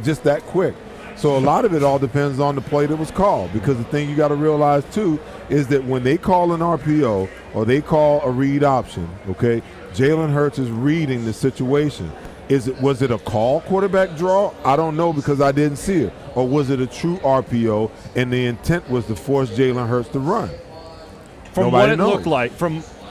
Just that quick. So a lot of it all depends on the play that was called, because the thing you got to realize, too, is that when they call an RPO or they call a read option, okay, Jalen Hurts is reading the situation. Was it a call quarterback draw? I don't know, because I didn't see it. Or was it a true RPO and the intent was to force Jalen Hurts to run? From Nobody what it knows. looked like,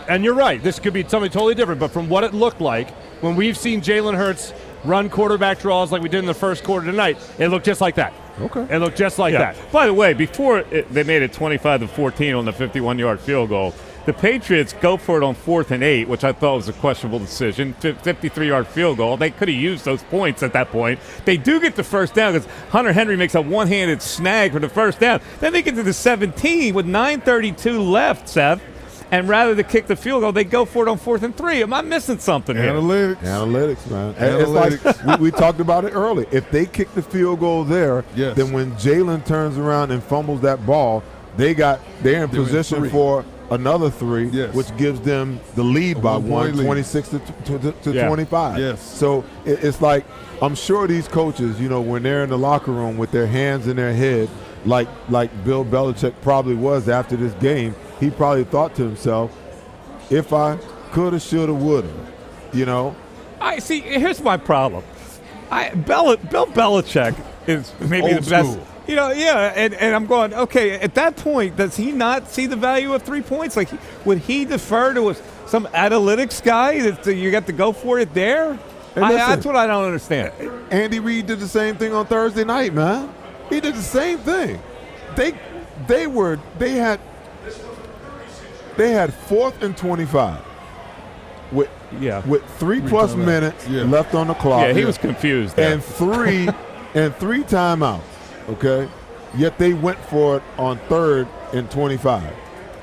and you're right, this could be something totally different, but from what it looked like, when we've seen Jalen Hurts run quarterback draws like we did in the first quarter tonight, it looked just like that. Okay. It looked just like that. By the way, before they made it 25-14 on the 51-yard field goal, the Patriots go for it on 4th and 8, which I thought was a questionable decision. 53-yard field goal. They could have used those points at that point. They do get the first down because Hunter Henry makes a one-handed snag for the first down. Then they get to the 17 with 9:32 left, Seth. And rather than kick the field goal, they go for it on 4th and 3. Am I missing something here? Analytics, man. It's like we talked about it earlier. If they kick the field goal there, then when Jalen turns around and fumbles that ball, they're in position for another 3, which gives them the lead by 26 to 25. Yes. So it's like, I'm sure these coaches, when they're in the locker room with their hands in their head, like Bill Belichick probably was after this game, he probably thought to himself, if I coulda, shoulda, woulda, I see. Here's my problem. Bill Belichick is maybe Old the best. school. And I'm going, okay, at that point, does he not see the value of 3 points? Like, would he defer to some analytics guy that you got to go for it there? That's what I don't understand. Andy Reid did the same thing on Thursday night, man. He did the same thing. they had 4th and 25 with 3+ minutes left on the clock. Yeah, he was confused there. And three timeouts. Okay, yet they went for it on 3rd and 25.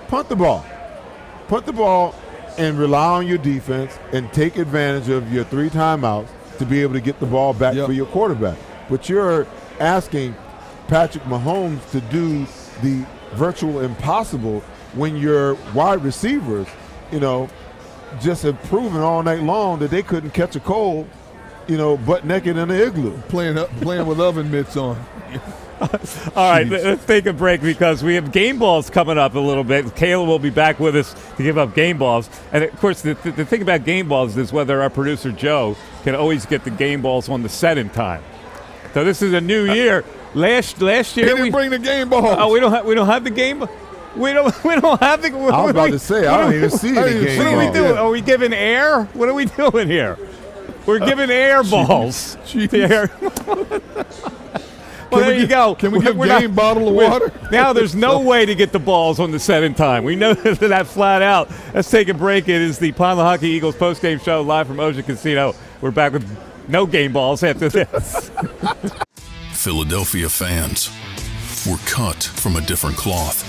Punt the ball, and rely on your defense and take advantage of your 3 timeouts to be able to get the ball back for your quarterback. But you're asking Patrick Mahomes to do the virtual impossible when your wide receivers, just have proven all night long that they couldn't catch a cold, butt naked in the igloo. Playing with oven mitts on. All right, let's take a break because we have game balls coming up a little bit. Kayla will be back with us to give up game balls. And, of course, the thing about game balls is whether our producer, Joe, can always get the game balls on the set in time. So this is a new year. Last year he didn't bring the game balls. Oh, we don't have the game. We don't have the. I was about to say I don't even see any game balls. What are we doing? Are we giving air? What are we doing here? We're giving air balls. Well, there you go. Can we give game bottle of water? Now there's no way to get the balls on the set in time. We know that flat out. Let's take a break. It is the Pond Lehocky Eagles postgame show live from Ocean Casino. We're back with no game balls after this. Philadelphia fans, we're cut from a different cloth.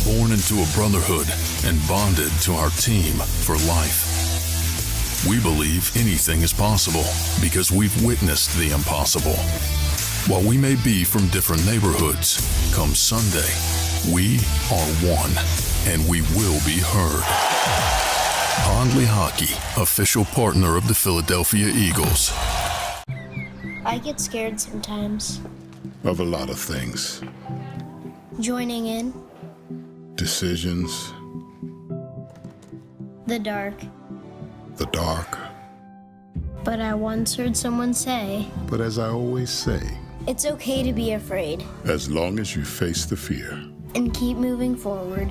Born into a brotherhood and bonded to our team for life. We believe anything is possible because we've witnessed the impossible. While we may be from different neighborhoods, come Sunday, we are one, and we will be heard. Pond Lehocky, official partner of the Philadelphia Eagles. I get scared sometimes. Of a lot of things. Joining in. Decisions. The dark. The dark. But I once heard someone say, but as I always say, it's okay to be afraid. As long as you face the fear. And keep moving forward.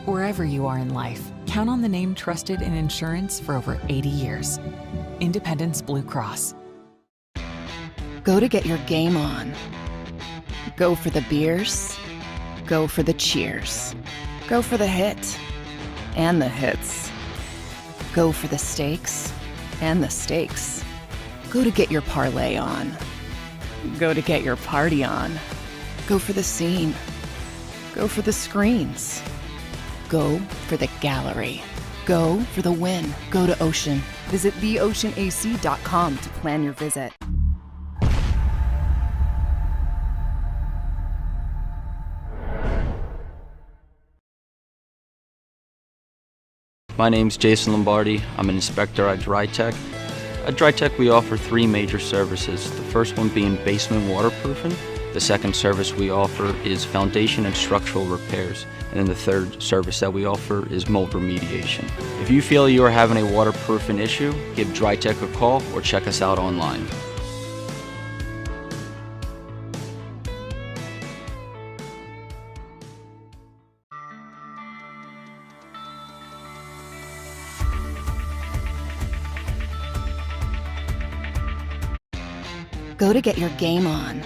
Wherever you are in life, count on the name trusted in insurance for over 80 years. Independence Blue Cross. Go to get your game on. Go for the beers. Go for the cheers. Go for the hit. And the hits. Go for the stakes and the stakes. Go to get your parlay on. Go to get your party on. Go for the scene. Go for the screens. Go for the gallery. Go for the win. Go to Ocean. Visit theoceanac.com to plan your visit. My name's Jason Lombardi. I'm an inspector at DryTech. At DryTech, we offer 3 major services. The first one being basement waterproofing. The second service we offer is foundation and structural repairs. And then the third service that we offer is mold remediation. If you feel you are having a waterproofing issue, give DryTech a call or check us out online. Go to get your game on.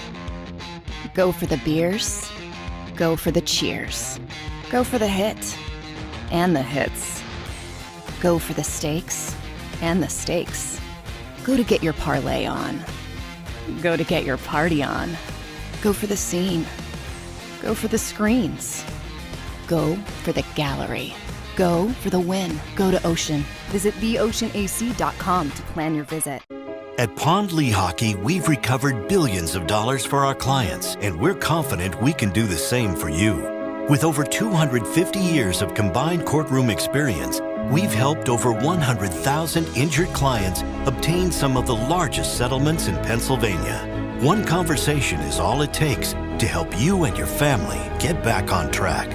Go for the beers. Go for the cheers. Go for the hit and the hits. Go for the stakes and the stakes. Go to get your parlay on. Go to get your party on. Go for the scene. Go for the screens. Go for the gallery. Go for the win. Go to Ocean. Visit theoceanac.com to plan your visit. At Pond Lehocky, we've recovered billions of dollars for our clients, and we're confident we can do the same for you. With over 250 years of combined courtroom experience, we've helped over 100,000 injured clients obtain some of the largest settlements in Pennsylvania. One conversation is all it takes to help you and your family get back on track.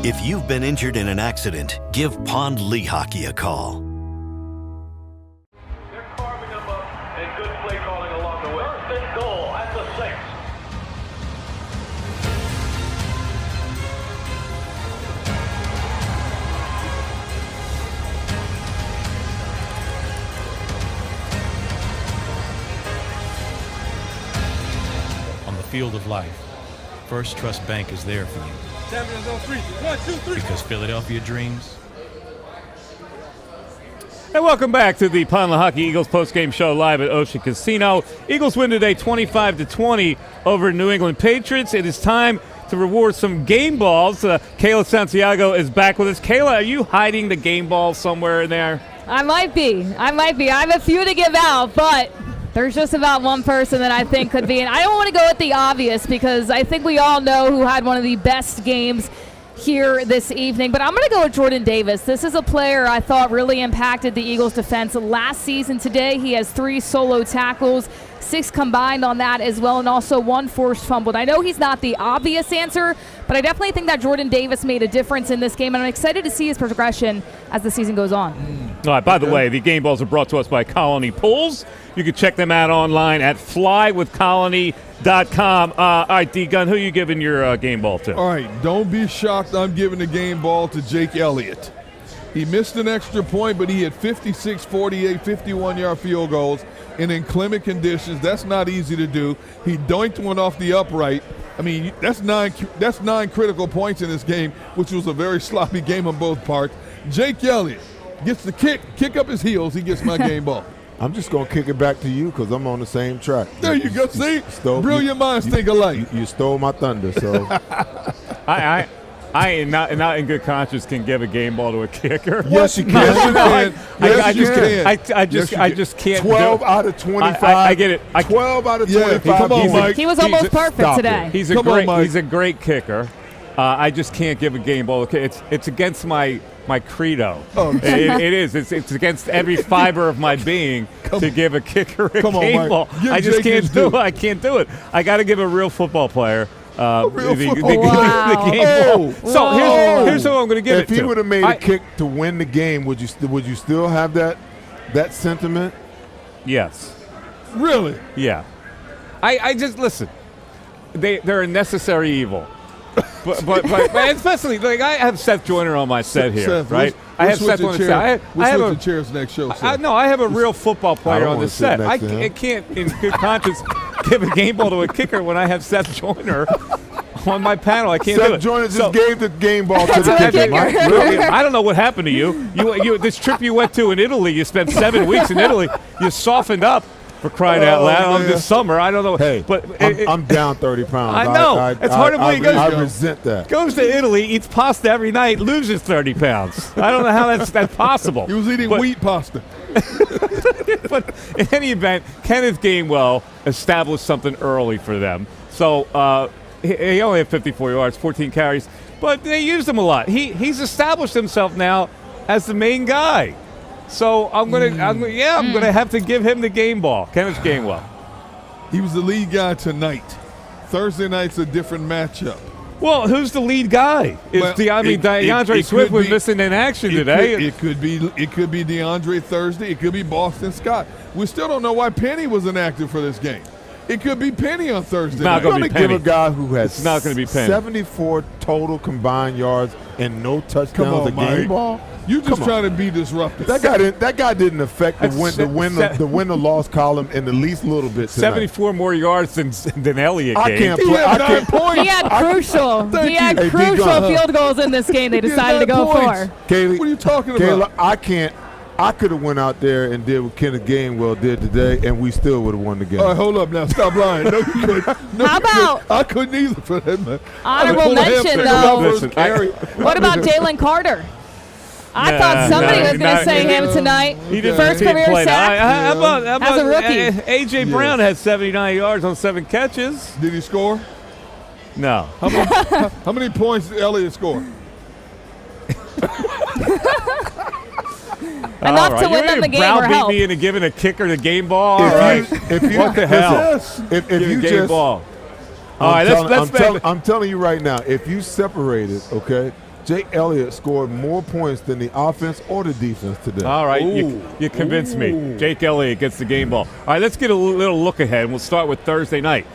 If you've been injured in an accident, give Pond Lehocky a call. Field of life. First Trust Bank is there for you. Champions on 3. 1, 2, 3. Because Philadelphia dreams. And welcome back to the Pond Lehocky Eagles postgame show live at Ocean Casino. Eagles win today 25-20 over New England Patriots. It is time to reward some game balls. Kayla Santiago is back with us. Kayla, are you hiding the game balls somewhere in there? I might be. I have a few to give out, but there's just about one person that I think could be. And I don't want to go with the obvious because I think we all know who had one of the best games here this evening, but I'm going to go with Jordan Davis. This is a player I thought really impacted the Eagles defense last season. Today he has 3 solo tackles, 6 combined on that as well, and also 1 forced fumble. I know he's not the obvious answer, but I definitely think that Jordan Davis made a difference in this game, and I'm excited to see his progression as the season goes on. All right, by the way, the game balls are brought to us by Colony Pools. You can check them out online at flywithcolony.com. All right, D-Gun, who are you giving your game ball to? All right, don't be shocked I'm giving the game ball to Jake Elliott. He missed an extra point, but he had 56, 48, 51-yard field goals in inclement conditions. That's not easy to do. He doinked one off the upright. I mean, that's nine critical points in this game, which was a very sloppy game on both parts. Jake Elliott gets the kick up his heels. He gets my game ball. I'm just going to kick it back to you because I'm on the same track. There you go. See? Brilliant minds think alike. You stole my thunder, so. I ain't not in good conscience can give a game ball to a kicker. Yes, you can. I just can't. 12 out of 25. I get it. 12 out of 25. Come on, Mike. He was almost perfect today. He's a great kicker. I just can't give a game ball. It's against my credo. Oh, it is. It's against every fiber of my being to give a kicker a game ball. I just can't do it. I can't do it. I got to give a real football player the game ball. So here's what I'm going to give it to. If he would have made a kick to win the game, would you still have that sentiment? Yes. Really? Yeah. I just listen. They're a necessary evil. But especially like I have Seth Joyner on my set here, Seth, right? I have Seth on the set. I have a chairs next show. I have a real football player on the set. I can't, in good conscience, give a game ball to a kicker when I have Seth Joyner on my panel. I can't do it. Seth Joyner just gave the game ball to the kicker. I don't know what happened to you. You this trip you went to in Italy. You spent 7 weeks in Italy. You softened up. For crying out loud this summer. I don't know. Hey, but I'm down 30 pounds. I know. It's hard to believe. I resent that. Goes to Italy, eats pasta every night, loses 30 pounds. I don't know how that's possible. He was eating wheat pasta. But in any event, Kenneth Gainwell established something early for them. So he only had 54 yards, 14 carries, but they used him a lot. He's established himself now as the main guy. So I'm gonna have to give him the game ball. Kenneth Gainwell. He was the lead guy tonight. Thursday night's a different matchup. Well, who's the lead guy? DeAndre Swift was missing in action today. It could be DeAndre Thursday. It could be Boston Scott. We still don't know why Penny was inactive for this game. It could be Penny on Thursday. Not going to give a guy who has not going to be Penny. 74 total combined yards and no touchdowns a game ball. You just trying to be disruptive. That guy didn't affect the win or loss column in the least little bit tonight. 74 more yards than Elliott gave. I can't play. He had 9 points. He had crucial field goals in this game. They decided to go for. Kaylee, what are you talking about? Kayla, I could have went out there and did what Kenneth Gainwell did today, and we still would have won the game. All right, hold up now. Stop lying. No, you couldn't. No, how about? I couldn't either for that, man. Honorable mention, though. What about Jalen Carter? I thought somebody was going to say him tonight. He didn't First career sack how about as a rookie. A.J. Brown had 79 yards on 7 catches. Did he score? No. How many points did Elliott score? Enough to win them the game or help. Me into giving a kicker the game ball. What the hell? If you game ball. All right, I'm telling you right now, if you separate it, okay, Jake Elliott scored more points than the offense or the defense today. All right, you convinced me. Jake Elliott gets the game ball. All right, let's get a little look ahead. We'll start with Thursday night.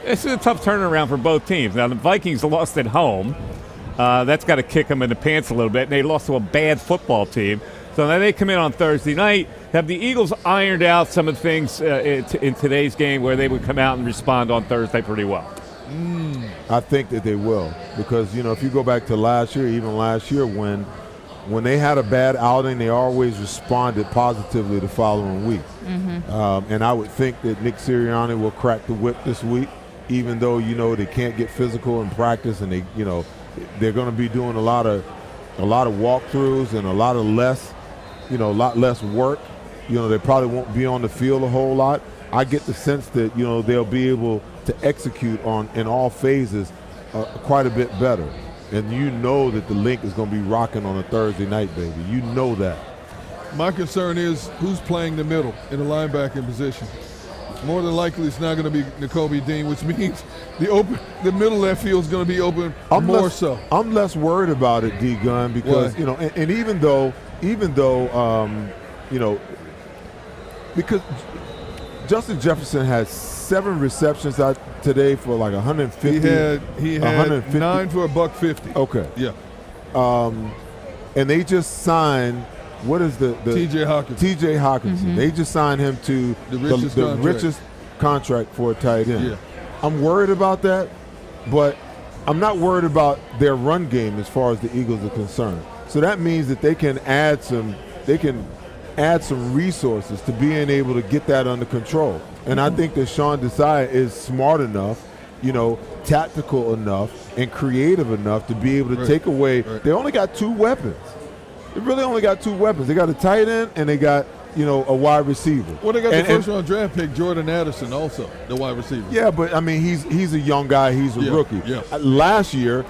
This is a tough turnaround for both teams. Now, the Vikings lost at home. That's got to kick them in the pants a little bit, and they lost to a bad football team. So now they come in on Thursday night. Have the Eagles ironed out some of the things in today's game where they would come out and respond on Thursday pretty well? I think that they will, because if you go back to last year, even last year when they had a bad outing, they always responded positively the following week. And I would think that Nick Sirianni will crack the whip this week, even though they can't get physical in practice, and they're going to be doing a lot of walkthroughs and a lot less work. They probably won't be on the field a whole lot. I get the sense that they'll be able to execute in all phases quite a bit better. And that the link is going to be rocking on a Thursday night, baby. You know that. My concern is who's playing the middle in the linebacking position. More than likely, it's not going to be Nakobe Dean, which means the middle left field is going to be open more so. I'm less worried about it, D Gun, because and even though because Justin Jefferson has 7 receptions out today for like 150. He had 150. 9 for $150. Okay. Yeah. And they just signed. What is the T.J. Hawkins? T.J. Hawkinson. They just signed him to the richest contract for a tight end. Yeah. I'm worried about that, but I'm not worried about their run game as far as the Eagles are concerned. So that means that they can add some resources to being able to get that under control. And I think that Sean Desai is smart enough, tactical enough and creative enough to be able to take away. They only got 2 weapons. They really only got 2 weapons. They got a tight end and they got, a wide receiver. Well, they got the first-round draft pick, Jordan Addison, also, the wide receiver. Yeah, but, he's a young guy. He's a rookie. Yeah. Last year,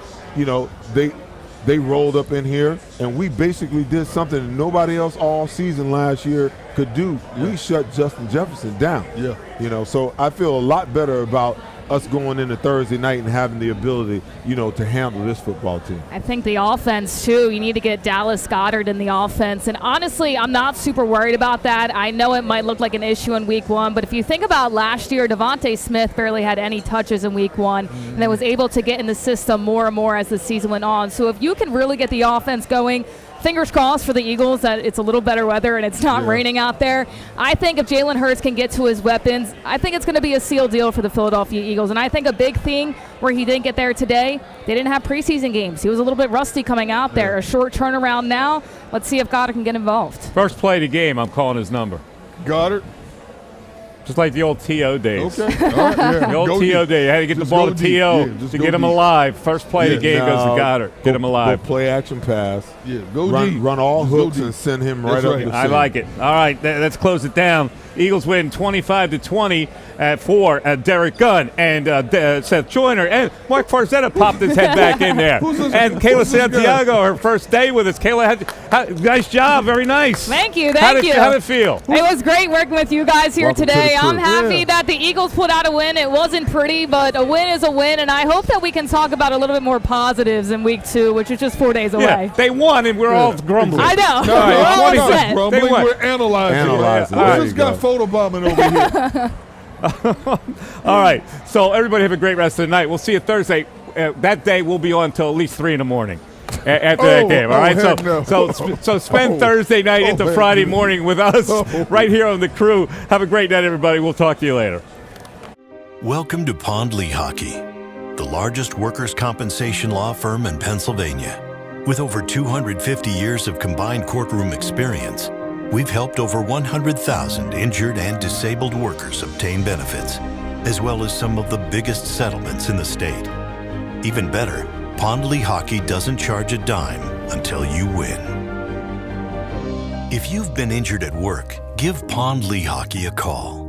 they rolled up in here, and we basically did something that nobody else all season last year could do. Yeah. We shut Justin Jefferson down. Yeah. So I feel a lot better about us going into Thursday night and having the ability, to handle this football team. I think the offense, too, you need to get Dallas Goedert in the offense. And honestly, I'm not super worried about that. I know it might look like an issue in week 1, but if you think about last year, Devontae Smith barely had any touches in week 1 and then was able to get in the system more and more as the season went on. So if you can really get the offense going, fingers crossed for the Eagles that it's a little better weather and it's not raining out there. I think if Jalen Hurts can get to his weapons, I think it's going to be a sealed deal for the Philadelphia Eagles. And I think a big thing where he didn't get there today, they didn't have preseason games. He was a little bit rusty coming out there. A short turnaround now. Let's see if Goddard can get involved. First play of the game, I'm calling his number. Goddard. Just like the old T.O. days. Okay. All right, yeah. The old T.O. day. You had to get the ball to T.O. to get him alive. First play of the game goes to Goddard. Get him alive. Play action pass. Yeah, go deep. Run all hooks and send him right up the field. I like it. All right, let's close it down. Eagles win 25-20 for Derek Gunn and Seth Joyner. And Mark Farzetta popped his head back in there. Who's And Kayla Santiago, her first day with us. Kayla, nice job. Very nice. Thank you. How did it feel? It was great working with you guys here Welcome today. to the I'm crew. happy that the Eagles put out a win. It wasn't pretty, but a win is a win. And I hope that we can talk about a little bit more positives in week 2, which is just 4 days away. Yeah, they won, and we're all grumbling. I know. No, We're all upset. grumbling. They won. We're analyzing. All Who's got photobombing over here? All right, so everybody have a great rest of the night. We'll see you Thursday. That day we'll be on until at least 3 in the morning after that game. All right, so spend Thursday night into Friday morning with us right here on the crew. Have a great night, everybody. We'll talk to you later. Welcome to Pond Lehocky, the largest workers' compensation law firm in Pennsylvania. With over 250 years of combined courtroom experience, we've helped over 100,000 injured and disabled workers obtain benefits, as well as some of the biggest settlements in the state. Even better, Pond Lehocky doesn't charge a dime until you win. If you've been injured at work, give Pond Lehocky a call.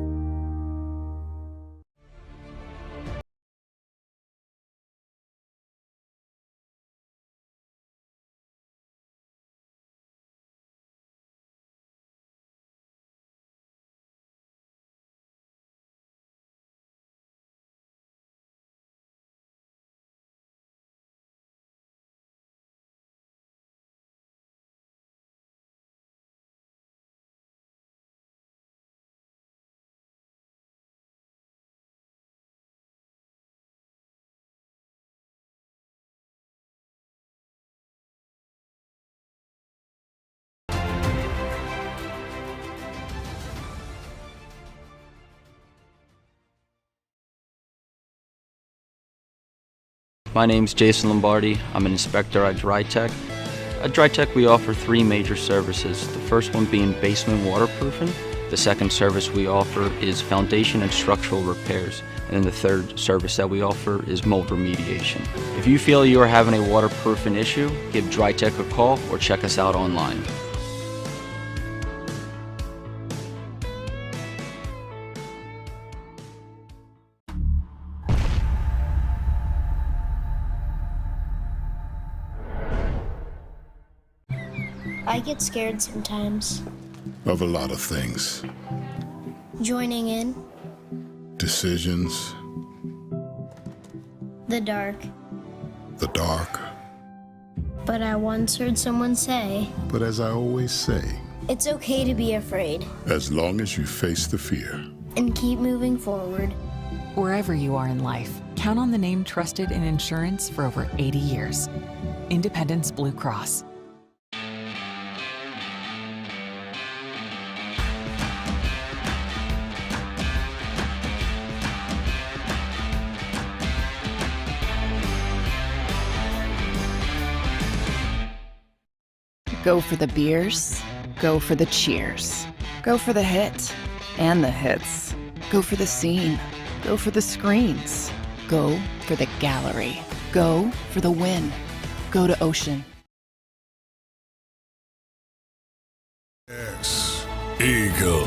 My name's Jason Lombardi. I'm an inspector at DryTech. At DryTech, we offer three major services. The first one being basement waterproofing. The second service we offer is foundation and structural repairs. And then the third service that we offer is mold remediation. If you feel you are having a waterproofing issue, give DryTech a call or check us out online. I get scared sometimes. Of a lot of things. Joining in, Decisions, the dark. the dark. But I once heard someone say, But as I always say, it's okay to be afraid as long as you face the fear. and keep moving forward. Wherever you are in life, count on the name trusted in insurance for over 80 years. Independence Blue Cross. Go for the beers, go for the cheers, go for the hit and the hits. Go for the scene, go for the screens, go for the gallery, go for the win. Go to Ocean. Yes, Eagle.